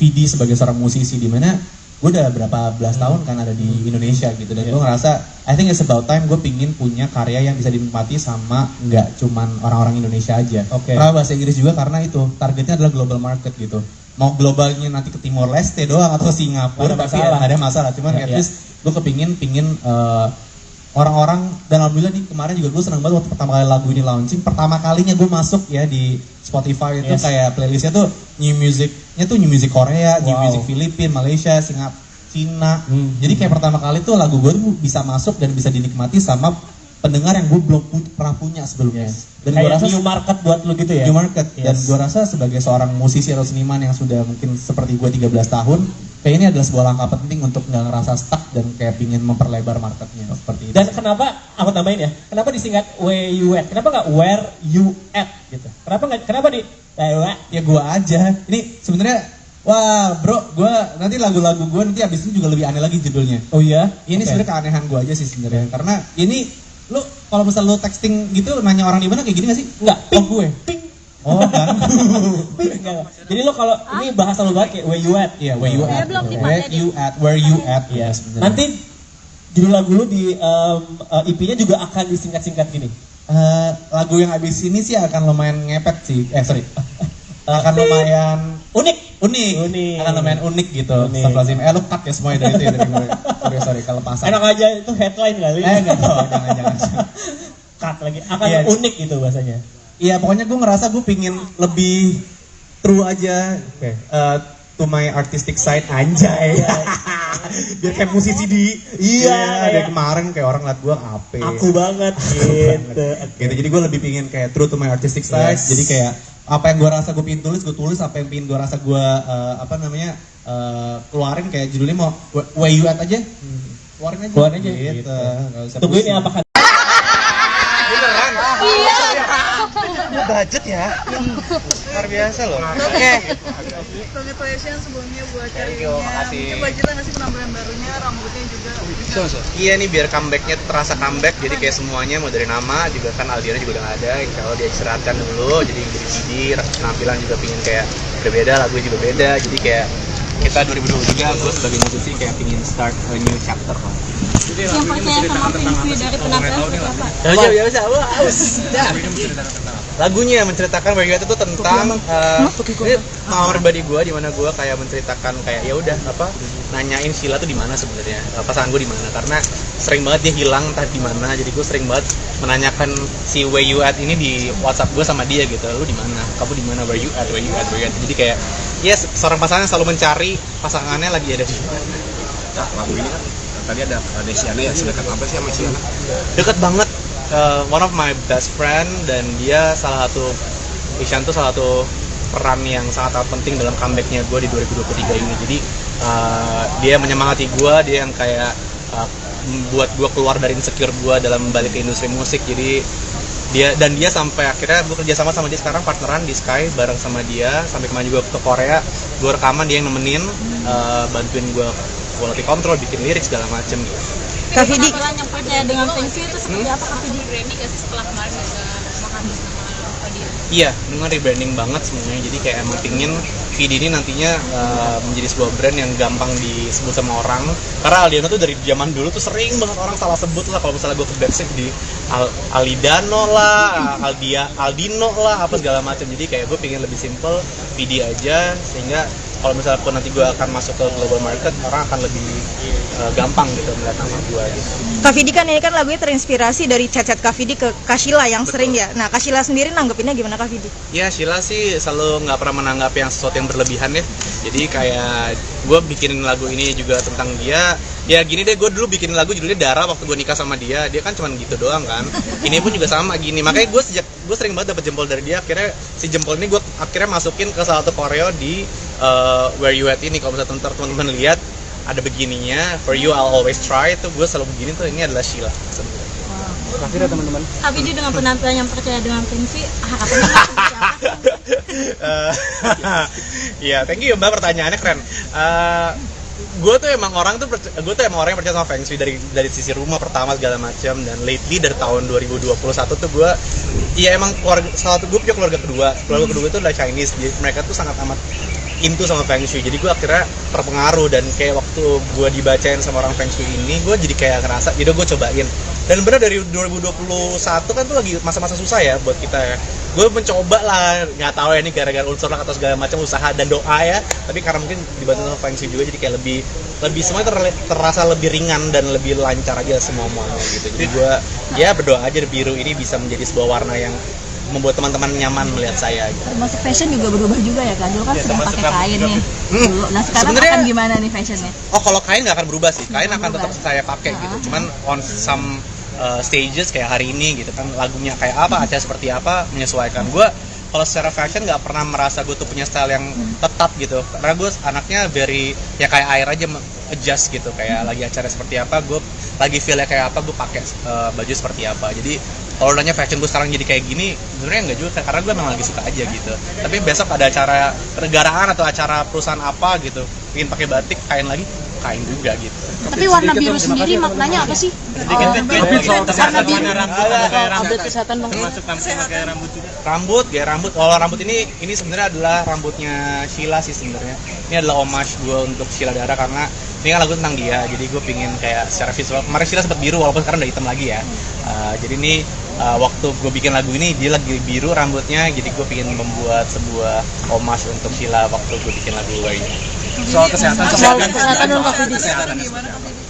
Vidi sebagai seorang musisi, di mana gue udah berapa belas tahun kan ada di Indonesia gitu, dan gue ngerasa I think it's about time gue pingin punya karya yang bisa dinikmati sama nggak cuman orang-orang Indonesia aja. Karena bahasa Inggris juga, karena itu targetnya adalah global market gitu. Mau globalnya nanti ke Timor Leste doang atau ke Singapura, tapi ada masalah. Cuman at least gue pingin orang-orang, dan alhamdulillah nih kemarin juga gue seneng banget waktu pertama kali lagu ini launching, pertama kalinya gue masuk ya di Spotify itu kayak playlistnya tuh new music Korea, new music Filipina, Malaysia, Singapura, Cina. Jadi kayak pertama kali tuh lagu gue tuh bisa masuk dan bisa dinikmati sama pendengar yang gue belum pernah punya sebelumnya. Dan gue rasa new market buat lu gitu ya. New market. Dan gue rasa sebagai seorang musisi atau seniman yang sudah mungkin seperti gue 13 tahun, kayak ini adalah sebuah langkah penting untuk nggak ngerasa stuck dan kayak pingin memperlebar marketnya seperti itu. Dan kenapa aku tambahin ya? Kenapa disingkat where you at? Kenapa nggak where you at gitu? Kenapa di ya gue aja. Ini sebenarnya wah bro, gue nanti lagu-lagu gue nanti abis ini juga lebih aneh lagi judulnya. Oh iya? Ini sebenarnya keanehan gue aja sih sebenarnya. Karena ini lu kalau misal lu texting gitu nanya orang di mana kayak gini gak sih? Enggak. Ping gue. Ping. Oh kan. Jadi lo kalau ini bahasa lo banget kayak where you at. Iya, where you at. Where you at. Ya sebenarnya. Nanti judul lagu lu di EP-nya juga akan disingkat-singkat gini. Lagu yang abis ini sih akan lumayan ngepet sih. Akan lumayan unik. Akan lumayan unik gitu. Astagfirullahaladzim. Lu cut ya semuanya dari itu ya dari gue. Sorry kalau pasang. Enak aja itu headline kali. Enggak tahu, jangan. Cut lagi. Akan unik gitu bahasanya. Iya, pokoknya gue ngerasa gue pingin lebih true aja to my artistic side anjay. Biar kayak musisi di dari kemarin kayak orang liat gue apa. Aku banget gitu. Jadi gue lebih pingin kayak true to my artistic side. Jadi kayak apa yang gue rasa gue pingin tulis, gue tulis. Apa yang pingin gue rasa gue keluarin kayak judulnya mau where you at aja. Keluarin aja. Gitu. Tungguin ya apakah beneran? Iya. Budget ya? Luar biasa loh. Oke. Congratulations sebelumnya buat karirnya. Mungkin budgetnya ngasih penampilan barunya, rambutnya juga. Iya nih biar comebacknya terasa comeback. Jadi kayak semuanya mau dari nama juga kan Aldiano juga udah gak ada. Kalau dia istirahatkan dulu, jadi beli CD, penampilan juga pingin kayak berbeda, lagu juga beda. Jadi kayak kita 2023 gue sebagai musisi kayak pingin start a new chapter lah. Yang percaya sama Vinci dari penampilan seperti apa? Ya bisa, lagunya menceritakan Where You At itu tentang ini pengalaman pribadi gue di mana gue kayak menceritakan kayak ya udah nanyain Sheila tuh di mana sebenarnya, pasangan gue di mana, karena sering banget dia hilang entah di mana. Jadi gue sering banget menanyakan si Where You At ini di WhatsApp gue sama dia gitu, lu di mana, kamu di mana, Where You At. Jadi kayak seorang pasangan selalu mencari pasangannya lagi ada di mana. Nah, lagu ini kan tadi ada Desiana ya, sedekat apa sih sama Siana? Dekat banget, one of my best friend, dan dia Ishan tuh salah satu peran yang sangat penting dalam comebacknya gue di 2023 ini. Jadi dia menyemangati gue, dia yang kayak buat gue keluar dari insecure gue dalam balik ke industri musik. Jadi dia sampai akhirnya gue kerja sama dia sekarang, partneran di Sky bareng sama dia sampai kemarin juga ke Korea, gue rekaman, dia yang nemenin, bantuin gue quality control, bikin lirik segala macem gitu. Kak Vidi, yang percaya dengan Vinci itu seperti apa Kak Vidi? Berani gak sih setelah kemarin bisa menghabis nama dia? Iya, dengan rebranding banget semuanya. Jadi kayak emang pingin Vidi ini nantinya menjadi sebuah brand yang gampang disebut sama orang. Karena Aldiano tuh dari zaman dulu tuh sering banget orang salah sebut lah. Kalau misalnya gue ke backstage di Alidano lah, Aldino lah, apa segala macam. Jadi kayak gue pingin lebih simple, Vidi aja, sehingga kalau misalnya pun nanti gue akan masuk ke global market, orang akan lebih gampang gitu melihat nama gue gitu. Kak Vidi kan ini kan lagunya terinspirasi dari chat-chat Kak Vidi ke Kak Sheila yang sering ya. Nah, Kak Sheila sendiri nanggepinnya gimana Kak Vidi? Ya, Sheila sih selalu nggak pernah menanggap yang sesuatu yang berlebihan ya. Jadi kayak gue bikin lagu ini juga tentang dia. Ya gini deh, gue dulu bikin lagu judulnya Dara waktu gue nikah sama dia. Dia kan cuma gitu doang kan. Ini pun juga sama gini. Makanya gue sering banget dapet jempol dari dia. Akhirnya si jempol ini gue akhirnya masukin ke salah satu koreo di Where You At ini. Kalau misalnya teman-teman lihat ada begininya, For You I'll Always Try, itu gue selalu begini tuh, ini adalah Sheila sebenarnya. Makasih ya teman-teman. Kak Vidi dengan penampilan yang percaya dengan Vinci, harapannya seperti apa? Iya, thank you Mbak, pertanyaannya keren. Gue tuh emang orang yang percaya sama Feng Shui dari sisi rumah pertama segala macam, dan lately dari tahun 2021 tuh gue emang gue punya keluarga kedua itu adalah Chinese, jadi mereka tuh sangat amat into sama Feng Shui. Jadi gue akhirnya terpengaruh, dan kayak waktu gue dibacain sama orang Feng Shui ini, gue jadi kayak ngerasa, jadi gue cobain. Dan bener dari 2021 kan tuh lagi masa-masa susah ya buat kita ya. gue mencoba lah, nggak tahu ya ini gara-gara unsur lah atau segala macam usaha dan doa ya, tapi karena mungkin dibantu sama feng shui juga jadi kayak lebih semuanya terasa lebih ringan dan lebih lancar aja semuanya gitu. Jadi gue ya berdoa aja biru ini bisa menjadi sebuah warna yang membuat teman-teman nyaman melihat saya gitu. Termasuk fashion juga berubah juga ya kan? Dulu kan sering pakai kain nih. Dulu. Nah sekarang Sebenarnya, akan gimana nih fashionnya? Oh kalau kain nggak akan berubah sih, kain akan tetap saya pakai gitu. Cuman on some stages kayak hari ini gitu kan, lagunya kayak apa, acara seperti apa, menyesuaikan. Gue kalau secara fashion nggak pernah merasa gue tuh punya style yang tetap gitu, karena gue anaknya very ya kayak air aja, adjust gitu, kayak lagi acara seperti apa, gue lagi feelnya kayak apa, gue pakai baju seperti apa. Jadi kalau nanya fashion gue sekarang jadi kayak gini, sebenarnya enggak juga, karena gue memang lagi suka aja gitu. Tapi besok ada acara kenegaraan atau acara perusahaan apa gitu, ingin pakai batik, kain lagi, kain juga gitu. Tapi warna biru sendiri maknanya apa sih? Update kesehatan bang. Rambut, gaya rambut. Kalau rambut ini sebenarnya adalah rambutnya Sheila sih sebenarnya. Ini adalah homage gue untuk Sheila Dara karena ini kan lagu tentang dia, jadi gue pingin kayak secara visual. Kemarin Sheila sempat biru walaupun sekarang udah hitam lagi ya. Jadi ini waktu gue bikin lagu ini dia lagi biru rambutnya, jadi gue pingin membuat sebuah homage untuk Sheila waktu gue bikin lagu ini. Soal kesehatan dong Kak Fidi.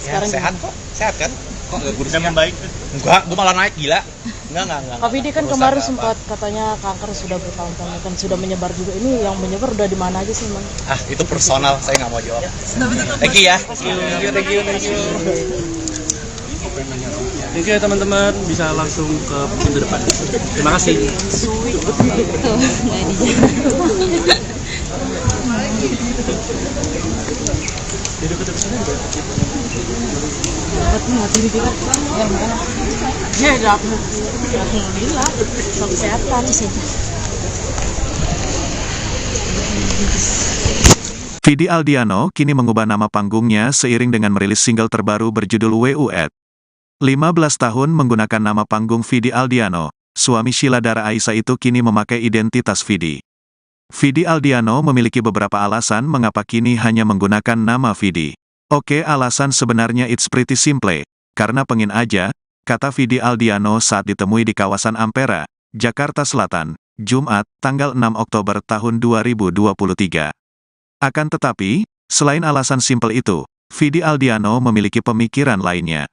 Ya, sehat kok, sehat kan? Kok nggak kurusnya membaik? Enggak, gue malah naik gila. Enggak. Kak Fidi kan kemarin sempat katanya kanker sudah bertahun-tahun kan sudah menyebar juga. Ini yang menyebar udah di mana aja sih, Bang? Ah, itu personal, saya nggak mau jawab. Thank you ya. Thank you. Thank you ya teman-teman, bisa langsung ke pintu depan. Terima kasih. Alhamdulillah, soal kesehatan sih. Vidi Aldiano kini mengubah nama panggungnya seiring dengan merilis single terbaru berjudul WUET. 15 tahun menggunakan nama panggung Vidi Aldiano, suami Sheila Dara Aisha itu kini memakai identitas Vidi. Vidi Aldiano memiliki beberapa alasan mengapa kini hanya menggunakan nama Vidi. Oke, alasan sebenarnya it's pretty simple, karena pengen aja, kata Vidi Aldiano saat ditemui di kawasan Ampera, Jakarta Selatan, Jumat, tanggal 6 Oktober tahun 2023. Akan tetapi, selain alasan simpel itu, Vidi Aldiano memiliki pemikiran lainnya.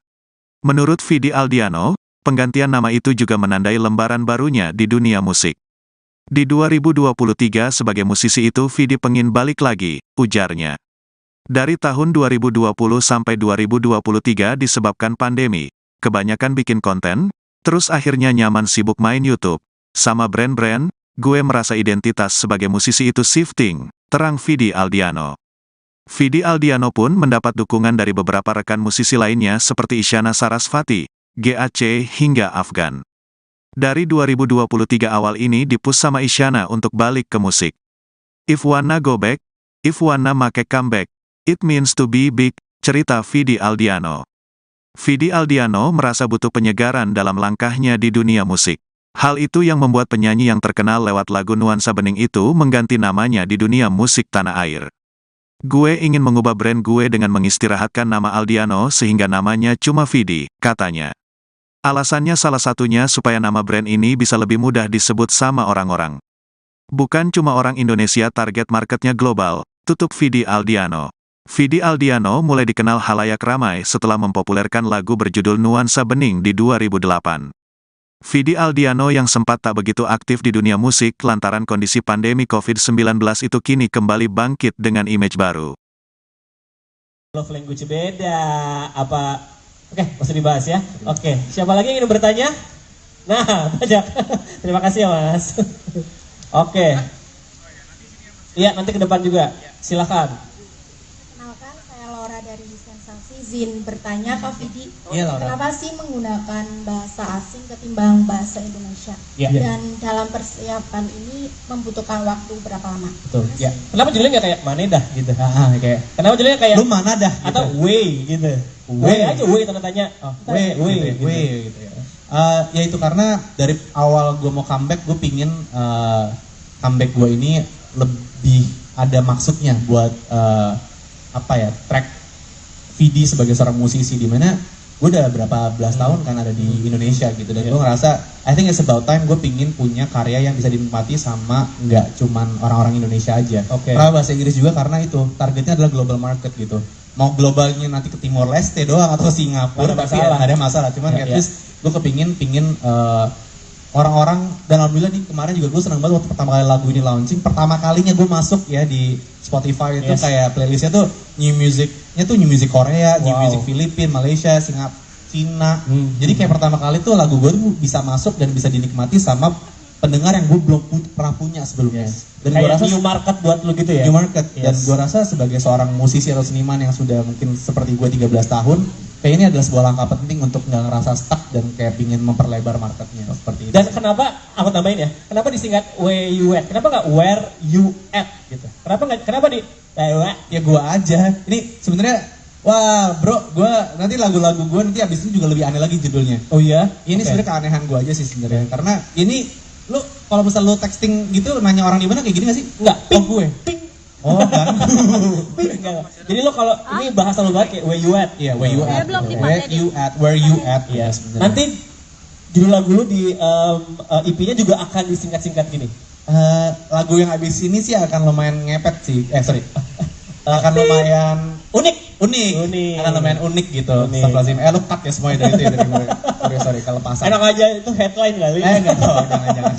Menurut Vidi Aldiano, penggantian nama itu juga menandai lembaran barunya di dunia musik. Di 2023 sebagai musisi itu Vidi pengin balik lagi, ujarnya. Dari tahun 2020 sampai 2023 disebabkan pandemi, kebanyakan bikin konten, terus akhirnya nyaman sibuk main YouTube. Sama brand-brand, gue merasa identitas sebagai musisi itu shifting, terang Vidi Aldiano. Vidi Aldiano pun mendapat dukungan dari beberapa rekan musisi lainnya seperti Isyana Sarasvati, GAC hingga Afgan. Dari 2023 awal ini dipush sama Isyana untuk balik ke musik. If wanna go back, if wanna make comeback, it means to be big, cerita Vidi Aldiano. Vidi Aldiano merasa butuh penyegaran dalam langkahnya di dunia musik. Hal itu yang membuat penyanyi yang terkenal lewat lagu Nuansa Bening itu mengganti namanya di dunia musik tanah air. Gue ingin mengubah brand gue dengan mengistirahatkan nama Aldiano sehingga namanya cuma Vidi, katanya. Alasannya salah satunya supaya nama brand ini bisa lebih mudah disebut sama orang-orang. Bukan cuma orang Indonesia, target marketnya global, tutup Vidi Aldiano. Vidi Aldiano mulai dikenal halayak ramai setelah mempopulerkan lagu berjudul Nuansa Bening di 2008. Vidi Aldiano yang sempat tak begitu aktif di dunia musik lantaran kondisi pandemi COVID-19 itu kini kembali bangkit dengan image baru. Love language beda, apa? Oke, masih dibahas ya. Oke, siapa lagi yang ingin bertanya? Nah, banyak. Terima kasih ya Mas. Oke. Iya, nanti ke depan juga. Silakan. Kenalkan, saya Laura dari Sensasi. Izin bertanya Kak Vidi, Iya, Laura. kenapa sih menggunakan bahasa asing ketimbang bahasa Indonesia? Iya. Dan dalam persiapan ini membutuhkan waktu berapa lama? Betul. Ya. Kenapa judulnya nggak kayak mana dah gitu? Kayak. Kenapa judulnya kayak Lu mana dah? atau way gitu? Way aja way tanda tanya. Oh, way gitu ya. Ya itu karena dari awal gue mau comeback, gue pingin comeback gue ini lebih ada maksudnya buat track Vidi sebagai seorang musisi, dimana gue udah berapa belas tahun kan ada di Indonesia gitu, dan gue ngerasa I think it's about time gue pingin punya karya yang bisa dinikmati sama nggak cuman orang-orang Indonesia aja. Karena bahasa Inggris juga, karena itu targetnya adalah global market gitu. Mau globalnya nanti ke Timor Leste doang atau Singapura, tapi ada masalah. Cuman at least gue pingin orang-orang, dan alhamdulillah nih kemarin juga gue senang banget waktu pertama kali lagu ini launching, pertama kalinya gue masuk ya di Spotify itu kayak playlistnya tuh new music Korea, new music Filipina, Malaysia, Singapura, Cina. Jadi kayak pertama kali tuh lagu gue tuh bisa masuk dan bisa dinikmati sama pendengar yang gue belum pernah punya sebelumnya. Dan gue rasa new market buat lu gitu ya. New market. Dan gue rasa sebagai seorang musisi atau seniman yang sudah mungkin seperti gue 13 tahun, kayak ini adalah sebuah langkah penting untuk nggak ngerasa stuck dan kayak pingin memperlebar marketnya seperti itu. Dan kenapa aku tambahin ya? Kenapa disingkat where you at? Kenapa nggak where you at gitu? Kenapa di ya gue aja. Ini sebenarnya wah bro, gue nanti lagu-lagu gue nanti abis ini juga lebih aneh lagi judulnya. Oh iya? Ini sebenarnya keanehan gue aja sih sebenarnya. Karena ini lu kalau misal lu texting gitu nanya orang di mana kayak gini nggak sih? Enggak. Oh gue. Oh kan. Jadi lo kalau ini bahasa lo banget kayak where you at. Iya, where you at. Where you at. Iya, sebenarnya. Nanti judul lagu lu di EP-nya juga akan disingkat-singkat gini. Lagu yang habis ini sih akan lumayan ngepet sih. Akan lumayan unik. Akan lumayan unik gitu. Astagfirullahaladzim. Lu cut ya semuanya dari itu ya, dari gue. Sorry kalau pasang. Enak aja itu headline kali. Enggak tahu, jangan.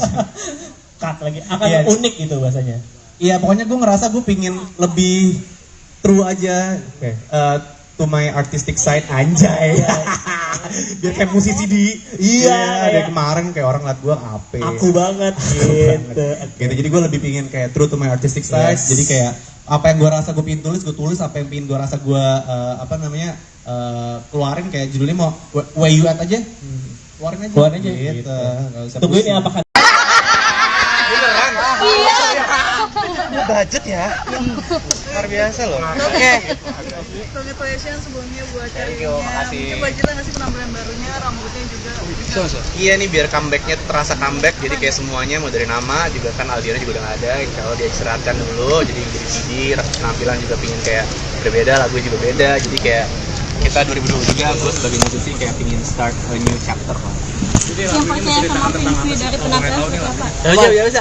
Cut lagi. Akan unik itu bahasanya. Iya, pokoknya gue ngerasa gue pingin lebih true aja to my artistic side, anjay. Biar kayak musisi dari kemarin kayak orang liat gue apa. Aku banget gitu. Jadi gue lebih pingin kayak true to my artistic side. Jadi kayak apa yang gue rasa gue pingin tulis, gue tulis. Apa yang pingin gue rasa gue keluarin, kayak judulnya mau where you at aja. Keluarin aja. Gitu. Tungguin ya apakah beneran? Iya. Budget ya? Luar biasa loh. Oke. Congratulations sebelumnya buat Thank you, makasih. Budgetnya ngasih penampilan barunya, rambutnya juga. Iya nih biar comebacknya terasa comeback, jadi kayak semuanya mau dari nama juga kan Aldiano juga udah gak ada, insya Allah dia istirahatkan dulu, jadi CD, penampilan juga pingin kayak berbeda, lagu juga beda, jadi kayak kita 2023 gue sebagai musisi kayak pingin start a new chapter. Yang percaya sama prinsip dari penampilan seperti apa? Ya bisa,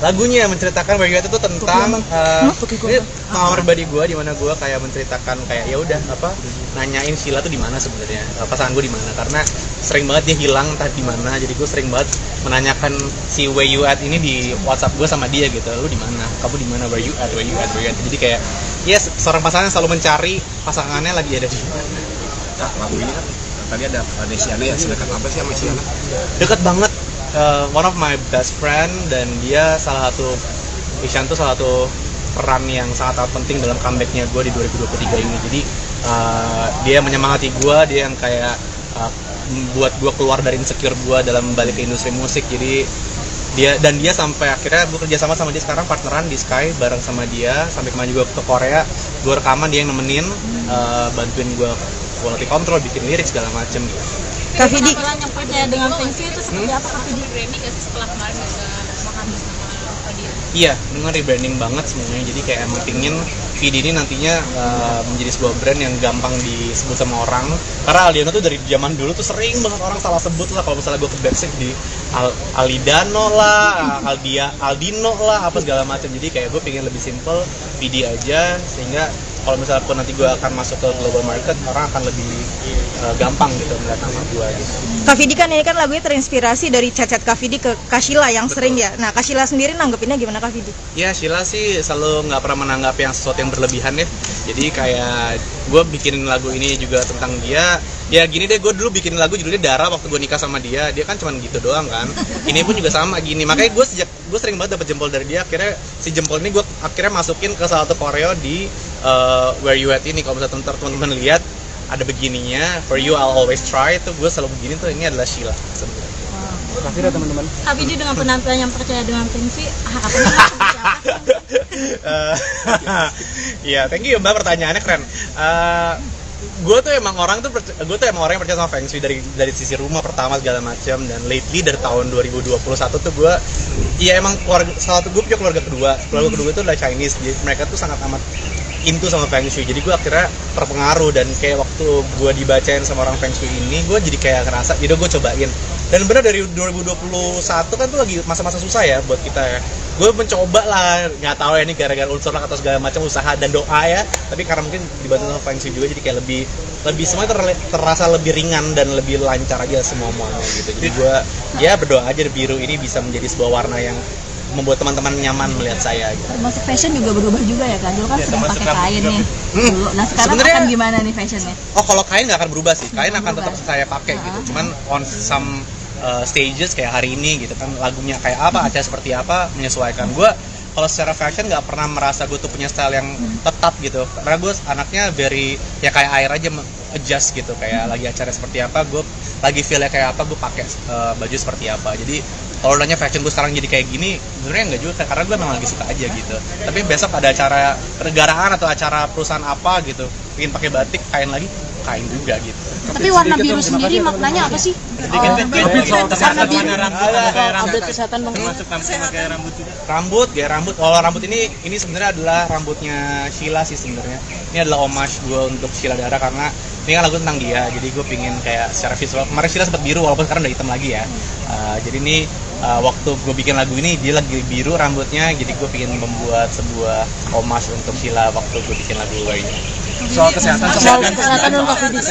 lagunya menceritakan Where You At itu tentang ini pengalaman pribadi gue, di mana gue kayak menceritakan kayak ya udah nanyain Sheila tuh di mana sebenarnya, pasangan gue di mana, karena sering banget dia hilang entah di mana, jadi gue sering banget menanyakan si Where You At ini di WhatsApp gue sama dia gitu, lu di mana, kamu di mana, Where You At, jadi kayak seorang pasangan selalu mencari pasangannya lagi ada di mana. Nah, lagu ini kan tadi ada Desiana ya, sedekat apa sih sama Siana? Dekat banget. One of my best friend, dan dia Ishan tuh salah satu peran yang sangat penting dalam comebacknya gue di 2023 ini. Jadi dia menyemangati gue, dia yang kayak membuat gue keluar dari insecure gue dalam balik ke industri musik. Jadi dia sampai akhirnya gue kerja sama dia sekarang, partneran di Sky bareng sama dia, sampai kemarin juga ke Korea, gue rekaman, dia yang nemenin, bantuin gue quality control, bikin lirik segala macem gitu. Kak Vidi, penampilan yang percaya dengan prinsip itu seperti apa Kak Vidi? Rebranding gak sih setelah kemarin bisa menghabis nama Vidi? Iya, dengan rebranding banget semuanya. Jadi kayak emang pingin Vidi ini nantinya menjadi sebuah brand yang gampang disebut sama orang. Karena Aldiano tuh dari zaman dulu tuh sering banget orang salah sebut lah. Kalau misalnya gue ke backstage di Alidano lah, Aldino lah, apa segala macam. Jadi kayak gue pingin lebih simple, Vidi aja, sehingga kalau misalnya pun nanti gue akan masuk ke global market, orang akan lebih gampang gitu melihat nama gue gitu. Kak Vidi kan ini kan lagunya terinspirasi dari chat-chat Kak Vidi ke Kak Sheila yang sering ya. Nah, Kak Sheila sendiri nanggepinnya gimana Kak Vidi? Ya, Sheila sih selalu nggak pernah menanggapi yang sesuatu yang berlebihan ya. Jadi kayak gue bikin lagu ini juga tentang dia. Ya gini deh, gue dulu bikin lagu judulnya Dara waktu gue nikah sama dia. Dia kan cuma gitu doang kan. Ini pun juga sama gini. Makanya gue sering banget dapet jempol dari dia. Akhirnya si jempol ini gue akhirnya masukin ke salah satu koreo di Where You At ini. Kalau misalnya teman-teman lihat ada begininya, For You I'll Always Try, itu gue selalu begini tuh, ini adalah Sheila sebenarnya. Makasih ya teman-teman. Kak Vidi dengan penampilan yang percaya dengan prinsip, harapannya seperti apa? Iya, thank you Mbak, pertanyaannya keren. Gue tuh emang orang yang percaya sama Feng Shui dari sisi rumah pertama segala macam, dan lately dari tahun 2021 tuh gue emang gue punya keluarga kedua itu adalah Chinese, jadi mereka tuh sangat amat into sama Feng Shui. Jadi gue akhirnya terpengaruh, dan kayak waktu gue dibacain sama orang Feng Shui ini, gue jadi kayak ngerasa, jadi gue cobain. Dan bener dari 2021 kan tuh lagi masa-masa susah ya buat kita ya. Gue mencoba lah, nggak tahu ya ini gara-gara unsur lah atau segala macam usaha dan doa ya. Tapi karena mungkin dibantu sama Feng Shui juga, jadi kayak lebih semua terasa lebih ringan dan lebih lancar aja semuanya gitu. Jadi gue ya berdoa aja biru ini bisa menjadi sebuah warna yang membuat teman-teman nyaman melihat saya gitu. Termasuk fashion juga berubah juga ya kan? Dulu kan sering pakai kain nih. Dulu. Nah sekarang Sebenarnya, akan gimana nih fashionnya? Oh kalau kain nggak akan berubah sih, kain akan tetap saya pakai gitu. Cuman on some stages kayak hari ini gitu kan, lagunya kayak apa, acara seperti apa, menyesuaikan. Gue kalau secara fashion nggak pernah merasa gue tuh punya style yang tetap gitu, karena gue anaknya very ya kayak air aja, adjust gitu. Kayak lagi acara seperti apa, gue lagi feelnya kayak apa, gue pakai baju seperti apa. Jadi kalau nanya fashion gue sekarang jadi kayak gini, sebenarnya nggak juga, karena gue memang lagi suka aja gitu. Tapi besok ada acara kenegaraan atau acara perusahaan apa gitu, ingin pakai batik, kain lagi, kain juga gitu. Tapi warna biru sendiri maknanya apa sih? Update kesehatan bang. Gaya rambut. Kalau rambut ini sebenarnya adalah rambutnya Sheila sih sebenarnya. Ini adalah homage gue untuk Sheila Dara, karena ini kan lagu tentang dia. Jadi gue pingin kayak secara visual. Kemarin Sheila sempat biru, walaupun sekarang udah hitam lagi ya. Jadi ini waktu gue bikin lagu ini dia lagi biru rambutnya. Jadi gue pingin membuat sebuah homage untuk Sheila waktu gue bikin lagu ini. Soal kesehatan dong Kak Fidi.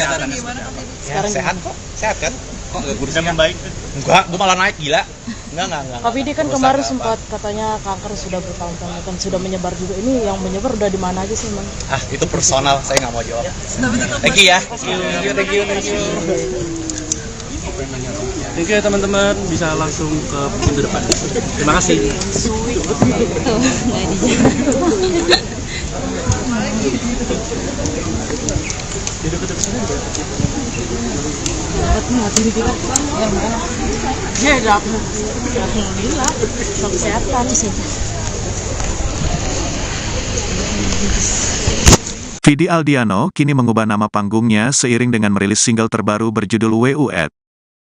Ya, sehat kok, sehat kan? Kok nggak kurusnya membaik? Enggak, gue malah naik, gila. Enggak. Kak Fidi kan kemarin sempat katanya kanker sudah bertahun-tahun kan sudah menyebar juga. Ini yang menyebar udah di mana aja sih bang? Itu personal, saya nggak mau jawab. Thank you ya. Thank you. Thank you ya teman-teman, bisa langsung ke pintu depan. Terima kasih. Ya, alhamdulillah. Kesehatan. Vidi Aldiano kini mengubah nama panggungnya seiring dengan merilis single terbaru berjudul WUET.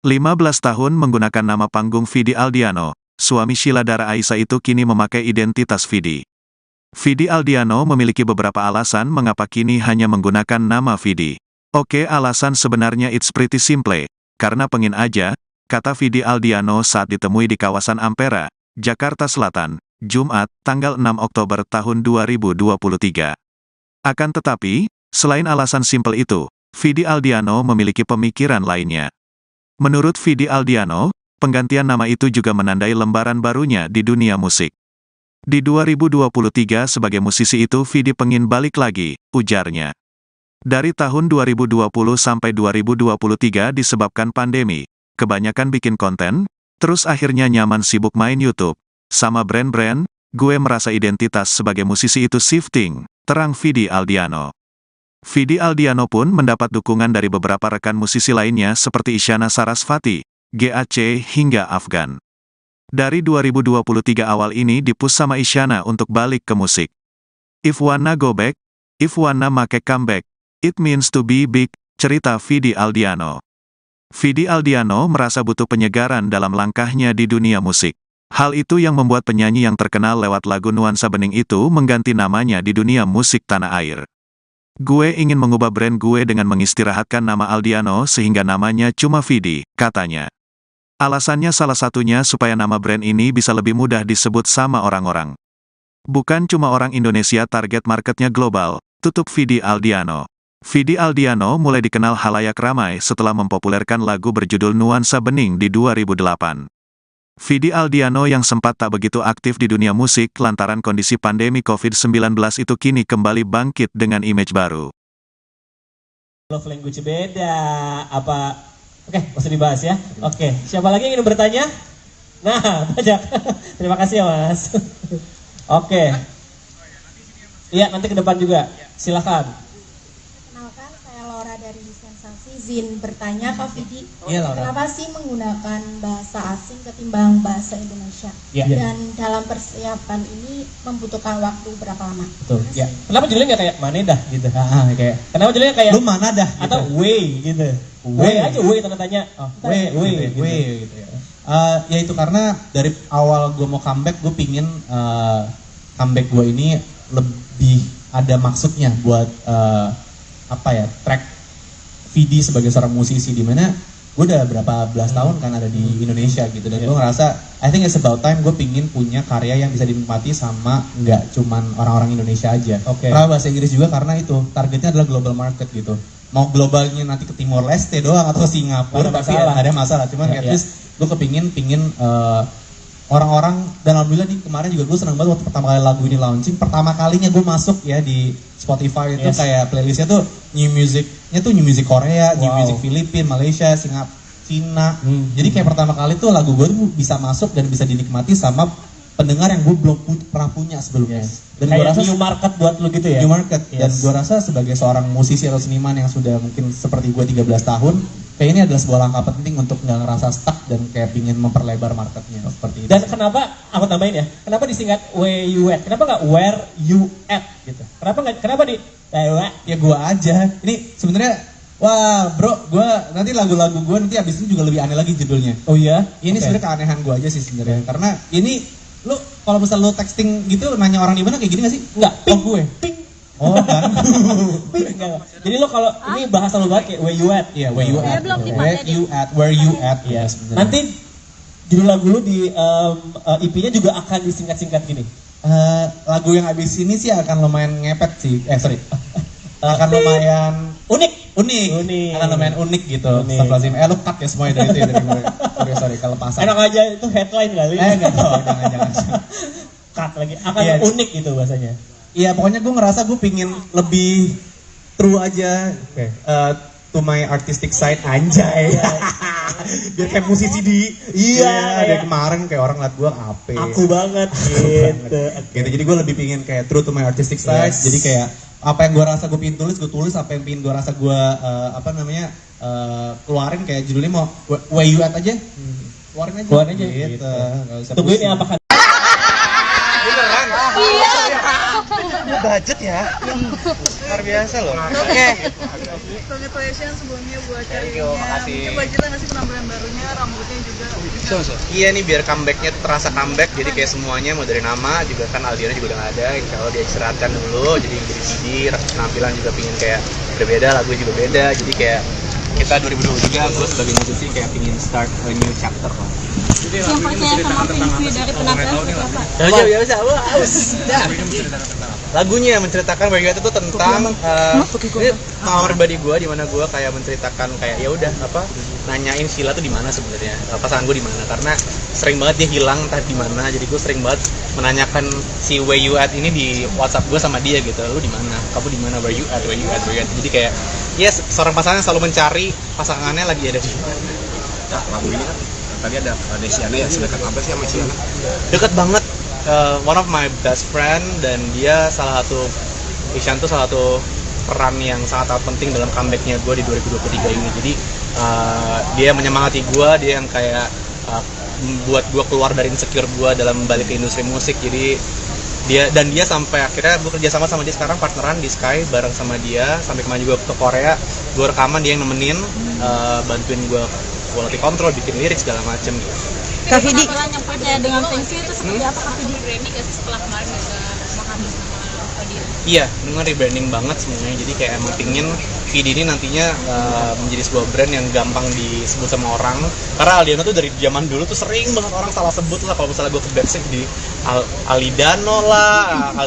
15 tahun menggunakan nama panggung Vidi Aldiano, suami Sheila Dara Aisha itu kini memakai identitas Vidi. Vidi Aldiano memiliki beberapa alasan mengapa kini hanya menggunakan nama Vidi. Oke, alasan sebenarnya it's pretty simple, karena pengen aja, kata Vidi Aldiano saat ditemui di kawasan Ampera, Jakarta Selatan, Jumat, tanggal 6 Oktober tahun 2023. Akan tetapi, selain alasan simpel itu, Vidi Aldiano memiliki pemikiran lainnya. Menurut Vidi Aldiano, penggantian nama itu juga menandai lembaran barunya di dunia musik. Di 2023 sebagai musisi itu Vidi pengin balik lagi, ujarnya. Dari tahun 2020 sampai 2023 disebabkan pandemi, kebanyakan bikin konten, terus akhirnya nyaman sibuk main YouTube. Sama brand-brand, gue merasa identitas sebagai musisi itu shifting, terang Vidi Aldiano. Vidi Aldiano pun mendapat dukungan dari beberapa rekan musisi lainnya seperti Isyana Sarasvati, GAC hingga Afgan. Dari 2023 awal ini dipush sama Isyana untuk balik ke musik. If wanna go back, if wanna make comeback, it means to be big, cerita Vidi Aldiano. Vidi Aldiano merasa butuh penyegaran dalam langkahnya di dunia musik. Hal itu yang membuat penyanyi yang terkenal lewat lagu Nuansa Bening itu mengganti namanya di dunia musik tanah air. Gue ingin mengubah brand gue dengan mengistirahatkan nama Aldiano sehingga namanya cuma Vidi, katanya. Alasannya salah satunya supaya nama brand ini bisa lebih mudah disebut sama orang-orang. Bukan cuma orang Indonesia, target marketnya global, tutup Vidi Aldiano. Vidi Aldiano mulai dikenal halayak ramai setelah mempopulerkan lagu berjudul Nuansa Bening di 2008. Vidi Aldiano yang sempat tak begitu aktif di dunia musik lantaran kondisi pandemi COVID-19 itu kini kembali bangkit dengan image baru. Love language beda, apa? Oke, masih dibahas ya. Oke, siapa lagi yang ingin bertanya? Nah, banyak. Terima kasih ya Mas. Oke. Iya, nanti ke depan juga. Silakan. Kenalkan, saya Laura dari Sensasi. Izin bertanya Kak Vidi, Iya, Laura. kenapa sih menggunakan bahasa asing ketimbang bahasa Indonesia? Iya. Dan dalam persiapan ini membutuhkan waktu berapa lama? Betul. Ya. Kenapa judulnya nggak kayak Manedah gitu? Kayak. Kenapa judulnya kayak Lu mana dah? atau way gitu? Way aja way tanda tanya. Oh, way gitu ya. Ya itu karena dari awal gue mau comeback, gue pingin comeback gue ini lebih ada maksudnya buat track Vidi sebagai seorang musisi, dimana gue udah berapa belas tahun kan ada di Indonesia gitu, dan gue ngerasa I think it's about time gue pingin punya karya yang bisa dinikmati sama nggak cuman orang-orang Indonesia aja. Karena bahasa Inggris juga, karena itu targetnya adalah global market gitu. Mau globalnya nanti ke Timor Leste doang atau Singapura, tapi ada masalah. Cuman at least gue pingin orang-orang, dan alhamdulillah nih kemarin juga gue senang banget waktu pertama kali lagu ini launching, pertama kalinya gue masuk ya di Spotify itu kayak playlistnya tuh new music Korea, new music Filipina, Malaysia, Singapura, Cina. Jadi kayak pertama kali tuh lagu gue tuh bisa masuk dan bisa dinikmati sama pendengar yang gue belum pernah punya sebelumnya. Dan gue rasa new market buat lu gitu ya. New market. Dan gue rasa sebagai seorang musisi atau seniman yang sudah mungkin seperti gue 13 tahun, kayak ini adalah sebuah langkah penting untuk nggak ngerasa stuck dan kayak pingin memperlebar marketnya seperti itu. Dan kenapa aku tambahin ya? Kenapa disingkat where you at? Kenapa nggak where you at gitu? Kenapa di ya gue aja. Ini sebenarnya wah bro, gue nanti lagu-lagu gue nanti abis ini juga lebih aneh lagi judulnya. Oh iya? Ini sebenarnya keanehan gue aja sih sebenarnya. Karena ini lu kalau misalnya lu texting gitu nanya orang di mana kayak gini nggak sih? Nggak. Oh gue. Oh kan. Jadi lo kalau ini bahasa lo banget kayak where you at. Iya, where you at. Where you at. Iya. Nanti judul lagu lu di EP-nya juga akan disingkat-singkat gini. Lagu yang habis ini sih akan lumayan ngepet sih. Akan lumayan unik. Akan lumayan unik gitu. Astagfirullahaladzim. Lu cut ya semuanya dari itu ya, dari gue. Sorry kalau pasang. Enak aja itu headline kali. Enggak tahu, jangan. Cut lagi. Akan unik gitu bahasanya. Iya, pokoknya gue ngerasa gue pingin lebih true aja to my artistic side, anjay. Biar kayak musisi dari kemarin kayak orang liat gue apa. Aku banget gitu. Jadi gue lebih pingin kayak true to my artistic side. Jadi kayak apa yang gue rasa gue pingin tulis, gue tulis. Apa yang pingin gue rasa gue keluarin, kayak judulnya mau where you at aja. Keluarin aja gitu. Tungguin ya apakah beneran? Iya. Budget ya, luar biasa loh. Oke. Congratulations sebelumnya buat karirnya. Mungkin budgetnya ngasih penampilan barunya, rambutnya juga. Iya nih biar comebacknya terasa comeback, jadi kayak semuanya mau dari nama juga kan Aldiano juga udah nggak ada, insya Allah diistirahatkan dulu, jadi CD, penampilan juga pingin kayak berbeda, lagu juga beda, jadi kayak kita 2023 gue sebagai musisi kayak pingin start a new chapter lah. Yang percaya sama prinsip dari penampilan seperti apa? Ya bisa, lagunya menceritakan Where You At itu tentang ini pengalaman pribadi gue, di mana gue kayak menceritakan kayak ya udah nanyain Sheila tuh di mana sebenarnya, pasangan gue di mana, karena sering banget dia hilang entah di mana, jadi gue sering banget menanyakan si Where You At ini di WhatsApp gue sama dia gitu, lu di mana, kamu di mana, Where You At, Where You At, Where You At, jadi kayak seorang pasangan selalu mencari pasangannya lagi ada di mana. Nah, lagu ini kan tadi ada Desiana ya, sedekat apa sih sama Siana? Dekat banget. One of my best friend, dan dia Ishan tuh salah satu peran yang sangat penting dalam comebacknya gue di 2023 ini. Jadi dia menyemangati gue, dia yang kayak membuat gue keluar dari insecure gue dalam balik ke industri musik. Jadi dia sampai akhirnya gue kerja sama dia sekarang, partneran di Sky bareng sama dia, sampai kemarin juga ke Korea, gue rekaman, dia yang nemenin, bantuin gue quality control, bikin lirik segala macem gitu. Kak Vidi, penampilan yang percaya dengan fungsi itu seperti apa Kak Vidi? Rebranding gak sih setelah kemarin juga menghabis nama dia? Iya, dengan rebranding banget semuanya. Jadi kayak emang pingin Vidi ini nantinya menjadi sebuah brand yang gampang disebut sama orang. Karena Aldiano tuh dari zaman dulu tuh sering banget orang salah sebut lah. Kalau misalnya gue ke backstage di Alidano lah,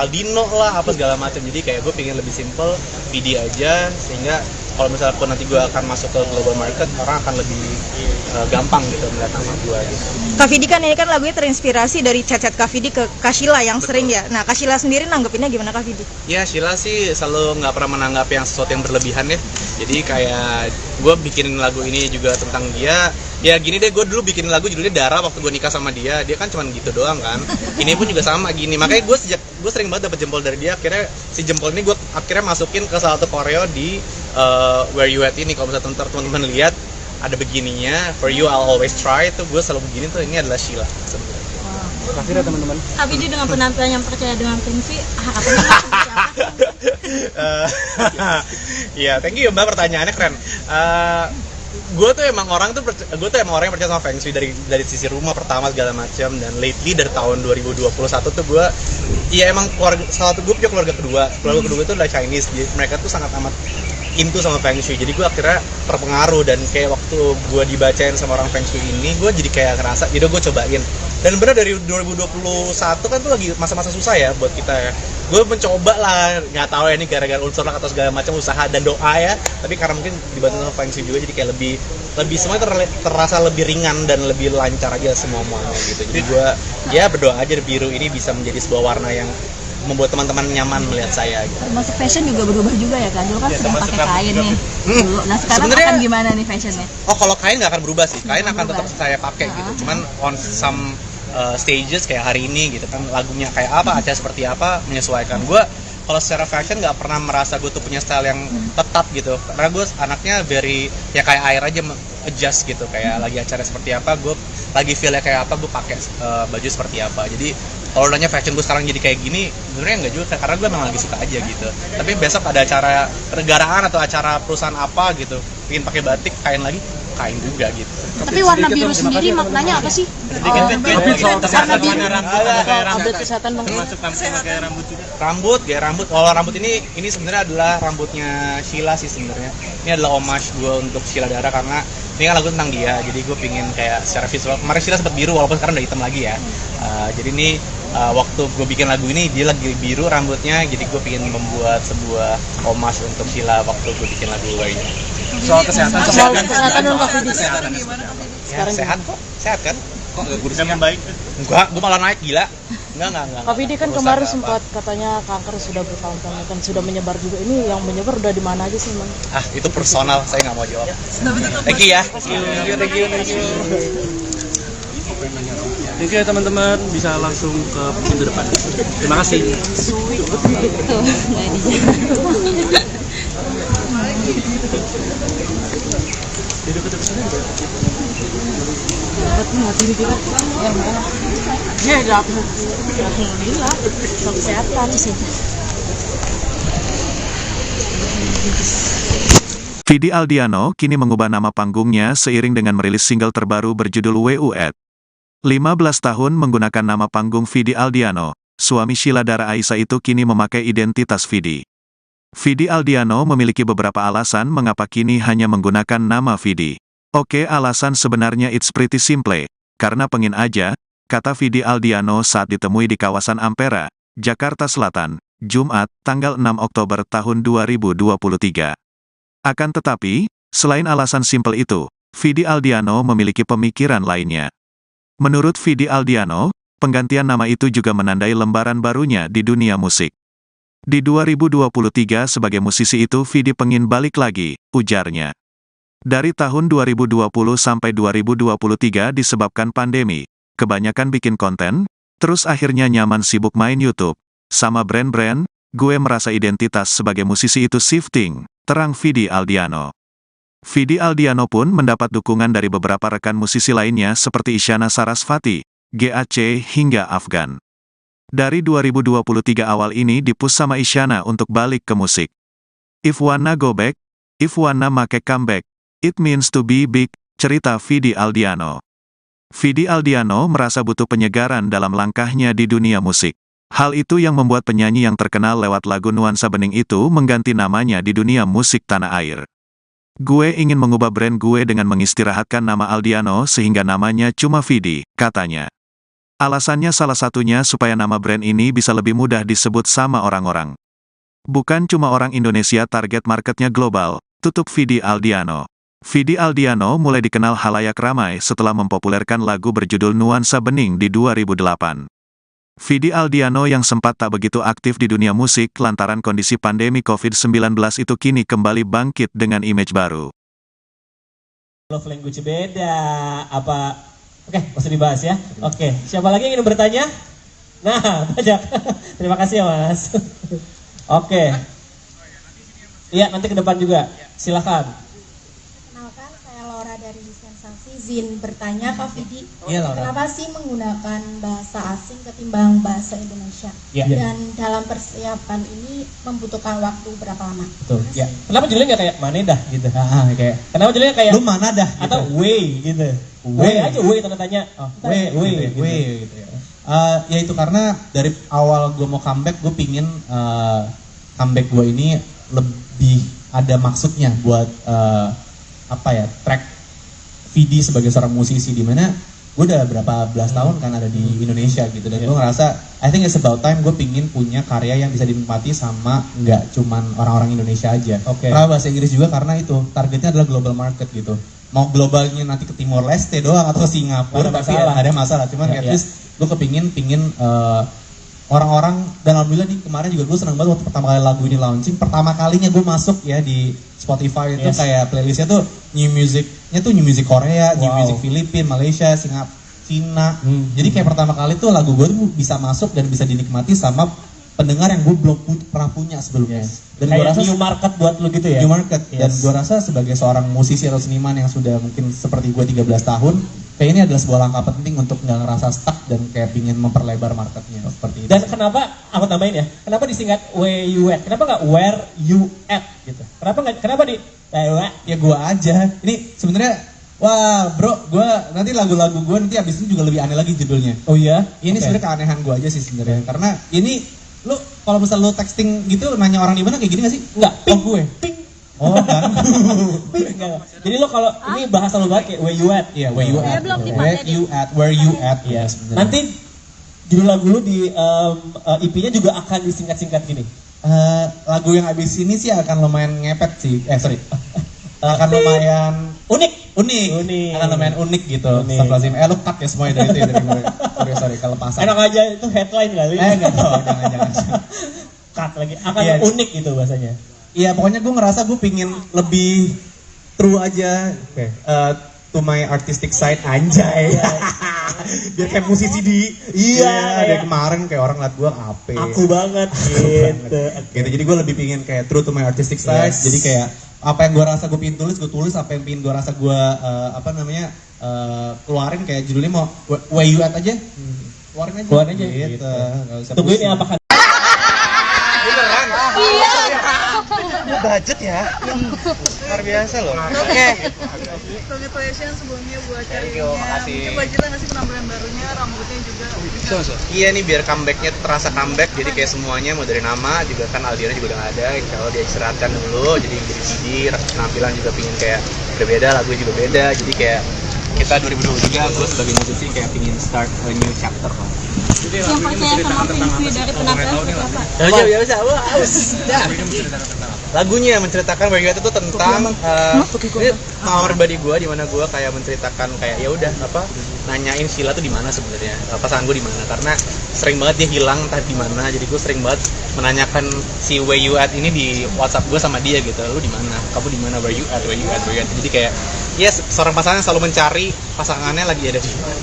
Aldino lah, apa segala macam. Jadi kayak gue pingin lebih simple, Vidi aja, sehingga kalau misalnya pun nanti gue akan masuk ke global market, orang akan lebih gampang gitu melihat nama gue gitu. Kak Vidi kan ini kan lagunya terinspirasi dari chat-chat Kak Vidi ke Kak Sheila yang sering ya. Nah, Kak Sheila sendiri nanggepinnya gimana Kak Vidi? Ya, Sheila sih selalu nggak pernah menanggap yang sesuatu yang berlebihan ya. Jadi kayak gue bikin lagu ini juga tentang dia. Ya gini deh, gue dulu bikin lagu judulnya Dara waktu gue nikah sama dia. Dia kan cuma gitu doang kan. Ini pun juga sama gini. Makanya gue sering banget dapet jempol dari dia. Akhirnya si jempol ini gue akhirnya masukin ke salah satu koreo di Where You At ini. Kalau misalnya teman-teman lihat ada begininya, For You I'll Always Try, itu gue selalu begini tuh, ini adalah Sheila sebenarnya. Makasih ya teman-teman. Kak Vidi dengan penampilan yang percaya dengan prinsip, harapannya seperti apa? Ya, thank you Mbak, pertanyaannya keren. gue tuh emang orang yang percaya sama feng shui dari sisi rumah pertama segala macam, dan lately dari tahun 2021 tuh gue ya emang salah satu gue punya keluarga kedua itu adalah Chinese, jadi mereka tuh sangat amat into sama feng shui, jadi gue akhirnya terpengaruh, dan kayak waktu gue dibacain sama orang feng shui ini gue jadi kayak ngerasa, jadi gue cobain, dan bener dari 2021 kan tuh lagi masa-masa susah ya buat kita ya. Gue mencoba lah, nggak tahu ya ini gara-gara unsur atau segala macam usaha dan doa ya, tapi karena mungkin dibantu sama feng shui juga jadi kayak lebih semuanya terasa lebih ringan dan lebih lancar aja semuanya gitu. Jadi gue ya berdoa aja biru ini bisa menjadi sebuah warna yang membuat teman-teman nyaman melihat saya gitu. Masuk fashion juga berubah juga ya kan? Dulu kan sudah pakai kain nih. Dulu. Nah sekarang Sebenarnya, akan gimana nih fashionnya? Oh kalau kain nggak akan berubah sih, kain akan tetap saya pakai gitu. Cuman on some stages kayak hari ini gitu kan, lagunya kayak apa, acara seperti apa, menyesuaikan. Gue kalau secara fashion nggak pernah merasa gue tuh punya style yang tetap gitu, karena gue anaknya very ya kayak air aja, adjust gitu, kayak lagi acara seperti apa, gue lagi feelnya kayak apa, gue pakai baju seperti apa. Jadi kalau nanya fashion gue sekarang jadi kayak gini, sebenarnya enggak juga, karena gue memang lagi suka aja gitu. Tapi besok ada acara negaraan atau acara perusahaan apa gitu, ingin pakai batik, kain lagi, kain juga gitu. Tapi warna biru sendiri maknanya apa sih? Update kesehatan bang. Gaya rambut. Kalau rambut ini sebenarnya adalah rambutnya Sheila sih sebenarnya. Ini adalah homage gue untuk Sheila Dara, karena ini kan lagu tentang dia, jadi gue pingin kayak secara visual. Kemarin Sheila sempat biru, walaupun sekarang udah hitam lagi ya. Jadi ini waktu gue bikin lagu ini dia lagi biru rambutnya, jadi gue pingin membuat sebuah homage untuk Sheila waktu gue bikin lagu ini. Soal kesehatan dong Kak Fidi. Ya, sehat kok, sehat kan? Kok nggak kurusnya baik? Enggak, gue malah naik gila. Enggak. Kak Fidi kan kemarin sempat katanya kanker sudah bertahun-tahun kan sudah menyebar juga. Ini yang menyebar udah di mana aja sih, Bang? Itu personal, saya nggak mau jawab. Thank you ya. Thank you. Thank you ya teman-teman, bisa langsung ke pintu depan. Terima kasih. Ya, alhamdulillah. Kesehatan. Vidi Aldiano kini mengubah nama panggungnya seiring dengan merilis single terbaru berjudul WUET. 15 tahun menggunakan nama panggung Vidi Aldiano, suami Sheila Dara Aisha itu kini memakai identitas Vidi. Vidi Aldiano memiliki beberapa alasan mengapa kini hanya menggunakan nama Vidi. Oke, alasan sebenarnya it's pretty simple, karena pengen aja, kata Vidi Aldiano saat ditemui di kawasan Ampera, Jakarta Selatan, Jumat, tanggal 6 Oktober tahun 2023. Akan tetapi, selain alasan simpel itu, Vidi Aldiano memiliki pemikiran lainnya. Menurut Vidi Aldiano, penggantian nama itu juga menandai lembaran barunya di dunia musik. Di 2023 sebagai musisi itu Vidi pengin balik lagi, ujarnya. Dari tahun 2020 sampai 2023 disebabkan pandemi, kebanyakan bikin konten, terus akhirnya nyaman sibuk main YouTube. Sama brand-brand, gue merasa identitas sebagai musisi itu shifting, terang Vidi Aldiano. Vidi Aldiano pun mendapat dukungan dari beberapa rekan musisi lainnya seperti Isyana Sarasvati, GAC hingga Afgan. Dari 2023 awal ini dipush sama Isyana untuk balik ke musik. If wanna go back, if wanna make comeback, it means to be big, cerita Vidi Aldiano. Vidi Aldiano merasa butuh penyegaran dalam langkahnya di dunia musik. Hal itu yang membuat penyanyi yang terkenal lewat lagu Nuansa Bening itu mengganti namanya di dunia musik tanah air. Gue ingin mengubah brand gue dengan mengistirahatkan nama Aldiano sehingga namanya cuma Vidi, katanya. Alasannya salah satunya supaya nama brand ini bisa lebih mudah disebut sama orang-orang. Bukan cuma orang Indonesia, target marketnya global, tutup Vidi Aldiano. Vidi Aldiano mulai dikenal halayak ramai setelah mempopulerkan lagu berjudul Nuansa Bening di 2008. Vidi Aldiano yang sempat tak begitu aktif di dunia musik lantaran kondisi pandemi COVID-19 itu kini kembali bangkit dengan image baru. Love language beda, apa? Oke, masih dibahas ya. Oke, siapa lagi yang ingin bertanya? Nah, banyak. Terima kasih ya Mas. Oke. Iya, nanti ke depan juga. Silakan. Kenalkan, saya Laura dari Sensasi izin bertanya Kak Vidi, Iya, Laura. kenapa sih menggunakan bahasa asing ketimbang bahasa Indonesia? Iya. Dan dalam persiapan ini membutuhkan waktu berapa lama? Betul. Ya. Kenapa judulnya nggak kayak mana dah gitu? Kayak Kenapa judulnya kayak lu mana dah gitu. atau way gitu? Way aja way tanda tanya. Way gitu ya. Ya itu karena dari awal gue mau comeback, gue pingin comeback gue ini lebih ada maksudnya buat track Vidi sebagai seorang musisi, di mana gue udah berapa belas tahun kan ada di Indonesia gitu, dan gue ngerasa I think it's about time gue pingin punya karya yang bisa dinikmati sama nggak cuman orang-orang Indonesia aja. Karena bahasa Inggris juga, karena itu targetnya adalah global market gitu. Mau globalnya nanti ke Timor Leste doang atau Singapura, tapi ada masalah. Cuman at least gue pingin orang-orang, dan alhamdulillah nih kemarin juga gue senang banget waktu pertama kali lagu ini launching, pertama kalinya gue masuk ya di Spotify itu kayak playlistnya tuh new music Korea, new music Filipina, Malaysia, Singapura, Cina. Jadi kayak pertama kali tuh lagu gue tuh bisa masuk dan bisa dinikmati sama pendengar yang gue belum pernah punya sebelumnya. Dan gue rasa new market buat lu gitu ya. New market. Dan gue rasa sebagai seorang musisi atau seniman yang sudah mungkin seperti gue 13 tahun, kayak ini adalah sebuah langkah penting untuk nggak ngerasa stuck dan kayak pingin memperlebar marketnya seperti itu. Dan kenapa aku tambahin ya? Kenapa disingkat where you at? Kenapa nggak where you at gitu? Kenapa di ya gue aja. Ini sebenarnya wah bro, gue nanti lagu-lagu gue nanti abis ini juga lebih aneh lagi judulnya. Oh iya? Ini sebenarnya keanehan gue aja sih sebenarnya. Karena ini lu kalau misalnya lu texting gitu nanya orang di mana kayak gini nggak sih? Enggak. Oh gue. Oh kan. Jadi lo kalau ini bahasa lo banget kayak where you at. Iya, where you at. Where you at. Iya. Nanti judul lagu lu di EP-nya juga akan disingkat-singkat gini. Lagu yang abis ini sih akan lumayan ngepet sih. Akan lumayan unik. Akan lumayan unik gitu. Astagfirullahaladzim. Lu cut ya semuanya dari itu ya, dari gue. Sorry kelepasan. Enak aja itu headline kali. Enggak tahu, jangan. Cut lagi. Akan unik gitu bahasanya. Iya, pokoknya gue ngerasa gue pingin lebih true aja to my artistic side, anjay. Biar kayak musisi dari kemarin kayak orang liat gue apa. Aku banget gitu. Jadi gue lebih pingin kayak true to my artistic side. Jadi kayak apa yang gue rasa gue pingin tulis, gue tulis. Apa yang pingin gue rasa gue keluarin, kayak judulnya mau where you at aja. Keluarin aja gitu. Tungguin ya apakah beneran? Iya. Budget ya? Luar biasa loh. Congratulations sebelumnya buat Thank you, makasih. Mungkin budgetnya ngasih penampilan barunya, rambutnya juga. Iya nih, biar comebacknya terasa comeback. Jadi kayak semuanya, mau dari nama juga kan Aldiana juga udah gak ada. Insya Allah dia istirahatkan dulu. Jadi CD, penampilan juga pingin kayak berbeda, lagu juga beda. Jadi kayak kita 2023, gue sebagai musisi kayak pingin start a new chapter. Yang percaya sama prinsip dari penampilan seperti apa? Ya bisa, lagunya menceritakan Where You At itu tentang ini pengalaman pribadi gue, di mana gue kayak menceritakan kayak ya udah nanyain Sheila tuh di mana sebenarnya, pasangan gue di mana, karena sering banget dia hilang entah di mana. Jadi gue sering banget menanyakan si Where You At ini di WhatsApp gue sama dia gitu, lu di mana, kamu di mana, Where You At. Jadi kayak seorang pasangan selalu mencari pasangannya lagi ada di mana.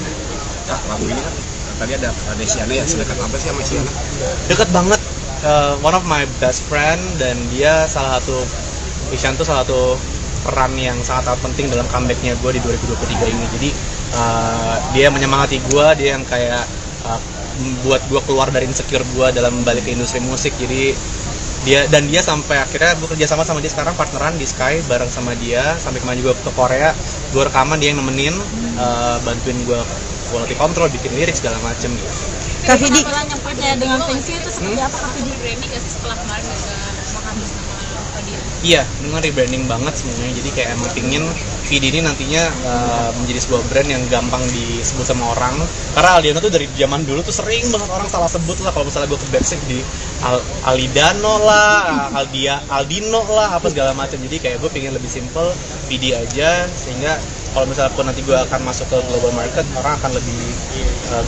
Nah, lagu ini kan tadi ada Desiana ya, sedekat apa sih sama Siana? Deket banget. One of my best friend, dan dia Ishan tuh salah satu peran yang sangat penting dalam comebacknya gue di 2023 ini. Jadi dia menyemangati gue, dia yang kayak buat gue keluar dari insecure gue dalam balik ke industri musik. Jadi dia sampai akhirnya gue kerja sama dia sekarang, partneran di Sky bareng sama dia, sampai kemarin juga ke Korea, gue rekaman, dia yang nemenin, bantuin gue quality control, bikin lirik segala macem gitu. Kak Vidi, penampilan yang percaya dengan fungsi itu seperti apa Kak Vidi? Rebranding gak sih setelah kemarin juga menghabis nama dia? Iya, dengan rebranding banget semuanya. Jadi kayak emang pingin Vidi ini nantinya menjadi sebuah brand yang gampang disebut sama orang. Karena Aldiano tuh dari zaman dulu tuh sering banget orang salah sebut lah. Kalau misalnya gue ke backstage di Alidano lah, Aldino lah, apa segala macam. Jadi kayak gue pingin lebih simple, Vidi aja, sehingga kalau misalnya pun nanti gue akan masuk ke global market, orang akan lebih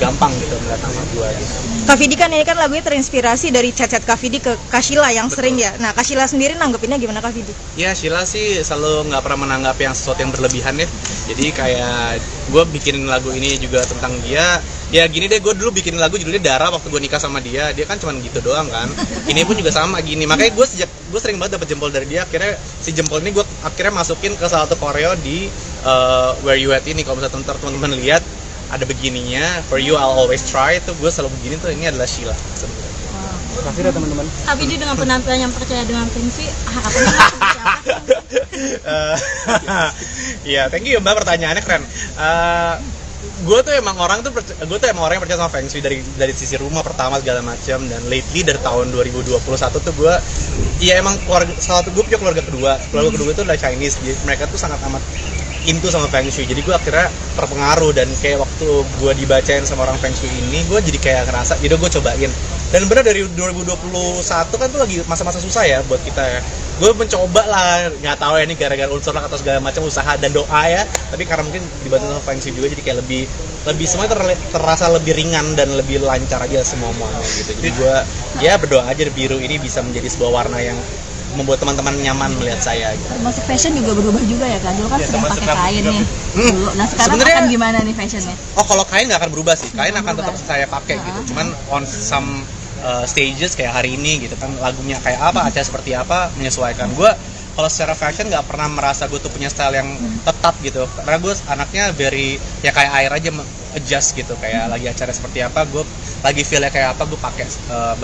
gampang gitu melihat nama gue gitu. Kak Vidi kan ini kan lagunya terinspirasi dari chat-chat Kak Vidi ke Kak Sheila yang sering ya. Nah, Kak Sheila sendiri nanggepinnya gimana Kak Vidi? Ya, Sheila sih selalu nggak pernah menanggapi yang sesuatu yang berlebihan ya. Jadi kayak gue bikin lagu ini juga tentang dia Ya gini deh, gue dulu bikin lagu judulnya Dara waktu gue nikah sama dia kan cuman gitu doang kan. Ini pun juga sama gini, makanya gue sering banget dapet jempol dari dia. Akhirnya si jempol ini gue akhirnya masukin ke salah satu koreo di Where You At ini. Kalau misalnya teman-teman lihat ada begininya, For You I'll Always Try, itu gue selalu begini tuh, ini adalah Sheila sebenarnya. Terakhir ya teman-teman. Abidi dengan penampilan yang percaya dengan Fengsi, harapannya seperti apa? Ya, thank you Mbak, pertanyaannya keren. Gue tuh emang orang yang percaya sama Feng Shui dari sisi rumah pertama segala macam, dan lately dari tahun 2021 tuh gue ya emang gue punya keluarga kedua itu adalah Chinese, jadi mereka tuh sangat amat into sama Feng Shui, jadi gue akhirnya terpengaruh, dan kayak waktu gue dibacain sama orang Feng Shui ini, gue jadi kayak ngerasa, jadi gue cobain. Dan bener dari 2021 kan tuh lagi masa-masa susah ya buat kita ya. Gue mencoba lah, nggak tahu ya ini gara-gara unsur atau segala macam usaha dan doa ya. Tapi karena mungkin dibantu sama Feng Shui juga, jadi kayak lebih semua terasa lebih ringan dan lebih lancar aja semuanya gitu. Jadi gue ya berdoa aja biru ini bisa menjadi sebuah warna yang membuat teman-teman nyaman melihat saya gitu. Termasuk fashion juga berubah juga ya kan? Dulu kan sering pakai kain nih. Dulu. Nah sekarang Sebenarnya, akan gimana nih fashionnya? Oh kalau kain nggak akan berubah sih, kain akan tetap saya pakai gitu. Cuman on some stages kayak hari ini gitu kan, lagunya kayak apa, acara seperti apa, menyesuaikan. Gue kalau secara fashion nggak pernah merasa gue tuh punya style yang tetap gitu, karena gue anaknya very ya kayak air aja, adjust gitu, kayak lagi acara seperti apa, gue lagi feelnya kayak apa, gue pakai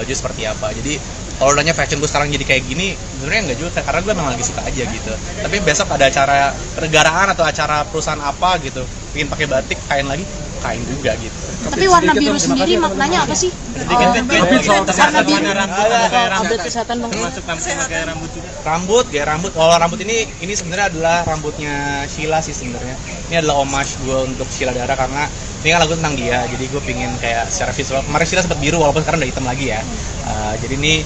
baju seperti apa. Jadi kalau nanya fashion gue sekarang jadi kayak gini, sebenarnya nggak juga, karena gue memang lagi suka aja gitu. Tapi besok ada acara kenegaraan atau acara perusahaan apa gitu, ingin pakai batik, kain lagi, kain juga gitu. Tapi warna biru sendiri maknanya apa sih? Update kesehatan bang. Gaya rambut. Kalau rambut ini sebenarnya adalah rambutnya Sheila sih sebenarnya. Ini adalah homage gue untuk Sheila Dara, karena ini kan lagu tentang dia. Jadi gue pingin kayak secara visual. Kemarin Sheila sempat biru, walaupun sekarang udah hitam lagi ya. Jadi ini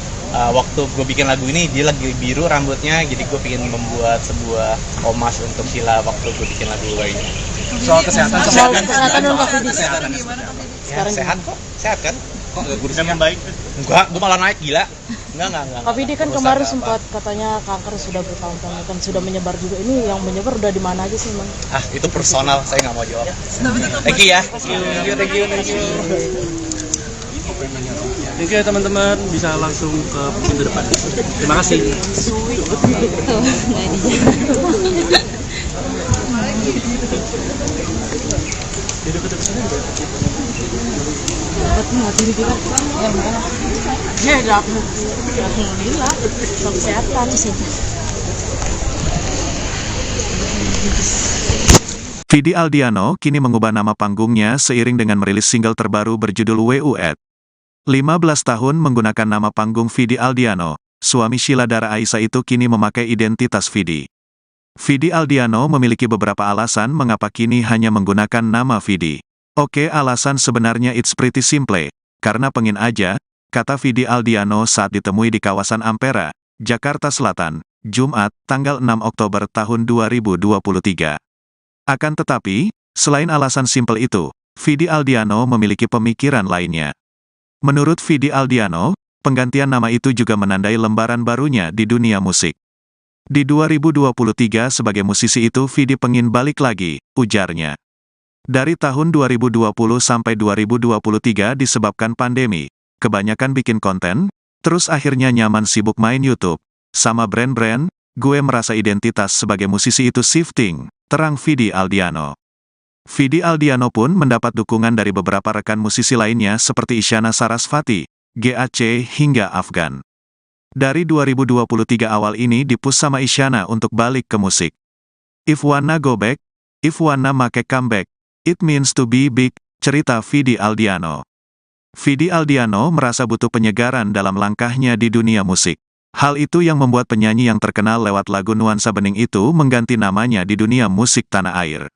waktu gue bikin lagu ini dia lagi biru rambutnya. Jadi gue pingin membuat sebuah homage untuk Sheila waktu gue bikin lagu ini. Soal kesehatan dong Kak Fidi. Ya, sehat kok, sehat kan? Kok nggak kurusnya membaik? Enggak, gue malah naik, gila. Enggak. Kak Fidi kan kemarin sempat katanya kanker sudah bertahun-tahun kan sudah menyebar juga. Ini yang menyebar udah di mana aja sih bang? Itu personal, saya nggak mau jawab. Thank you ya. Thank you. Thank you ya teman-teman, bisa langsung ke pintu depan. Terima kasih. Alhamdulillah, kesehatan. Vidi Aldiano kini mengubah nama panggungnya seiring dengan merilis single terbaru berjudul WUET. 15 tahun menggunakan nama panggung Vidi Aldiano, suami Sheila Dara Aisha itu kini memakai identitas Vidi. Vidi Aldiano memiliki beberapa alasan mengapa kini hanya menggunakan nama Vidi. Oke, alasan sebenarnya it's pretty simple, karena pengen aja, kata Vidi Aldiano saat ditemui di kawasan Ampera, Jakarta Selatan, Jumat, tanggal 6 Oktober tahun 2023. Akan tetapi, selain alasan simpel itu, Vidi Aldiano memiliki pemikiran lainnya. Menurut Vidi Aldiano, penggantian nama itu juga menandai lembaran barunya di dunia musik. Di 2023 sebagai musisi itu Vidi pengin balik lagi, ujarnya. Dari tahun 2020 sampai 2023 disebabkan pandemi, kebanyakan bikin konten, terus akhirnya nyaman sibuk main YouTube, sama brand-brand, gue merasa identitas sebagai musisi itu shifting, terang Vidi Aldiano. Vidi Aldiano pun mendapat dukungan dari beberapa rekan musisi lainnya seperti Isyana Sarasvati, GAC hingga Afgan. Dari 2023 awal ini dipush sama Isyana untuk balik ke musik. If wanna go back, if wanna make comeback, it means to be big, cerita Vidi Aldiano. Vidi Aldiano merasa butuh penyegaran dalam langkahnya di dunia musik. Hal itu yang membuat penyanyi yang terkenal lewat lagu Nuansa Bening itu mengganti namanya di dunia musik tanah air.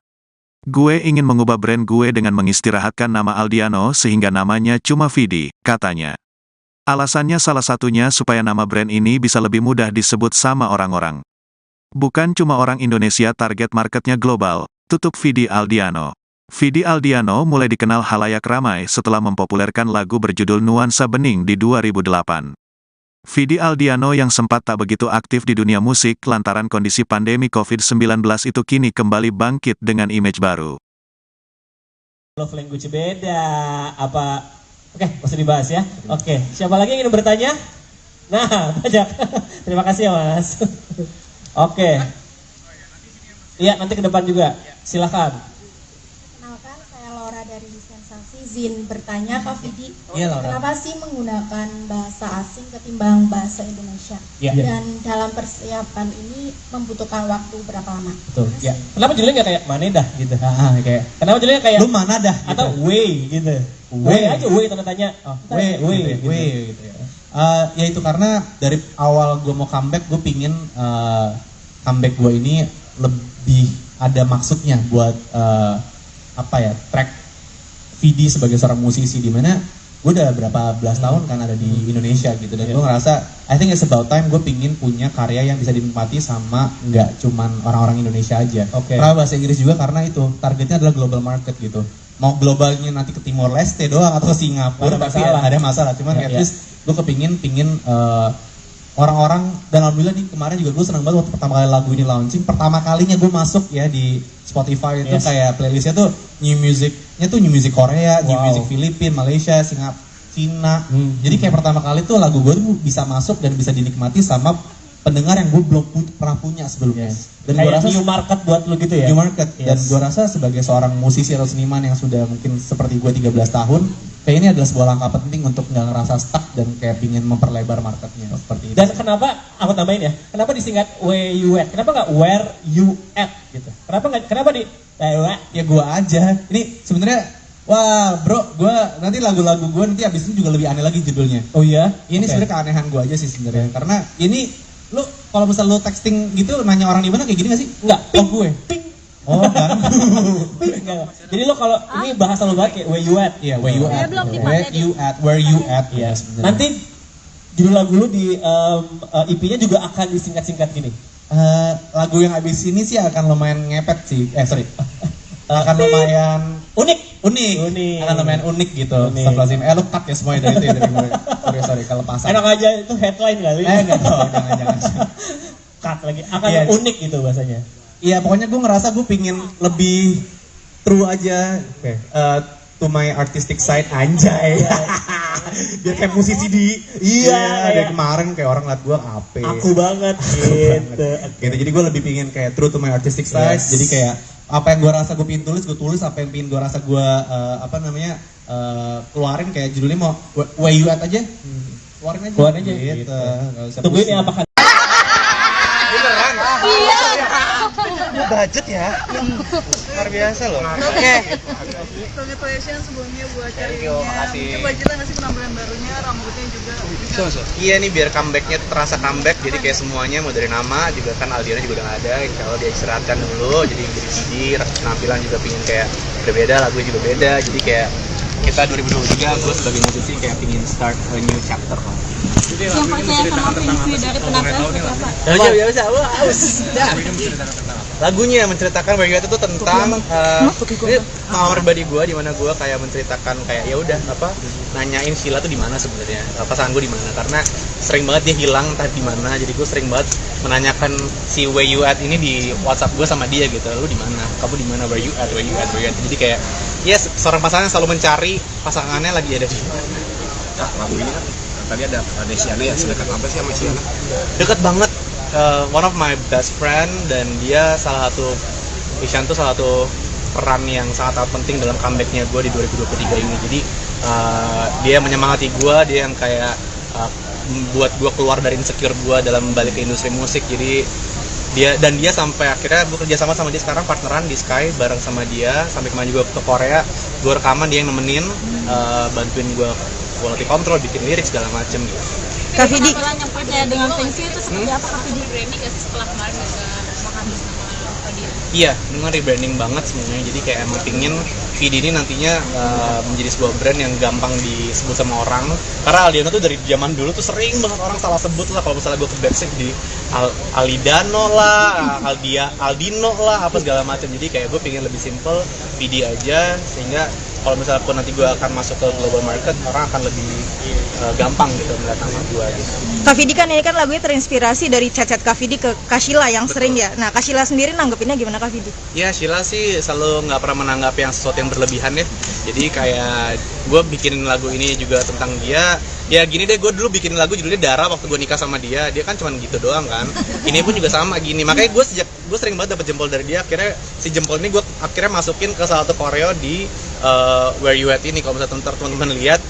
Gue ingin mengubah brand gue dengan mengistirahatkan nama Aldiano sehingga namanya cuma Vidi, katanya. Alasannya salah satunya supaya nama brand ini bisa lebih mudah disebut sama orang-orang. Bukan cuma orang Indonesia target marketnya global, tutup Vidi Aldiano. Vidi Aldiano mulai dikenal halayak ramai setelah mempopulerkan lagu berjudul Nuansa Bening di 2008. Vidi Aldiano yang sempat tak begitu aktif di dunia musik lantaran kondisi pandemi COVID-19 itu kini kembali bangkit dengan image baru. Love language beda apa? Oke, masih dibahas ya. Oke, siapa lagi yang ingin bertanya? Nah, banyak. Terima kasih ya Mas. Oke. Iya, nanti ke depan juga. Silakan. Kenalkan, saya Laura dari Sensasi. Izin bertanya Kak Vidi, Iya, Laura. kenapa sih menggunakan bahasa asing ketimbang bahasa Indonesia? Iya. Dan dalam persiapan ini membutuhkan waktu berapa lama? Betul. Ya. Kenapa judulnya nggak kayak mana dah gitu? Kayak Kenapa judulnya kayak lu mana dah gitu. atau way gitu? Way aja way tanda tanya. Oh, way gitu ya. Ya itu karena dari awal gue mau comeback, gue pingin comeback gue ini lebih ada maksudnya buat track Vidi sebagai seorang musisi, di mana gue udah berapa belas tahun kan ada di Indonesia gitu, dan gue ngerasa I think it's about time gue pingin punya karya yang bisa dinikmati sama nggak cuman orang-orang Indonesia aja. Karena bahasa Inggris juga, karena itu targetnya adalah global market gitu. Mau globalnya nanti ke Timor Leste doang atau Singapura, tapi ada masalah. Cuman at least gue pingin orang-orang, dan alhamdulillah nih kemarin juga gue senang banget waktu pertama kali lagu ini launching, pertama kalinya gue masuk ya di Spotify itu kayak playlistnya tuh new music Korea, new music Filipina, Malaysia, Singapura, Cina. Jadi kayak pertama kali tuh lagu gue tuh bisa masuk dan bisa dinikmati sama pendengar yang gue belum pernah punya sebelumnya. Dan gue rasa new market buat lu gitu ya. New market. Dan gue rasa sebagai seorang musisi atau seniman yang sudah mungkin seperti gue 13 tahun, kayak ini adalah sebuah langkah penting untuk nggak ngerasa stuck dan kayak pingin memperlebar marketnya seperti itu. Dan kenapa aku tambahin ya? Kenapa disingkat where you at? Kenapa nggak where you at gitu? Kenapa di ya gue aja. Ini sebenarnya wah bro, gue nanti lagu-lagu gue nanti abis ini juga lebih aneh lagi judulnya. Oh iya? Ini sebenarnya keanehan gue aja sih sebenarnya. Karena ini lu kalau misal lu texting gitu nanya orang di mana kayak gini gak sih? Enggak. Gue. Oh kan. Jadi lo kalau ini bahasa lo banget kayak where you at. Iya, where you at. Where you at. Iya. Nanti judul lagu lu di EP-nya juga akan disingkat-singkat gini. Lagu yang abis ini sih akan lumayan ngepet sih. Akan lumayan unik. Akan lumayan unik gitu. Astagfirullahaladzim. Lu cut ya semuanya dari itu ya, dari gue. Sorry kelepasan. Enak aja itu headline kali. Enggak tahu, jangan. Cut lagi. Akan unik gitu bahasanya. Iya, pokoknya gue ngerasa gue pingin lebih true aja to my artistic side, anjay. Biar kayak musisi di dari kemarin kayak orang liat gue ape. Aku banget gitu. Jadi gue lebih pingin kayak true to my artistic side. Jadi kayak apa yang gue rasa gue pingin tulis, apa yang pingin gue rasa gue keluarin, kayak judulnya mau where you at aja. Keluarin aja gitu. Tungguin ya apakah beneran? Iya. Budget ya, luar biasa loh. Oke. Congratulations sebelumnya buat Thank you, karirnya. makasih. Mungkin budgetnya ngasih penampilan barunya, rambutnya juga. Iya nih, biar comebacknya terasa comeback, jadi kayak semuanya mau dari nama juga kan, Aldiana juga udah gak ada, insya Allah dia istirahatkan dulu, jadi jadi CD, penampilan juga pingin kayak berbeda, lagu juga beda, jadi kayak kita 2023 gue sebagai musisi kayak pingin start a new chapter lah. Yang percaya sama Vinci dari penampilan seperti apa? Ya bisa, lagunya menceritakan Where You At itu tentang ini pengalaman pribadi gue, di mana gue kayak menceritakan kayak ya udah nanyain Sheila tuh di mana sebenarnya, pasangan gue di mana, karena sering banget dia hilang entah di mana, jadi gue sering banget menanyakan si Where You At ini di WhatsApp gue sama dia gitu, lu di mana, kamu di mana, Where You At, Where You At, Where You At, jadi kayak seorang pasangan yang selalu mencari pasangannya lagi ada di mana. Nah, lagu ini kan tadi ada Desiana ya, sedekat apa sih sama Siana? Dekat banget, one of my best friend, dan dia Isyan tuh salah satu peran yang sangat penting dalam comebacknya gue di 2023 ini. Jadi dia menyemangati gue, dia yang kayak buat gue keluar dari insecure gue dalam balik ke industri musik. Jadi dia sampai akhirnya gue kerja sama dia sekarang, partneran di Sky bareng sama dia, sampai kemarin juga ke Korea, gue rekaman, dia yang nemenin, bantuin gue quality control, bikin lirik segala macem gitu. Kak Vidi, yang percaya dengan Vinci itu seperti apa Kak Vidi? Rebranding gak sih setelah kemarin juga menghabis nama dia? Iya, dengan rebranding banget semuanya. Jadi kayak emang pingin Vidi ini nantinya menjadi sebuah brand yang gampang disebut sama orang. Karena Aldiano tuh dari zaman dulu tuh sering banget orang salah sebut lah. Kalau misalnya gue ke backstage di Alidano lah, Aldino lah, apa segala macam. Jadi kayak gue pingin lebih simple, Vidi aja, sehingga kalau misalnya pun nanti gue akan masuk ke global market, orang akan lebih gampang gitu melihat nama gue gitu. Kak Vidi kan ini kan lagunya terinspirasi dari chat-chat Kak Vidi ke Kak Sheila yang sering ya. Nah, Kak Sheila sendiri nanggepinnya gimana Kak Vidi? Ya Sheila sih selalu nggak pernah menanggap yang sesuatu yang berlebihan ya. Jadi kayak gue bikin lagu ini juga tentang dia. Ya gini deh, gue dulu bikin lagu judulnya Dara waktu gue nikah sama dia kan cuman gitu doang kan. Ini pun juga sama gini. Makanya gue sering banget dapet jempol dari dia. Akhirnya si jempol ini gue akhirnya masukin ke salah satu koreo di Where You At ini. Kalau misalnya teman-teman lihat